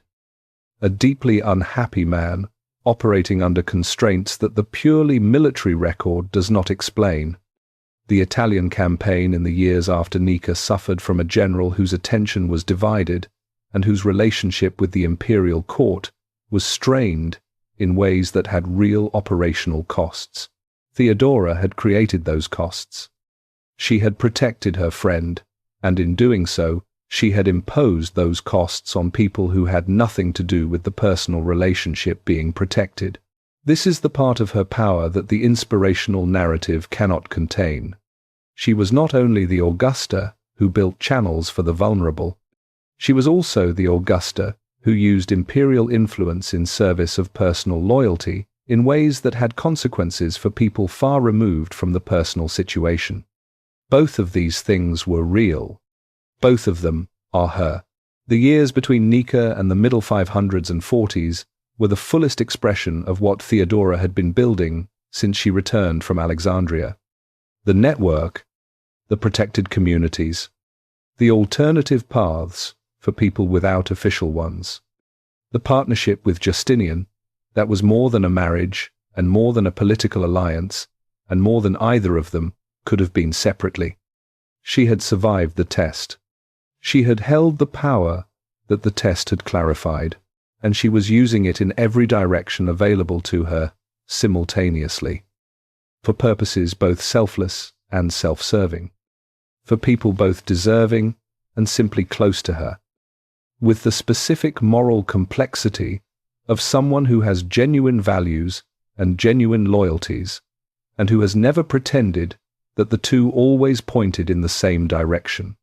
a deeply unhappy man operating under constraints that the purely military record does not explain. The Italian campaign in the years after Nika suffered from a general whose attention was divided and whose relationship with the imperial court was strained in ways that had real operational costs. Theodora had created those costs. She had protected her friend, and in doing so, she had imposed those costs on people who had nothing to do with the personal relationship being protected. This is the part of her power that the inspirational narrative cannot contain. She was not only the Augusta who built channels for the vulnerable, she was also the Augusta who used imperial influence in service of personal loyalty in ways that had consequences for people far removed from the personal situation. Both of these things were real. Both of them are her. The years between Nika and the middle 500s and 40s were the fullest expression of what Theodora had been building since she returned from Alexandria. The network, the protected communities, the alternative paths for people without official ones. The partnership with Justinian, that was more than a marriage and more than a political alliance, and more than either of them could have been separately. She had survived the test. She had held the power that the test had clarified, and she was using it in every direction available to her simultaneously, for purposes both selfless and self-serving, for people both deserving and simply close to her, with the specific moral complexity of someone who has genuine values and genuine loyalties, and who has never pretended that the two always pointed in the same direction.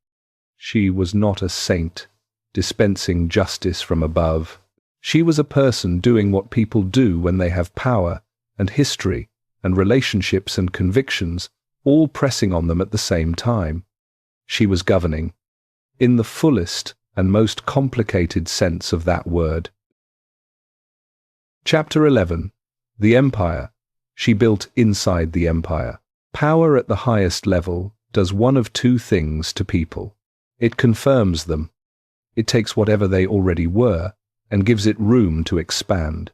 She was not a saint, dispensing justice from above. She was a person doing what people do when they have power and history and relationships and convictions all pressing on them at the same time. She was governing, in the fullest and most complicated sense of that word. Chapter 11. The Empire. She built inside the empire. Power at the highest level does one of two things to people. It confirms them. It takes whatever they already were and gives it room to expand.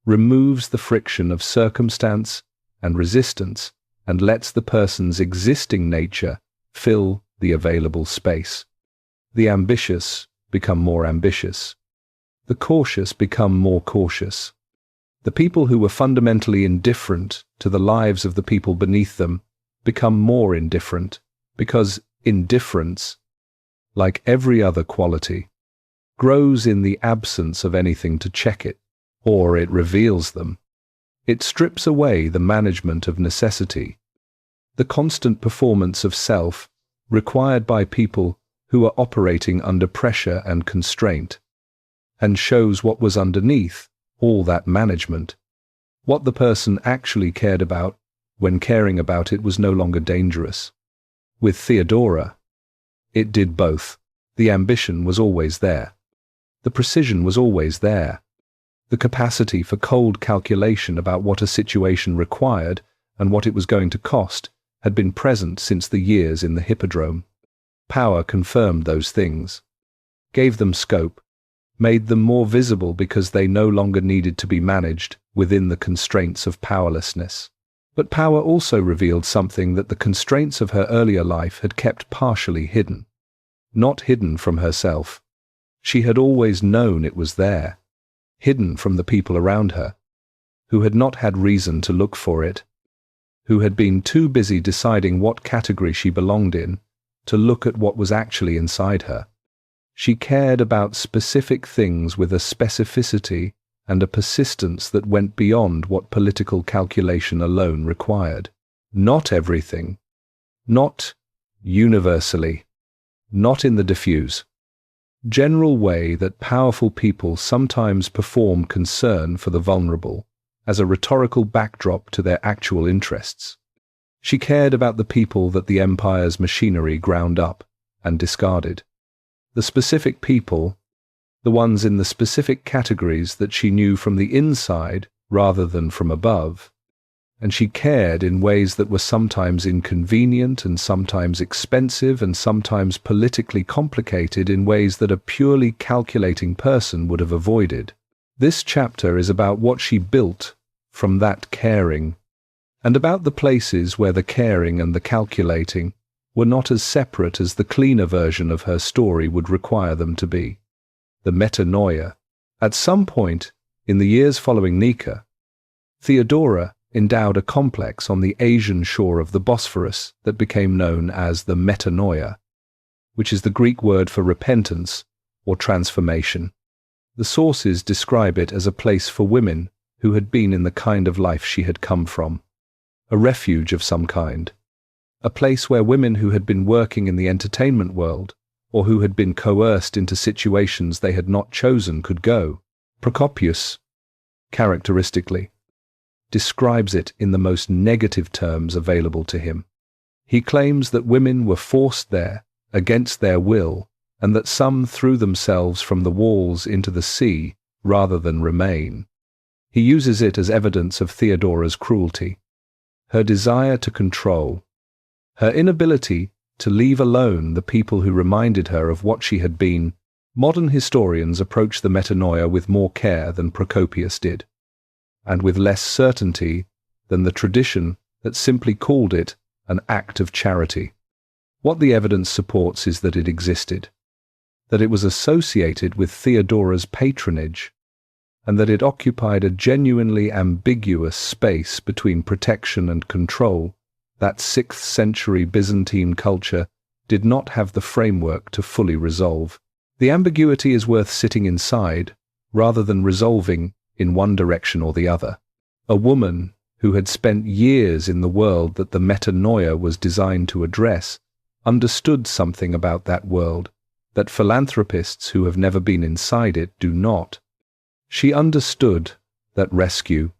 Removes the friction of circumstance and resistance and lets the person's existing nature fill the available space. The ambitious become more ambitious. The cautious become more cautious. The people who were fundamentally indifferent to the lives of the people beneath them become more indifferent, because indifference, like every other quality, grows in the absence of anything to check it, or it reveals them. It strips away the management of necessity, the constant performance of self required by people who are operating under pressure and constraint, and shows what was underneath all that management, what the person actually cared about when caring about it was no longer dangerous. With Theodora, it did both. The ambition was always there. The precision was always there. The capacity for cold calculation about what a situation required and what it was going to cost had been present since the years in the Hippodrome. Power confirmed those things, gave them scope, made them more visible because they no longer needed to be managed within the constraints of powerlessness. But power also revealed something that the constraints of her earlier life had kept partially hidden. Not hidden from herself. She had always known it was there, hidden from the people around her, who had not had reason to look for it, who had been too busy deciding what category she belonged in to look at what was actually inside her. She cared about specific things with a specificity and a persistence that went beyond what political calculation alone required. Not everything, not universally, not in the diffuse, general way that powerful people sometimes perform concern for the vulnerable as a rhetorical backdrop to their actual interests. She cared about the people that the empire's machinery ground up and discarded. The specific people, the ones in the specific categories that she knew from the inside rather than from above, and she cared in ways that were sometimes inconvenient and sometimes expensive and sometimes politically complicated in ways that a purely calculating person would have avoided. This chapter is about what she built from that caring, and about the places where the caring and the calculating were not as separate as the cleaner version of her story would require them to be. The metanoia. At some point, in the years following Nika, Theodora endowed a complex on the Asian shore of the Bosphorus that became known as the metanoia, which is the Greek word for repentance or transformation. The sources describe it as a place for women who had been in the kind of life she had come from, a refuge of some kind, a place where women who had been working in the entertainment world or who had been coerced into situations they had not chosen could go. Procopius, characteristically, describes it in the most negative terms available to him. He claims that women were forced there against their will, and that some threw themselves from the walls into the sea rather than remain. He uses it as evidence of Theodora's cruelty, her desire to control, her inability to leave alone the people who reminded her of what she had been. Modern historians approach the metanoia with more care than Procopius did, and with less certainty than the tradition that simply called it an act of charity. What the evidence supports is that it existed, that it was associated with Theodora's patronage, and that it occupied a genuinely ambiguous space between protection and control that 6th century Byzantine culture did not have the framework to fully resolve. The ambiguity is worth sitting inside, rather than resolving in one direction or the other. A woman who had spent years in the world that the metanoia was designed to address understood something about that world that philanthropists who have never been inside it do not. She understood that rescue,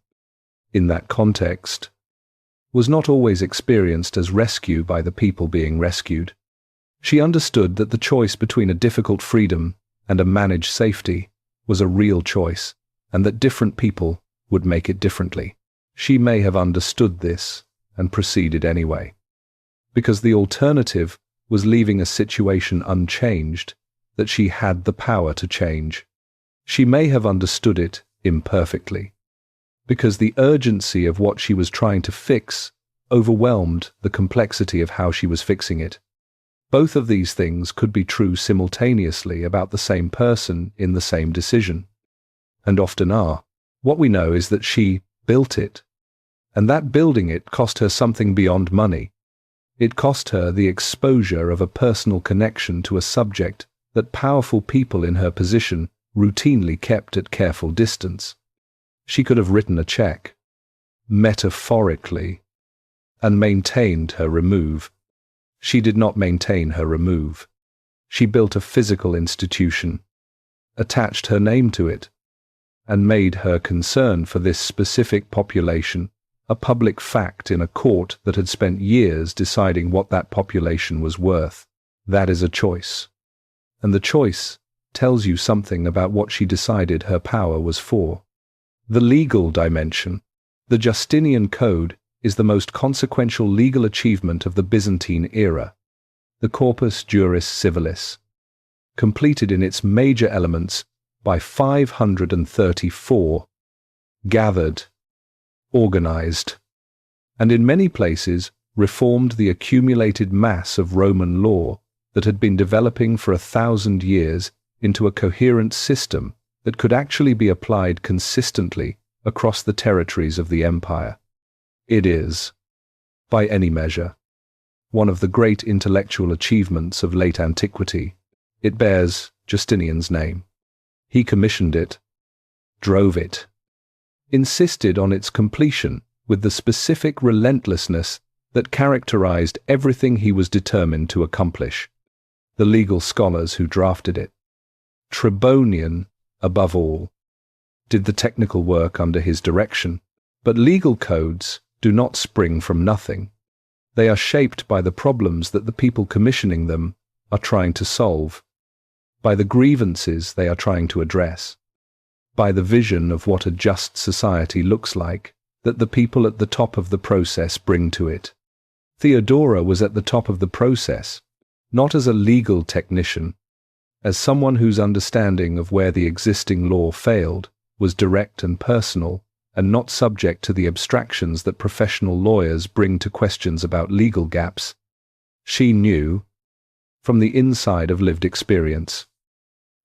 in that context, was not always experienced as rescue by the people being rescued. She understood that the choice between a difficult freedom and a managed safety was a real choice, and that different people would make it differently. She may have understood this and proceeded anyway, because the alternative was leaving a situation unchanged that she had the power to change. She may have understood it imperfectly, because the urgency of what she was trying to fix overwhelmed the complexity of how she was fixing it. Both of these things could be true simultaneously about the same person in the same decision, and often are. What we know is that she built it, and that building it cost her something beyond money. It cost her the exposure of a personal connection to a subject that powerful people in her position routinely kept at careful distance. She could have written a check, metaphorically, and maintained her remove. She did not maintain her remove. She built a physical institution, attached her name to it, and made her concern for this specific population a public fact in a court that had spent years deciding what that population was worth. That is a choice. And the choice tells you something about what she decided her power was for. The legal dimension. The Justinian Code is the most consequential legal achievement of the Byzantine era. The Corpus Juris Civilis, completed in its major elements by 534, gathered, organized, and in many places reformed the accumulated mass of Roman law that had been developing for 1,000 years into a coherent system that could actually be applied consistently across the territories of the empire. It is, by any measure, one of the great intellectual achievements of late antiquity. It bears Justinian's name. He commissioned it, drove it, insisted on its completion with the specific relentlessness that characterized everything he was determined to accomplish. The legal scholars who drafted it, Tribonian above all, did the technical work under his direction, but legal codes do not spring from nothing. They are shaped by the problems that the people commissioning them are trying to solve, by the grievances they are trying to address, by the vision of what a just society looks like that the people at the top of the process bring to it. Theodora was at the top of the process, not as a legal technician, as someone whose understanding of where the existing law failed was direct and personal, and not subject to the abstractions that professional lawyers bring to questions about legal gaps. She knew, from the inside of lived experience,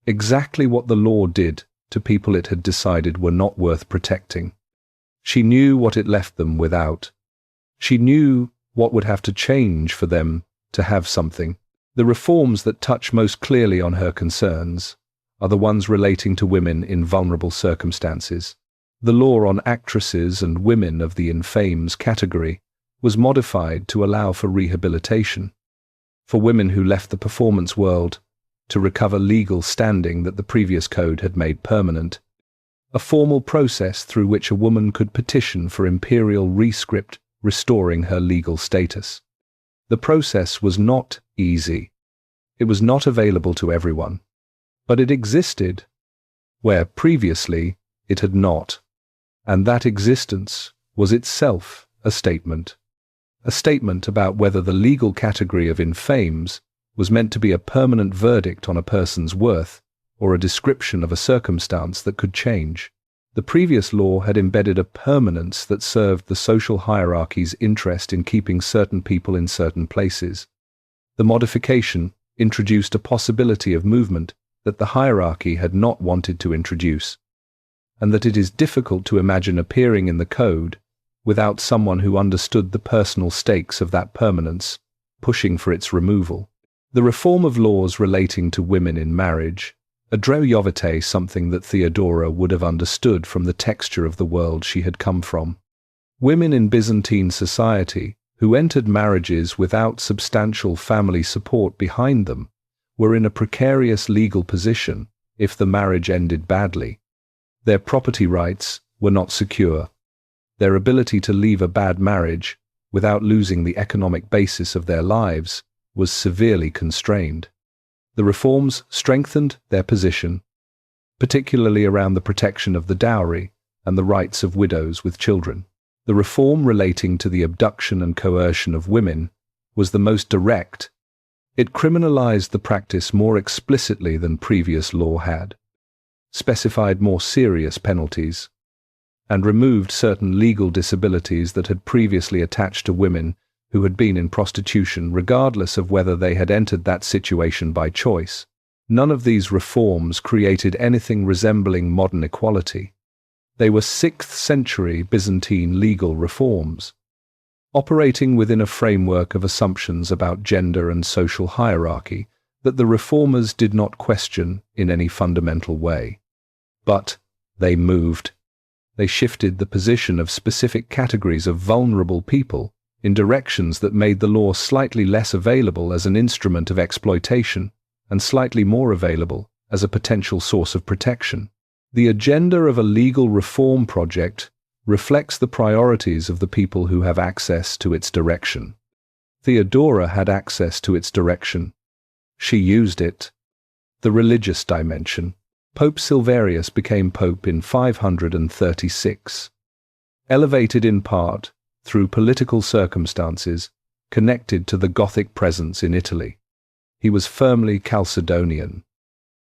exactly what the law did to people it had decided were not worth protecting. She knew what it left them without. She knew what would have to change for them to have something. The reforms that touch most clearly on her concerns are the ones relating to women in vulnerable circumstances. The law on actresses and women of the infames category was modified to allow for rehabilitation, for women who left the performance world to recover legal standing that the previous code had made permanent, a formal process through which a woman could petition for imperial rescript restoring her legal status. The process was not easy. It was not available to everyone, but it existed where previously it had not, and that existence was itself a statement about whether the legal category of infames was meant to be a permanent verdict on a person's worth or a description of a circumstance that could change. The previous law had embedded a permanence that served the social hierarchy's interest in keeping certain people in certain places. The modification introduced a possibility of movement that the hierarchy had not wanted to introduce, and that it is difficult to imagine appearing in the code without someone who understood the personal stakes of that permanence, pushing for its removal. The reform of laws relating to women in marriage addressed something that Theodora would have understood from the texture of the world she had come from. Women in Byzantine society who entered marriages without substantial family support behind them were in a precarious legal position if the marriage ended badly. Their property rights were not secure. Their ability to leave a bad marriage without losing the economic basis of their lives was severely constrained. The reforms strengthened their position, particularly around the protection of the dowry and the rights of widows with children. The reform relating to the abduction and coercion of women was the most direct. It criminalized the practice more explicitly than previous law had, specified more serious penalties, and removed certain legal disabilities that had previously attached to women who had been in prostitution, regardless of whether they had entered that situation by choice. None of these reforms created anything resembling modern equality. They were 6th century Byzantine legal reforms, operating within a framework of assumptions about gender and social hierarchy that the reformers did not question in any fundamental way. But they moved. They shifted the position of specific categories of vulnerable people in directions that made the law slightly less available as an instrument of exploitation and slightly more available as a potential source of protection. The agenda of a legal reform project reflects the priorities of the people who have access to its direction. Theodora had access to its direction. She used it. The religious dimension. Pope Silverius became pope in 536. Elevated in part through political circumstances connected to the Gothic presence in Italy. He was firmly Chalcedonian,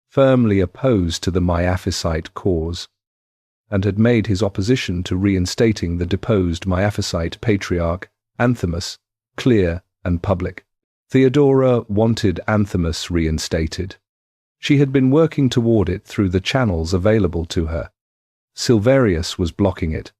firmly opposed to the Miaphysite cause, and had made his opposition to reinstating the deposed Miaphysite patriarch Anthimus clear and public. Theodora wanted Anthimus reinstated. She had been working toward it through the channels available to her. Silverius was blocking it.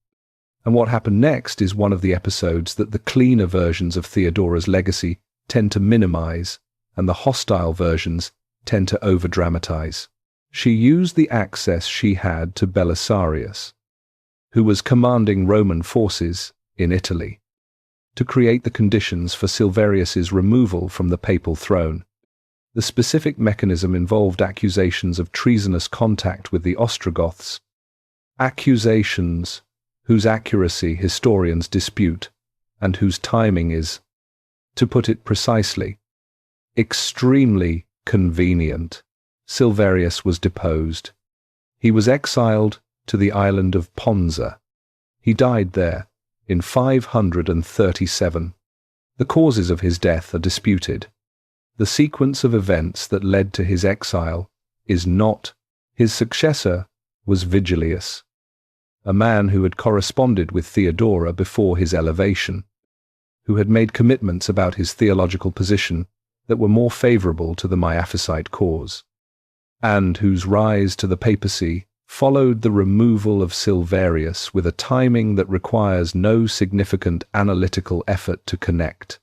And what happened next is one of the episodes that the cleaner versions of Theodora's legacy tend to minimize, and the hostile versions tend to overdramatize. She used the access she had to Belisarius, who was commanding Roman forces in Italy, to create the conditions for Silverius's removal from the papal throne. The specific mechanism involved accusations of treasonous contact with the Ostrogoths, accusations whose accuracy historians dispute, and whose timing is, to put it precisely, extremely convenient. Silverius was deposed. He was exiled to the island of Ponza. He died there in 537. The causes of his death are disputed. The sequence of events that led to his exile is not. His successor was Vigilius, a man who had corresponded with Theodora before his elevation, who had made commitments about his theological position that were more favorable to the Miaphysite cause, and whose rise to the papacy followed the removal of Silverius with a timing that requires no significant analytical effort to connect.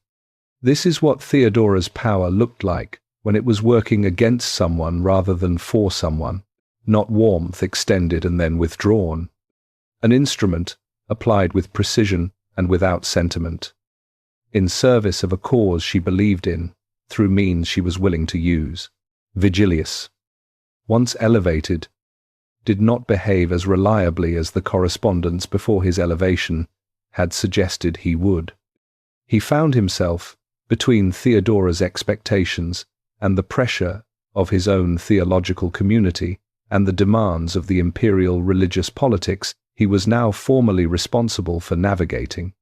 This is what Theodora's power looked like when it was working against someone rather than for someone, not warmth extended and then withdrawn. An instrument applied with precision and without sentiment, in service of a cause she believed in, through means she was willing to use. Vigilius, once elevated, did not behave as reliably as the correspondence before his elevation had suggested he would. He found himself between Theodora's expectations and the pressure of his own theological community and the demands of the imperial religious politics he was now formally responsible for navigating.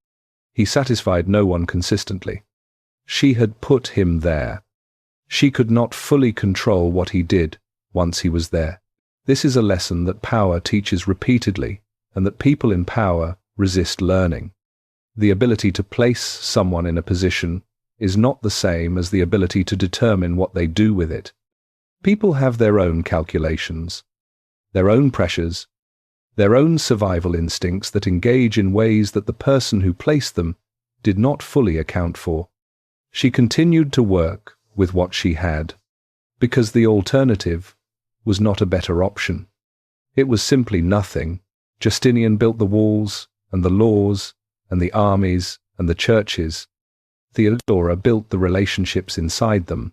He satisfied no one consistently. She had put him there. She could not fully control what he did once he was there. This is a lesson that power teaches repeatedly, and that people in power resist learning. The ability to place someone in a position is not the same as the ability to determine what they do with it. People have their own calculations, their own pressures, their own survival instincts that engage in ways that the person who placed them did not fully account for. She continued to work with what she had, because the alternative was not a better option. It was simply nothing. Justinian built the walls and the laws and the armies and the churches. Theodora built the relationships inside them.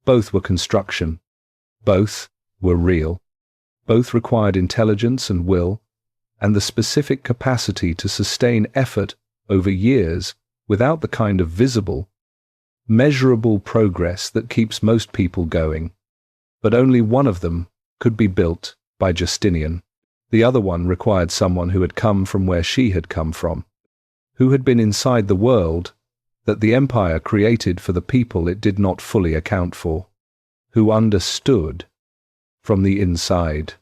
Both were construction. Both were real. Both required intelligence and will, and the specific capacity to sustain effort over years without the kind of visible, measurable progress that keeps most people going. But only one of them could be built by Justinian. The other one required someone who had come from where she had come from, who had been inside the world that the empire created for the people it did not fully account for, who understood from the inside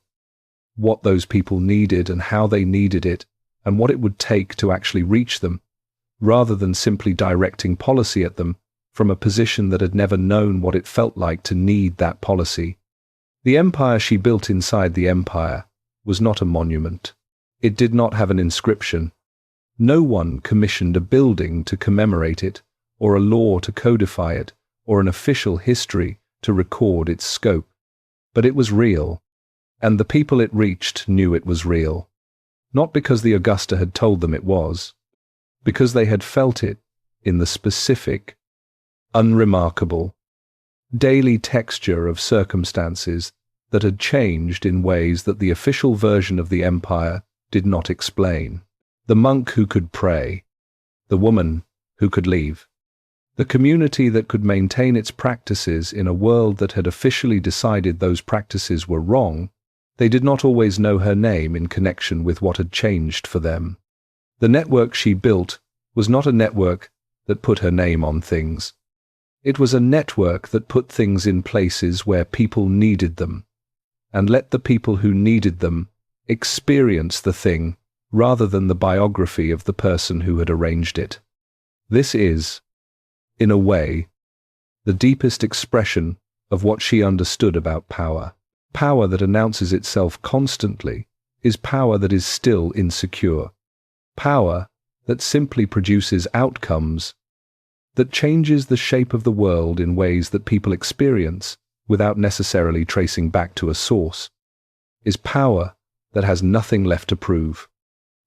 what those people needed and how they needed it and what it would take to actually reach them, rather than simply directing policy at them from a position that had never known what it felt like to need that policy. The empire she built inside the empire was not a monument. It did not have an inscription. No one commissioned a building to commemorate it, or a law to codify it, or an official history to record its scope. But it was real, and the people it reached knew it was real. Not because the Augusta had told them it was, because they had felt it in the specific, unremarkable, daily texture of circumstances that had changed in ways that the official version of the empire did not explain. The monk who could pray, the woman who could leave, the community that could maintain its practices in a world that had officially decided those practices were wrong. They did not always know her name in connection with what had changed for them. The network she built was not a network that put her name on things. It was a network that put things in places where people needed them, and let the people who needed them experience the thing rather than the biography of the person who had arranged it. This is, in a way, the deepest expression of what she understood about power. Power that announces itself constantly is power that is still insecure. Power that simply produces outcomes, that changes the shape of the world in ways that people experience without necessarily tracing back to a source, is power that has nothing left to prove.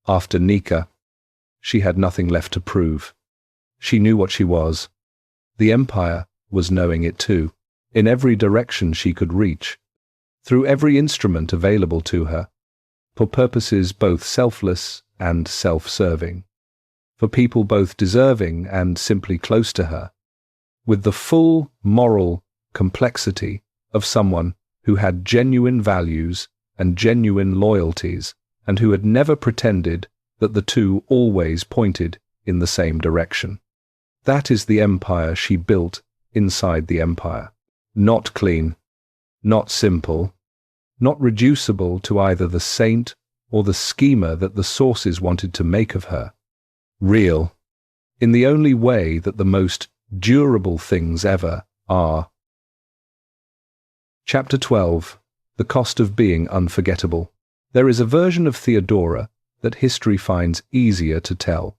After Nika, she had nothing left to prove. She knew what she was. The empire was knowing it too, in every direction she could reach, through every instrument available to her, for purposes both selfless and self-serving, for people both deserving and simply close to her, with the full moral complexity of someone who had genuine values and genuine loyalties, and who had never pretended that the two always pointed in the same direction. That is the empire she built inside the empire. Not clean, not simple, not reducible to either the saint or the schemer that the sources wanted to make of her. Real, in the only way that the most durable things ever are. Chapter 12. The Cost of Being Unforgettable. There is a version of Theodora that history finds easier to tell.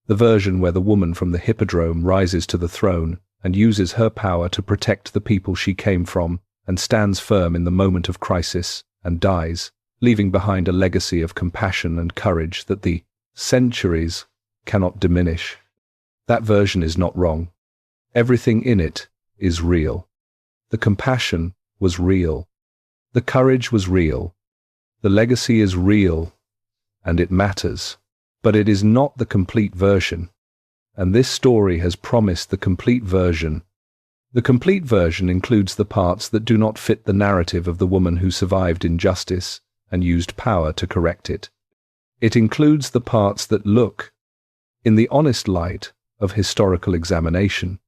The version where the woman from the Hippodrome rises to the throne and uses her power to protect the people she came from and stands firm in the moment of crisis and dies, leaving behind a legacy of compassion and courage that the centuries cannot diminish. That version is not wrong. Everything in it is real. The compassion was real. The courage was real. The legacy is real, and it matters. But it is not the complete version. And this story has promised the complete version. The complete version includes the parts that do not fit the narrative of the woman who survived injustice and used power to correct it. It includes the parts that look, in the honest light of historical examination,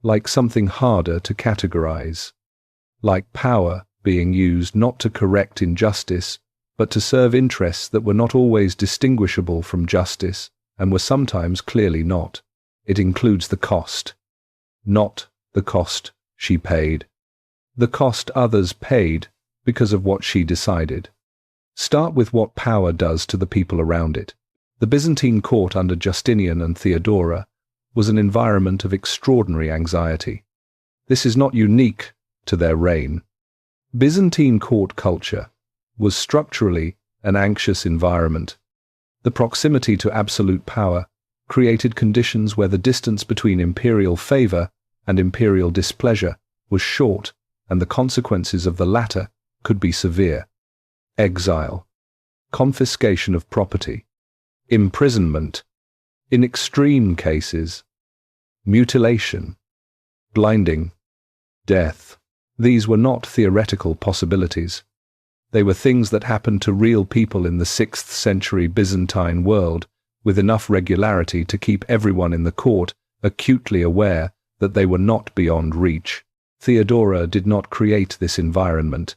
like something harder to categorize, like power being used not to correct injustice, but to serve interests that were not always distinguishable from justice and were sometimes clearly not. It includes the cost, not the cost she paid, the cost others paid because of what she decided. Start with what power does to the people around it. The Byzantine court under Justinian and Theodora was an environment of extraordinary anxiety. This is not unique to their reign. Byzantine court culture was structurally an anxious environment. The proximity to absolute power created conditions where the distance between imperial favor and imperial displeasure was short, and the consequences of the latter could be severe. Exile, confiscation of property, imprisonment, in extreme cases, mutilation, blinding, death. These were not theoretical possibilities. They were things that happened to real people in the 6th century Byzantine world with enough regularity to keep everyone in the court acutely aware that they were not beyond reach. Theodora did not create this environment.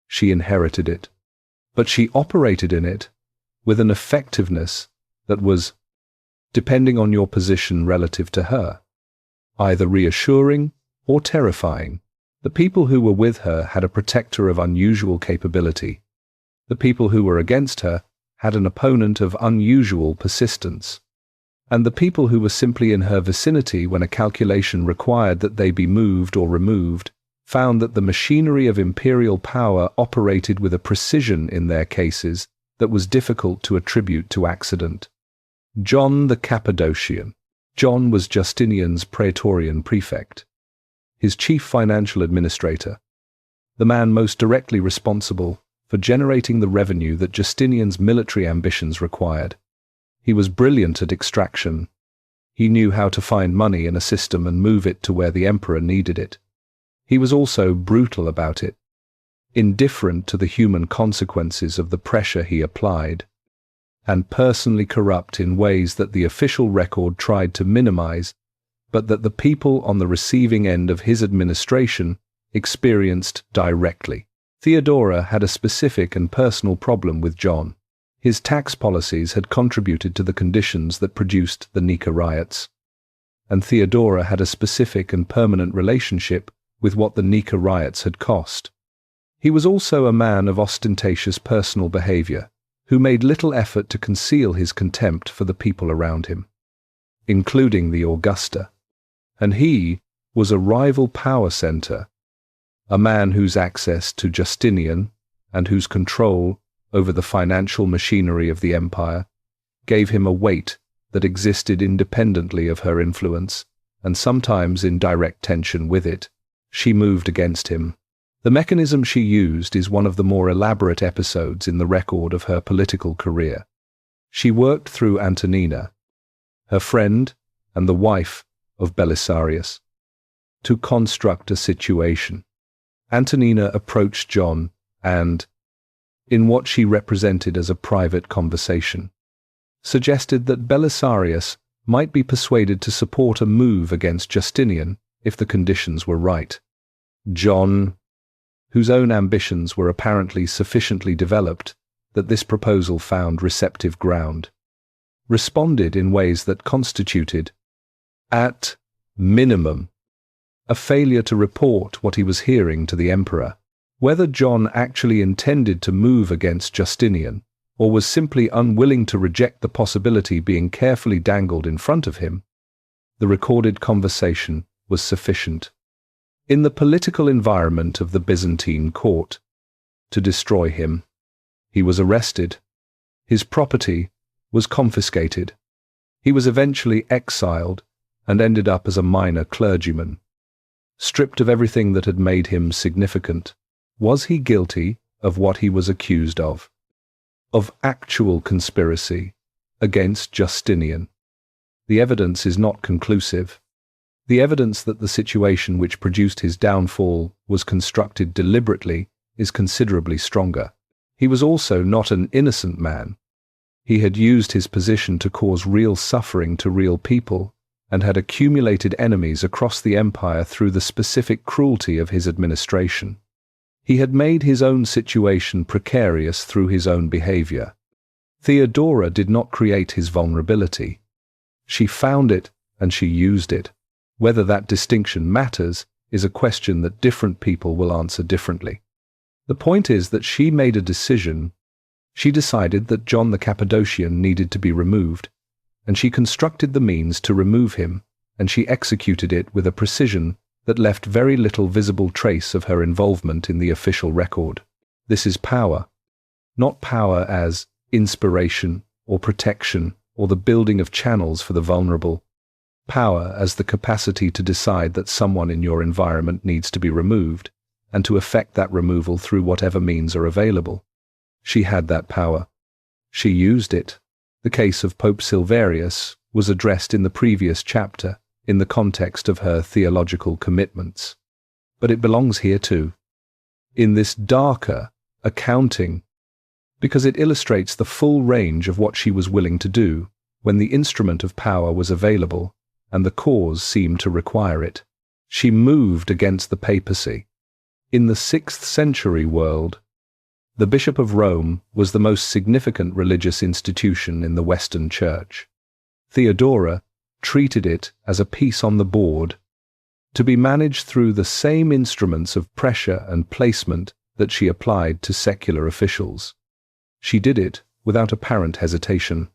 She inherited it. But she operated in it with an effectiveness that was, depending on your position relative to her, either reassuring or terrifying. The people who were with her had a protector of unusual capability. The people who were against her had an opponent of unusual persistence. And the people who were simply in her vicinity when a calculation required that they be moved or removed found that the machinery of imperial power operated with a precision in their cases that was difficult to attribute to accident. John the Cappadocian. John was Justinian's praetorian prefect, his chief financial administrator, the man most directly responsible for generating the revenue that Justinian's military ambitions required. He was brilliant at extraction. He knew how to find money in a system and move it to where the emperor needed it. He was also brutal about it, indifferent to the human consequences of the pressure he applied, and personally corrupt in ways that the official record tried to minimize, but that the people on the receiving end of his administration experienced directly. Theodora had a specific and personal problem with John. His tax policies had contributed to the conditions that produced the Nika riots, and Theodora had a specific and permanent relationship with what the Nika riots had cost. He was also a man of ostentatious personal behavior, who made little effort to conceal his contempt for the people around him, including the Augusta. And he was a rival power center, a man whose access to Justinian and whose control over the financial machinery of the empire gave him a weight that existed independently of her influence and sometimes in direct tension with it. She moved against him. The mechanism she used is one of the more elaborate episodes in the record of her political career. She worked through Antonina, her friend and the wife of Belisarius, to construct a situation. Antonina approached John and, in what she represented as a private conversation, suggested that Belisarius might be persuaded to support a move against Justinian if the conditions were right. John, whose own ambitions were apparently sufficiently developed that this proposal found receptive ground, responded in ways that constituted, at minimum, a failure to report what he was hearing to the emperor. Whether John actually intended to move against Justinian, or was simply unwilling to reject the possibility being carefully dangled in front of him, the recorded conversation was sufficient. In the political environment of the Byzantine court, to destroy him. He was arrested. His property was confiscated. He was eventually exiled and ended up as a minor clergyman. stripped of everything that had made him significant. Was he guilty of what he was accused of? Of actual conspiracy against Justinian? The evidence is not conclusive. The evidence that the situation which produced his downfall was constructed deliberately is considerably stronger. He was also not an innocent man. He had used his position to cause real suffering to real people, and had accumulated enemies across the empire through the specific cruelty of his administration. He had made his own situation precarious through his own behavior. Theodora did not create his vulnerability. She found it and she used it. Whether that distinction matters is a question that different people will answer differently. The point is that she made a decision. She decided that John the Cappadocian needed to be removed, and she constructed the means to remove him, and she executed it with a precision that left very little visible trace of her involvement in the official record. This is power. Not power as inspiration or protection or the building of channels for the vulnerable. Power as the capacity to decide that someone in your environment needs to be removed, and to effect that removal through whatever means are available. She had that power. She used it. The case of Pope Silverius was addressed in the previous chapter in the context of her theological commitments. But it belongs here too, in this darker accounting, because it illustrates the full range of what she was willing to do when the instrument of power was available and the cause seemed to require it. She moved against the papacy. In the 6th century world, the Bishop of Rome was the most significant religious institution in the Western Church. Theodora treated it as a piece on the board, to be managed through the same instruments of pressure and placement that she applied to secular officials. She did it without apparent hesitation.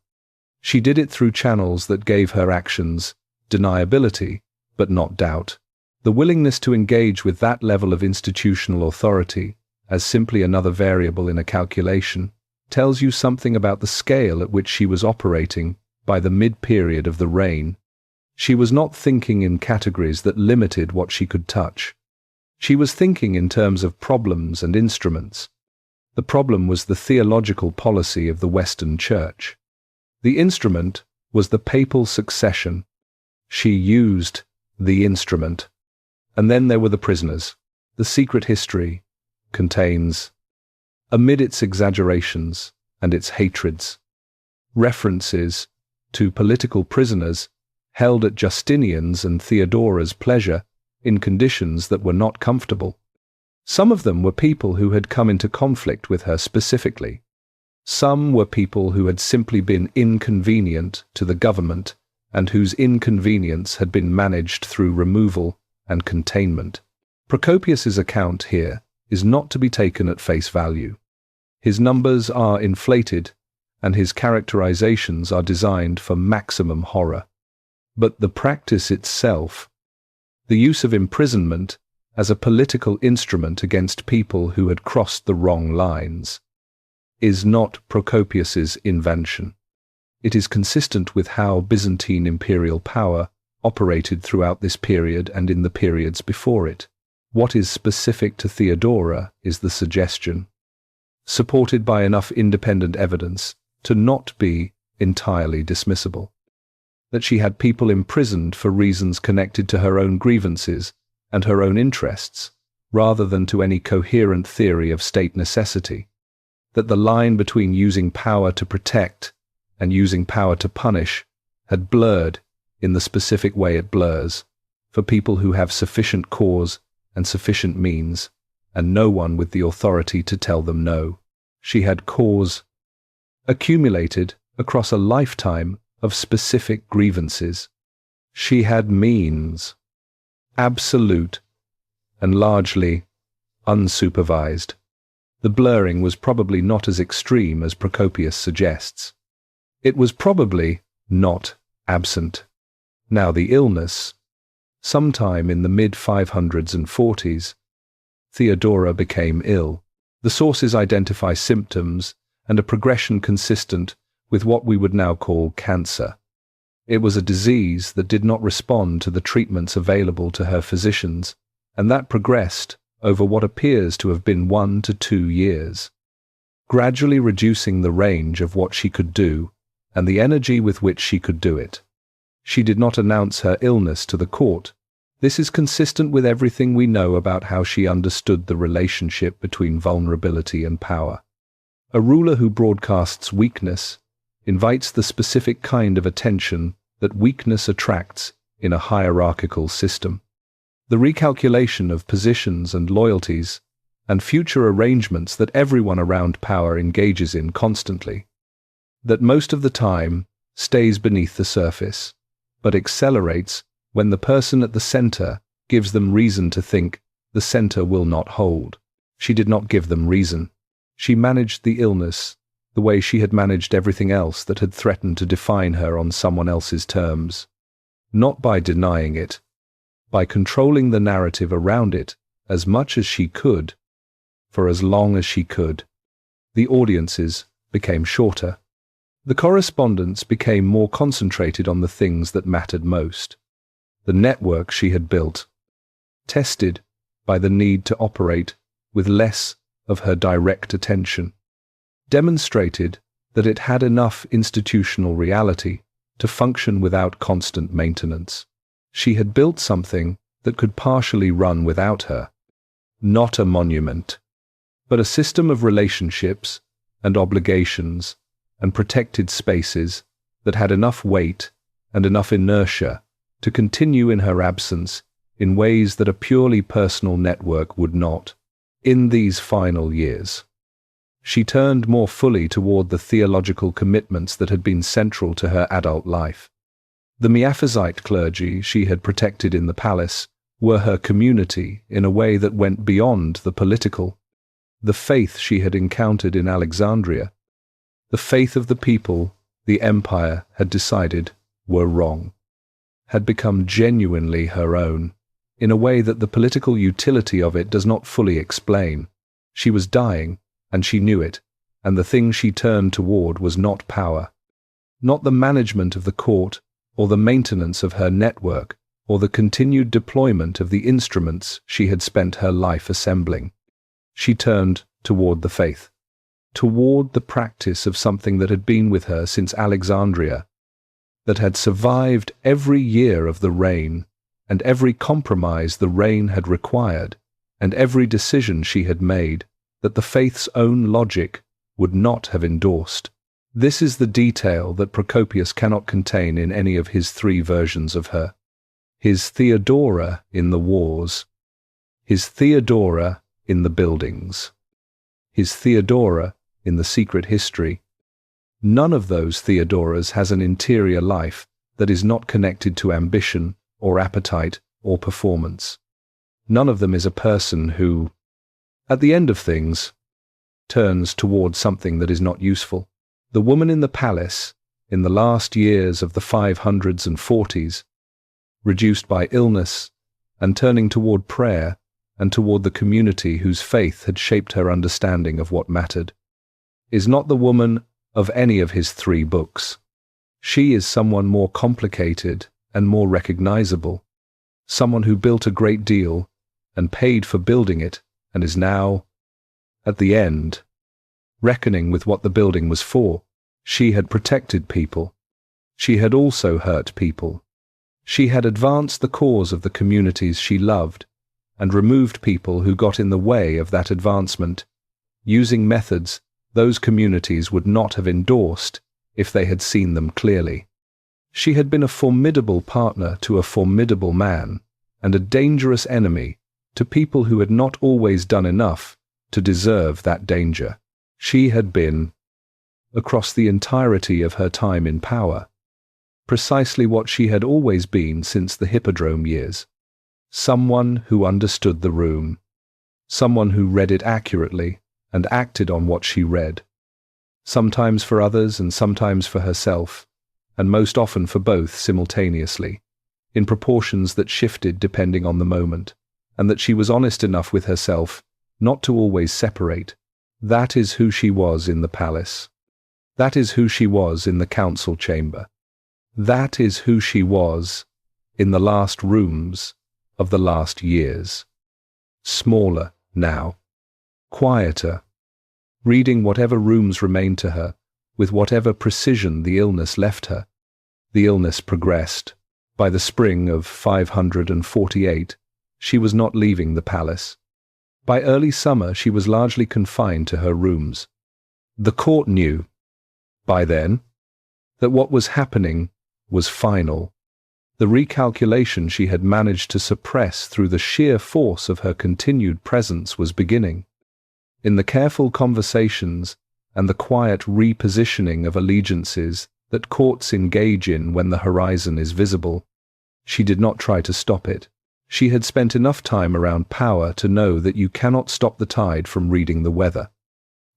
She did it through channels that gave her actions deniability, but not doubt. The willingness to engage with that level of institutional authority as simply another variable in a calculation tells you something about the scale at which she was operating by the mid-period of the reign. She was not thinking in categories that limited what she could touch. She was thinking in terms of problems and instruments. The problem was the theological policy of the Western Church. The instrument was the papal succession. She used the instrument. And then there were the prisoners. The secret history contains, amid its exaggerations and its hatreds, references to political prisoners held at Justinian's and Theodora's pleasure in conditions that were not comfortable. Some of them were people who had come into conflict with her specifically. Some were people who had simply been inconvenient to the government and whose inconvenience had been managed through removal and containment. Procopius's account here is not to be taken at face value. His numbers are inflated, and his characterizations are designed for maximum horror. But the practice itself, the use of imprisonment as a political instrument against people who had crossed the wrong lines, is not Procopius's invention. It is consistent with how Byzantine imperial power operated throughout this period and in the periods before it. What is specific to Theodora is the suggestion, supported by enough independent evidence to not be entirely dismissible, that she had people imprisoned for reasons connected to her own grievances and her own interests, rather than to any coherent theory of state necessity, that the line between using power to protect and using power to punish had blurred in the specific way it blurs, for people who have sufficient cause and sufficient means, and no one with the authority to tell them no. She had cause accumulated across a lifetime of specific grievances. She had means, absolute and largely unsupervised. The blurring was probably not as extreme as Procopius suggests. It was probably not absent. Now the illness, sometime in the mid-500s and 40s, Theodora became ill. The sources identify symptoms and a progression consistent with what we would now call cancer. It was a disease that did not respond to the treatments available to her physicians and that progressed over what appears to have been 1 to 2 years, gradually reducing the range of what she could do and the energy with which she could do it. She did not announce her illness to the court. This is consistent with everything we know about how she understood the relationship between vulnerability and power. A ruler who broadcasts weakness invites the specific kind of attention that weakness attracts in a hierarchical system. The recalculation of positions and loyalties and future arrangements that everyone around power engages in constantly, that most of the time stays beneath the surface, but accelerates when the person at the center gives them reason to think the center will not hold. She did not give them reason. She managed the illness the way she had managed everything else that had threatened to define her on someone else's terms, not by denying it, by controlling the narrative around it as much as she could, for as long as she could. The audiences became shorter. The correspondence became more concentrated on the things that mattered most. The network she had built, tested by the need to operate with less of her direct attention, demonstrated that it had enough institutional reality to function without constant maintenance. She had built something that could partially run without her, not a monument, but a system of relationships and obligations and protected spaces that had enough weight and enough inertia to continue in her absence in ways that a purely personal network would not. In these final years, she turned more fully toward the theological commitments that had been central to her adult life. The Miaphysite clergy she had protected in the palace were her community in a way that went beyond the political. The faith she had encountered in Alexandria, the faith of the people the empire had decided were wrong, had become genuinely her own, in a way that the political utility of it does not fully explain. She was dying, and she knew it, and the thing she turned toward was not power, not the management of the court, or the maintenance of her network, or the continued deployment of the instruments she had spent her life assembling. She turned toward the faith, toward the practice of something that had been with her since Alexandria, that had survived every year of the reign, and every compromise the reign had required, and every decision she had made that the faith's own logic would not have endorsed. This is the detail that Procopius cannot contain in any of his 3 versions of her. His Theodora in the wars, his Theodora in the buildings, his Theodora in the secret history. None of those Theodoras has an interior life that is not connected to ambition or appetite or performance. None of them is a person who, at the end of things, turns toward something that is not useful. The woman in the palace, in the last years of the 500s and 40s, reduced by illness and turning toward prayer and toward the community whose faith had shaped her understanding of what mattered, is not the woman of any of his 3 books. She is someone more complicated and more recognizable, someone who built a great deal and paid for building it and is now, at the end, reckoning with what the building was for. She had protected people. She had also hurt people. She had advanced the cause of the communities she loved and removed people who got in the way of that advancement, using methods those communities would not have endorsed if they had seen them clearly. She had been a formidable partner to a formidable man and a dangerous enemy to people who had not always done enough to deserve that danger. She had been, across the entirety of her time in power, precisely what she had always been since the Hippodrome years. Someone who understood the room, someone who read it accurately and acted on what she read, sometimes for others and sometimes for herself, and most often for both simultaneously, in proportions that shifted depending on the moment, and that she was honest enough with herself not to always separate. That is who she was in the palace. That is who she was in the council chamber. That is who she was in the last rooms of the last years. smaller now, quieter, reading whatever rooms remained to her, with whatever precision the illness left her. The illness progressed. By the spring of 548, she was not leaving the palace. By early summer, she was largely confined to her rooms. The court knew, by then, that what was happening was final. The recalculation she had managed to suppress through the sheer force of her continued presence was beginning. In the careful conversations and the quiet repositioning of allegiances that courts engage in when the horizon is visible, she did not try to stop it. She had spent enough time around power to know that you cannot stop the tide from reading the weather.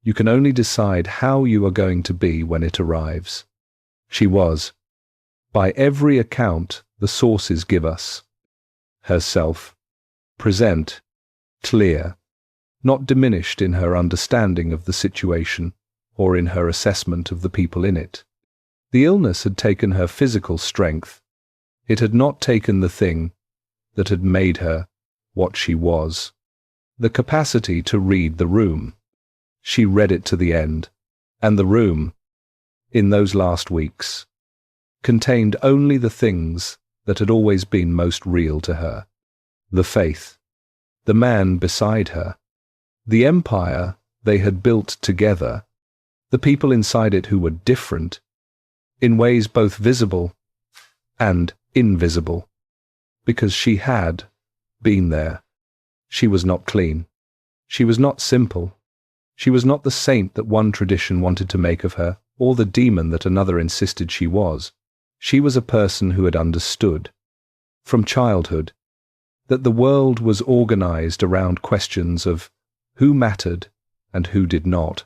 You can only decide how you are going to be when it arrives. She was, by every account the sources give us, herself, present, clear, not diminished in her understanding of the situation or in her assessment of the people in it. The illness had taken her physical strength. It had not taken the thing that had made her what she was, the capacity to read the room. She read it to the end, and the room, in those last weeks, contained only the things that had always been most real to her. The faith, the man beside her, the empire they had built together, the people inside it who were different, in ways both visible and invisible, because she had been there. She was not clean. She was not simple. She was not the saint that one tradition wanted to make of her, or the demon that another insisted she was. She was a person who had understood, from childhood, that the world was organized around questions of who mattered and who did not,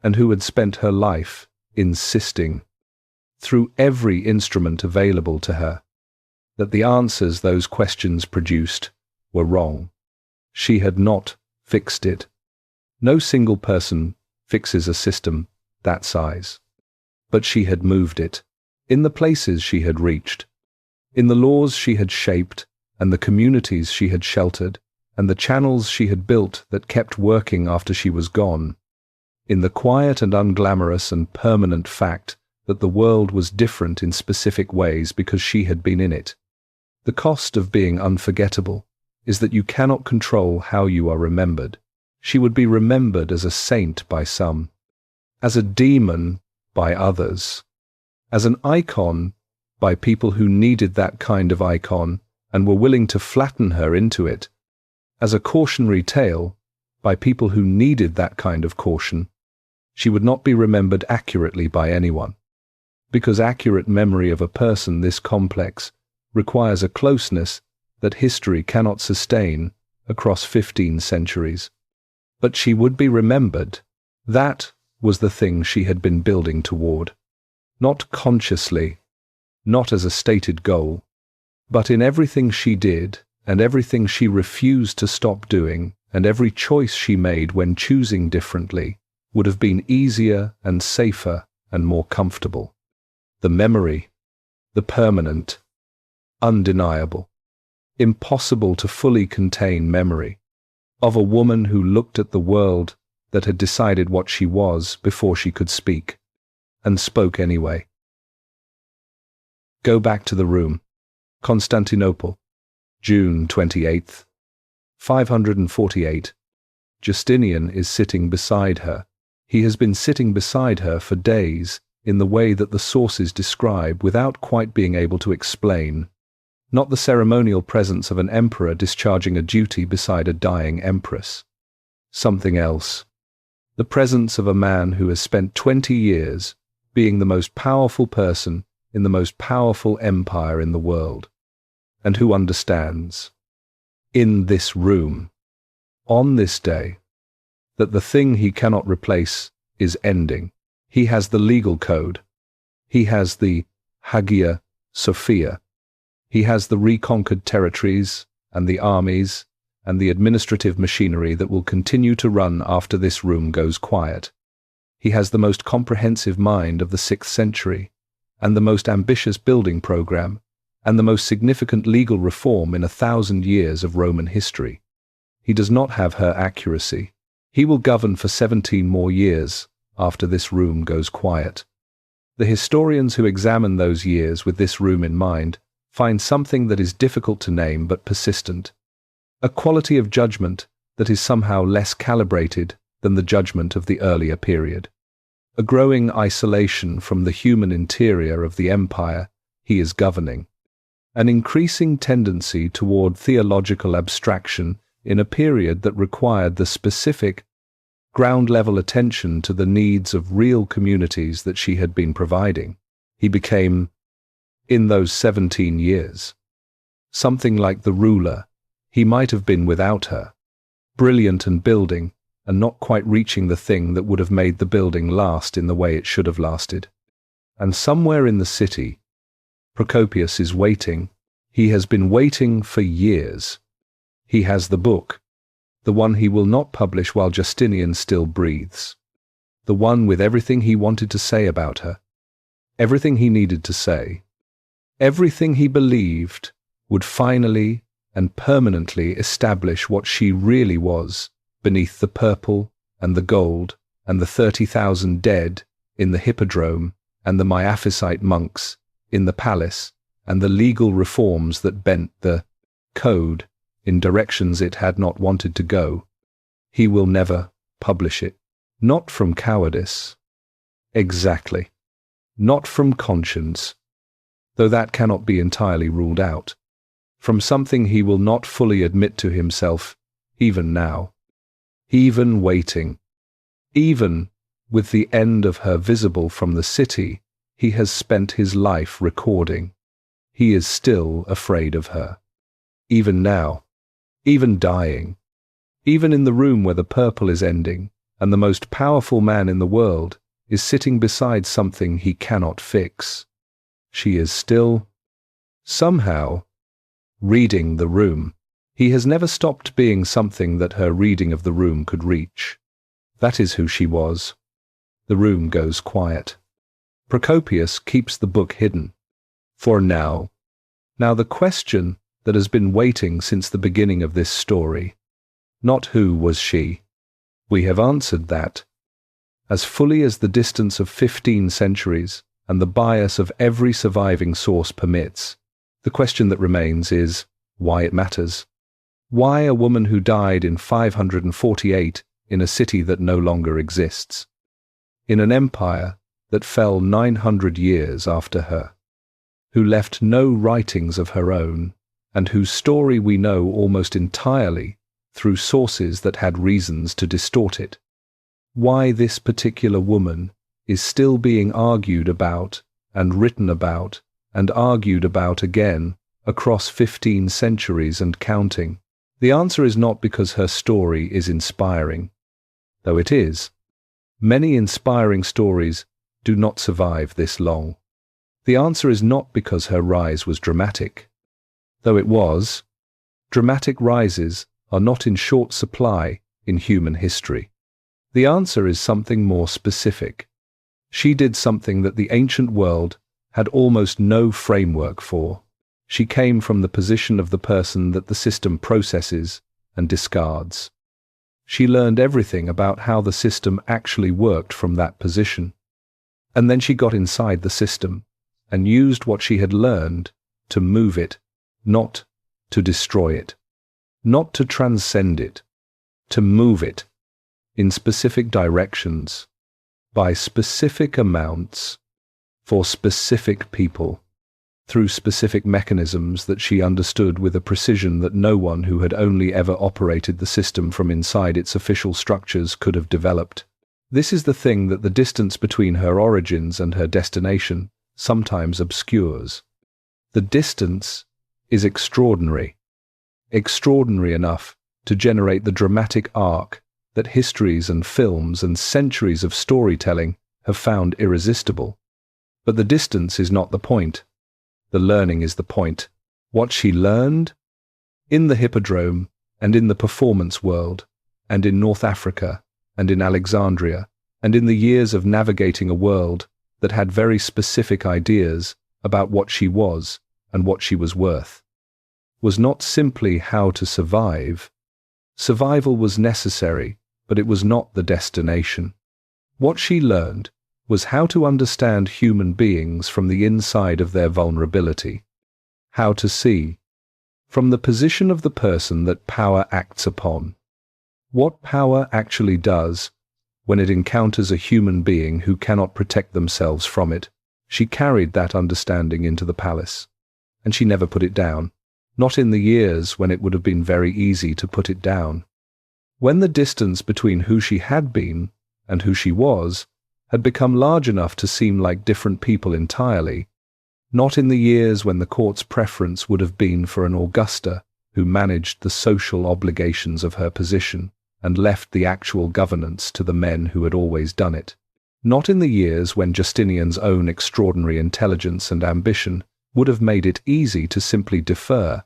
and who had spent her life insisting, through every instrument available to her, that the answers those questions produced were wrong. She had not fixed it. No single person fixes a system that size. But she had moved it, in the places she had reached, in the laws she had shaped, and the communities she had sheltered, and the channels she had built that kept working after she was gone, in the quiet and unglamorous and permanent fact that the world was different in specific ways because she had been in it. The cost of being unforgettable is that you cannot control how you are remembered. She would be remembered as a saint by some, as a demon by others, as an icon by people who needed that kind of icon and were willing to flatten her into it, as a cautionary tale by people who needed that kind of caution. She would not be remembered accurately by anyone, because accurate memory of a person this complex requires a closeness that history cannot sustain across 15 centuries. But she would be remembered. That was the thing she had been building toward. Not consciously, not as a stated goal, but in everything she did and everything she refused to stop doing and every choice she made when choosing differently would have been easier and safer and more comfortable. The memory, the permanent, undeniable, impossible to fully contain memory of a woman who looked at the world that had decided what she was before she could speak, and spoke anyway. Go back to the room. Constantinople, June 28th, 548. Justinian is sitting beside her. He has been sitting beside her for days in the way that the sources describe without quite being able to explain. Not the ceremonial presence of an emperor discharging a duty beside a dying empress. Something else. The presence of a man who has spent 20 years being the most powerful person in the most powerful empire in the world, and who understands, in this room, on this day, that the thing he cannot replace is ending. He has the legal code. He has the Hagia Sophia. He has the reconquered territories and the armies and the administrative machinery that will continue to run after this room goes quiet. He has the most comprehensive mind of the 6th century and the most ambitious building program and the most significant legal reform in 1,000 years of Roman history. He does not have her accuracy. He will govern for 17 more years after this room goes quiet. The historians who examine those years with this room in mind find something that is difficult to name but persistent, a quality of judgment that is somehow less calibrated than the judgment of the earlier period, a growing isolation from the human interior of the empire he is governing, an increasing tendency toward theological abstraction in a period that required the specific, ground-level attention to the needs of real communities that she had been providing. He became, in those 17 years, something like the ruler he might have been without her, brilliant and building, and not quite reaching the thing that would have made the building last in the way it should have lasted. And somewhere in the city, Procopius is waiting. He has been waiting for years. He has the book, the one he will not publish while Justinian still breathes, the one with everything he wanted to say about her, everything he needed to say, everything he believed would finally and permanently establish what she really was beneath the purple and the gold and the 30,000 dead in the Hippodrome and the Miaphysite monks in the palace and the legal reforms that bent the code in directions it had not wanted to go. He will never publish it. Not from cowardice. Exactly. Not from conscience, though that cannot be entirely ruled out. From something he will not fully admit to himself, even now. Even waiting. Even with the end of her visible from the city, he has spent his life recording. He is still afraid of her. Even now. Even dying. Even in the room where the purple is ending, and the most powerful man in the world is sitting beside something he cannot fix. She is still, somehow, reading the room. He has never stopped being something that her reading of the room could reach. That is who she was. The room goes quiet. Procopius keeps the book hidden. For now. Now the question that has been waiting since the beginning of this story. Not who was she. We have answered that. As fully as the distance of 15 centuries and the bias of every surviving source permits, the question that remains is why it matters. Why a woman who died in 548 in a city that no longer exists, in an empire that fell 900 years after her, who left no writings of her own, and whose story we know almost entirely through sources that had reasons to distort it. Why this particular woman is still being argued about and written about and argued about again across 15 centuries and counting. The answer is not because her story is inspiring, though it is. Many inspiring stories do not survive this long. The answer is not because her rise was dramatic, though it was. Dramatic rises are not in short supply in human history. The answer is something more specific. She did something that the ancient world had almost no framework for. She came from the position of the person that the system processes and discards. She learned everything about how the system actually worked from that position. And then she got inside the system and used what she had learned to move it, not to destroy it, not to transcend it, to move it in specific directions, by specific amounts, for specific people, through specific mechanisms that she understood with a precision that no one who had only ever operated the system from inside its official structures could have developed. This is the thing that the distance between her origins and her destination sometimes obscures. The distance is extraordinary enough to generate the dramatic arc that histories and films and centuries of storytelling have found irresistible. But the distance is not the point. The learning is the point. What she learned in the Hippodrome and in the performance world and in North Africa and in Alexandria and in the years of navigating a world that had very specific ideas about what she was and what she was worth, was not simply how to survive, Survival was necessary, but it was not the destination. What she learned was how to understand human beings from the inside of their vulnerability, how to see, from the position of the person that power acts upon, what power actually does when it encounters a human being who cannot protect themselves from it. She carried that understanding into the palace, and she never put it down, not in the years when it would have been very easy to put it down. When the distance between who she had been and who she was had become large enough to seem like different people entirely, not in the years when the court's preference would have been for an Augusta who managed the social obligations of her position and left the actual governance to the men who had always done it. Not in the years when Justinian's own extraordinary intelligence and ambition would have made it easy to simply defer,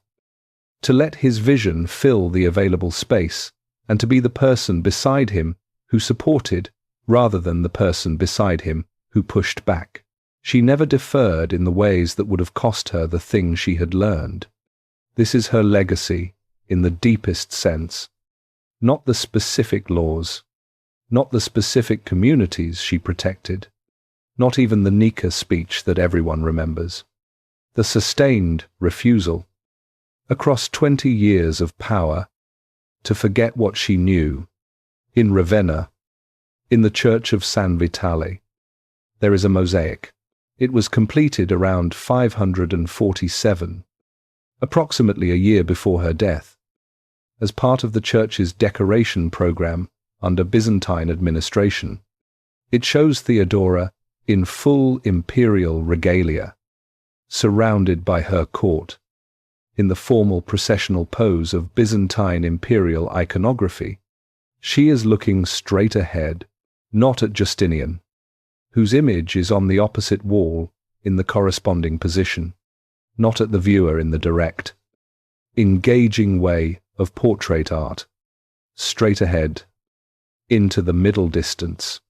to let his vision fill the available space, and to be the person beside him who supported rather than the person beside him who pushed back. She never deferred in the ways that would have cost her the thing she had learned. This is her legacy in the deepest sense. Not the specific laws, not the specific communities she protected, not even the Nika speech that everyone remembers. The sustained refusal, across 20 years of power, to forget what she knew. In Ravenna, in the church of San Vitale, there is a mosaic. It was completed around 547, approximately a year before her death, as part of the church's decoration program under Byzantine administration. It shows Theodora in full imperial regalia, surrounded by her court, in the formal processional pose of Byzantine imperial iconography. She is looking straight ahead, not at Justinian, whose image is on the opposite wall in the corresponding position, not at the viewer in the direct, engaging way of portrait art, straight ahead, into the middle distance,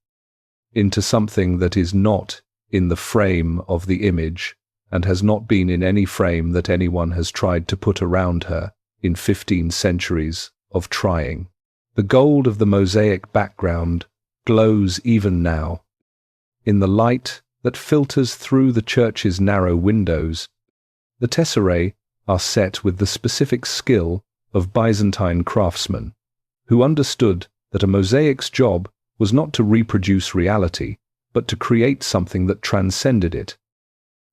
into something that is not in the frame of the image and has not been in any frame that anyone has tried to put around her in 15 centuries of trying. The gold of the mosaic background glows even now. In the light that filters through the church's narrow windows, the tesserae are set with the specific skill of Byzantine craftsmen, who understood that a mosaic's job was not to reproduce reality, but to create something that transcended it,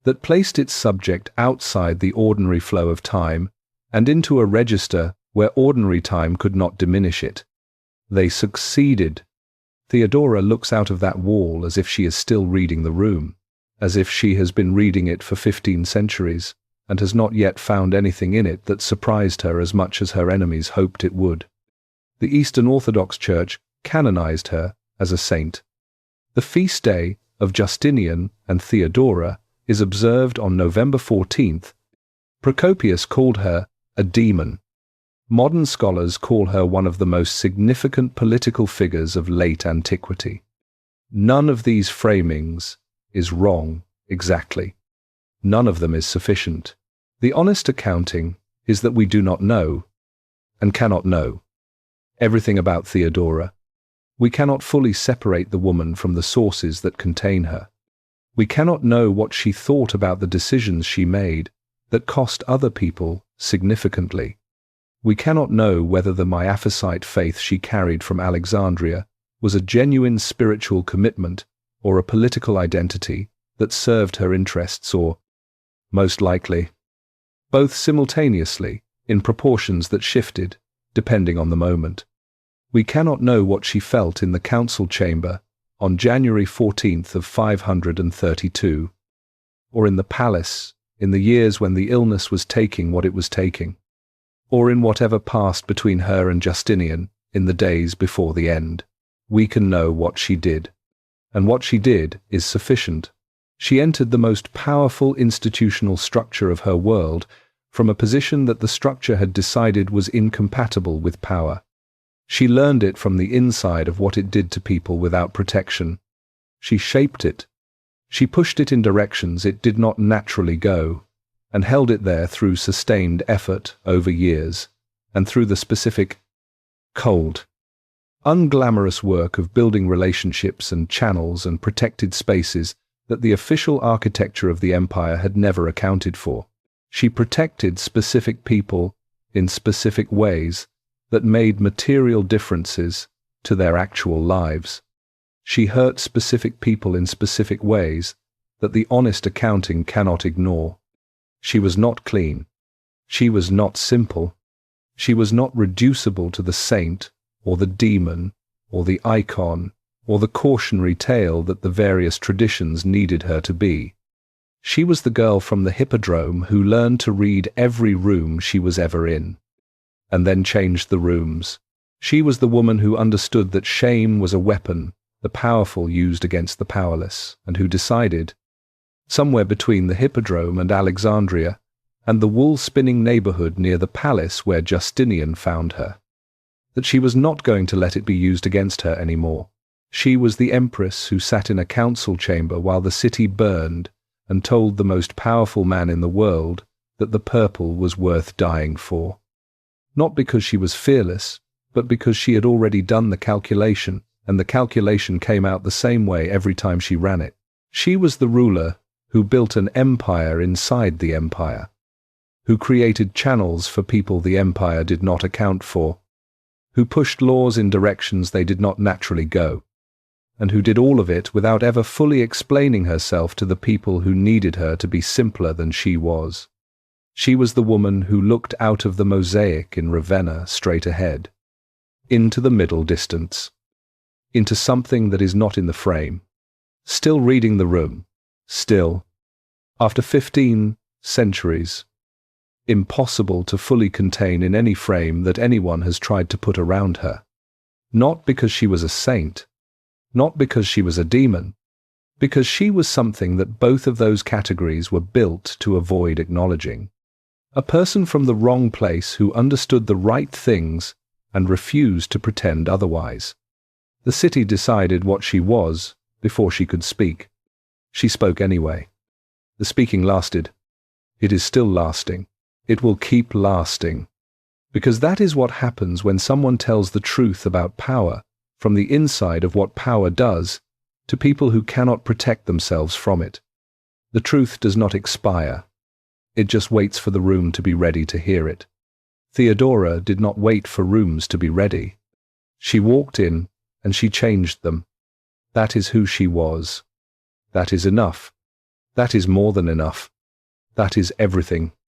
that placed its subject outside the ordinary flow of time and into a register where ordinary time could not diminish it. They succeeded. Theodora looks out of that wall as if she is still reading the room, as if she has been reading it for 15 centuries and has not yet found anything in it that surprised her as much as her enemies hoped it would. The Eastern Orthodox Church canonized her as a saint. The feast day of Justinian and Theodora is observed on November 14th. Procopius called her a demon. Modern scholars call her one of the most significant political figures of late antiquity. None of these framings is wrong exactly. None of them is sufficient. The honest accounting is that we do not know, and cannot know, everything about Theodora. We cannot fully separate the woman from the sources that contain her. We cannot know what she thought about the decisions she made that cost other people significantly. We cannot know whether the Miaphysite faith she carried from Alexandria was a genuine spiritual commitment or a political identity that served her interests, or, most likely, both simultaneously in proportions that shifted depending on the moment. We cannot know what she felt in the council chamber on January 14th of 532, or in the palace in the years when the illness was taking what it was taking, or in whatever passed between her and Justinian in the days before the end. We can know what she did, and what she did is sufficient. She entered the most powerful institutional structure of her world from a position that the structure had decided was incompatible with power. She learned it from the inside of what it did to people without protection. She shaped it. She pushed it in directions it did not naturally go, and held it there through sustained effort over years, and through the specific cold, unglamorous work of building relationships and channels and protected spaces that the official architecture of the empire had never accounted for. She protected specific people in specific ways that made material differences to their actual lives. She hurt specific people in specific ways that the honest accounting cannot ignore. She was not clean. She was not simple. She was not reducible to the saint or the demon or the icon or the cautionary tale that the various traditions needed her to be. She was the girl from the Hippodrome who learned to read every room she was ever in, and then changed the rooms. She was the woman who understood that shame was a weapon the powerful used against the powerless, and who decided, somewhere between the Hippodrome and Alexandria and the wool-spinning neighborhood near the palace where Justinian found her, that she was not going to let it be used against her anymore. She was the Empress who sat in a council chamber while the city burned and told the most powerful man in the world that the purple was worth dying for. Not because she was fearless, but because she had already done the calculation, and the calculation came out the same way every time she ran it. She was the ruler who built an empire inside the empire, who created channels for people the empire did not account for, who pushed laws in directions they did not naturally go, and who did all of it without ever fully explaining herself to the people who needed her to be simpler than she was. She was the woman who looked out of the mosaic in Ravenna straight ahead, into the middle distance, into something that is not in the frame, still reading the room, still, after 15 centuries, impossible to fully contain in any frame that anyone has tried to put around her. Not because she was a saint, not because she was a demon, because she was something that both of those categories were built to avoid acknowledging. A person from the wrong place who understood the right things and refused to pretend otherwise. The city decided what she was before she could speak. She spoke anyway. The speaking lasted. It is still lasting. It will keep lasting. Because that is what happens when someone tells the truth about power from the inside of what power does to people who cannot protect themselves from it. The truth does not expire. It just waits for the room to be ready to hear it. Theodora did not wait for rooms to be ready. She walked in and she changed them. That is who she was. That is enough. That is more than enough. That is everything.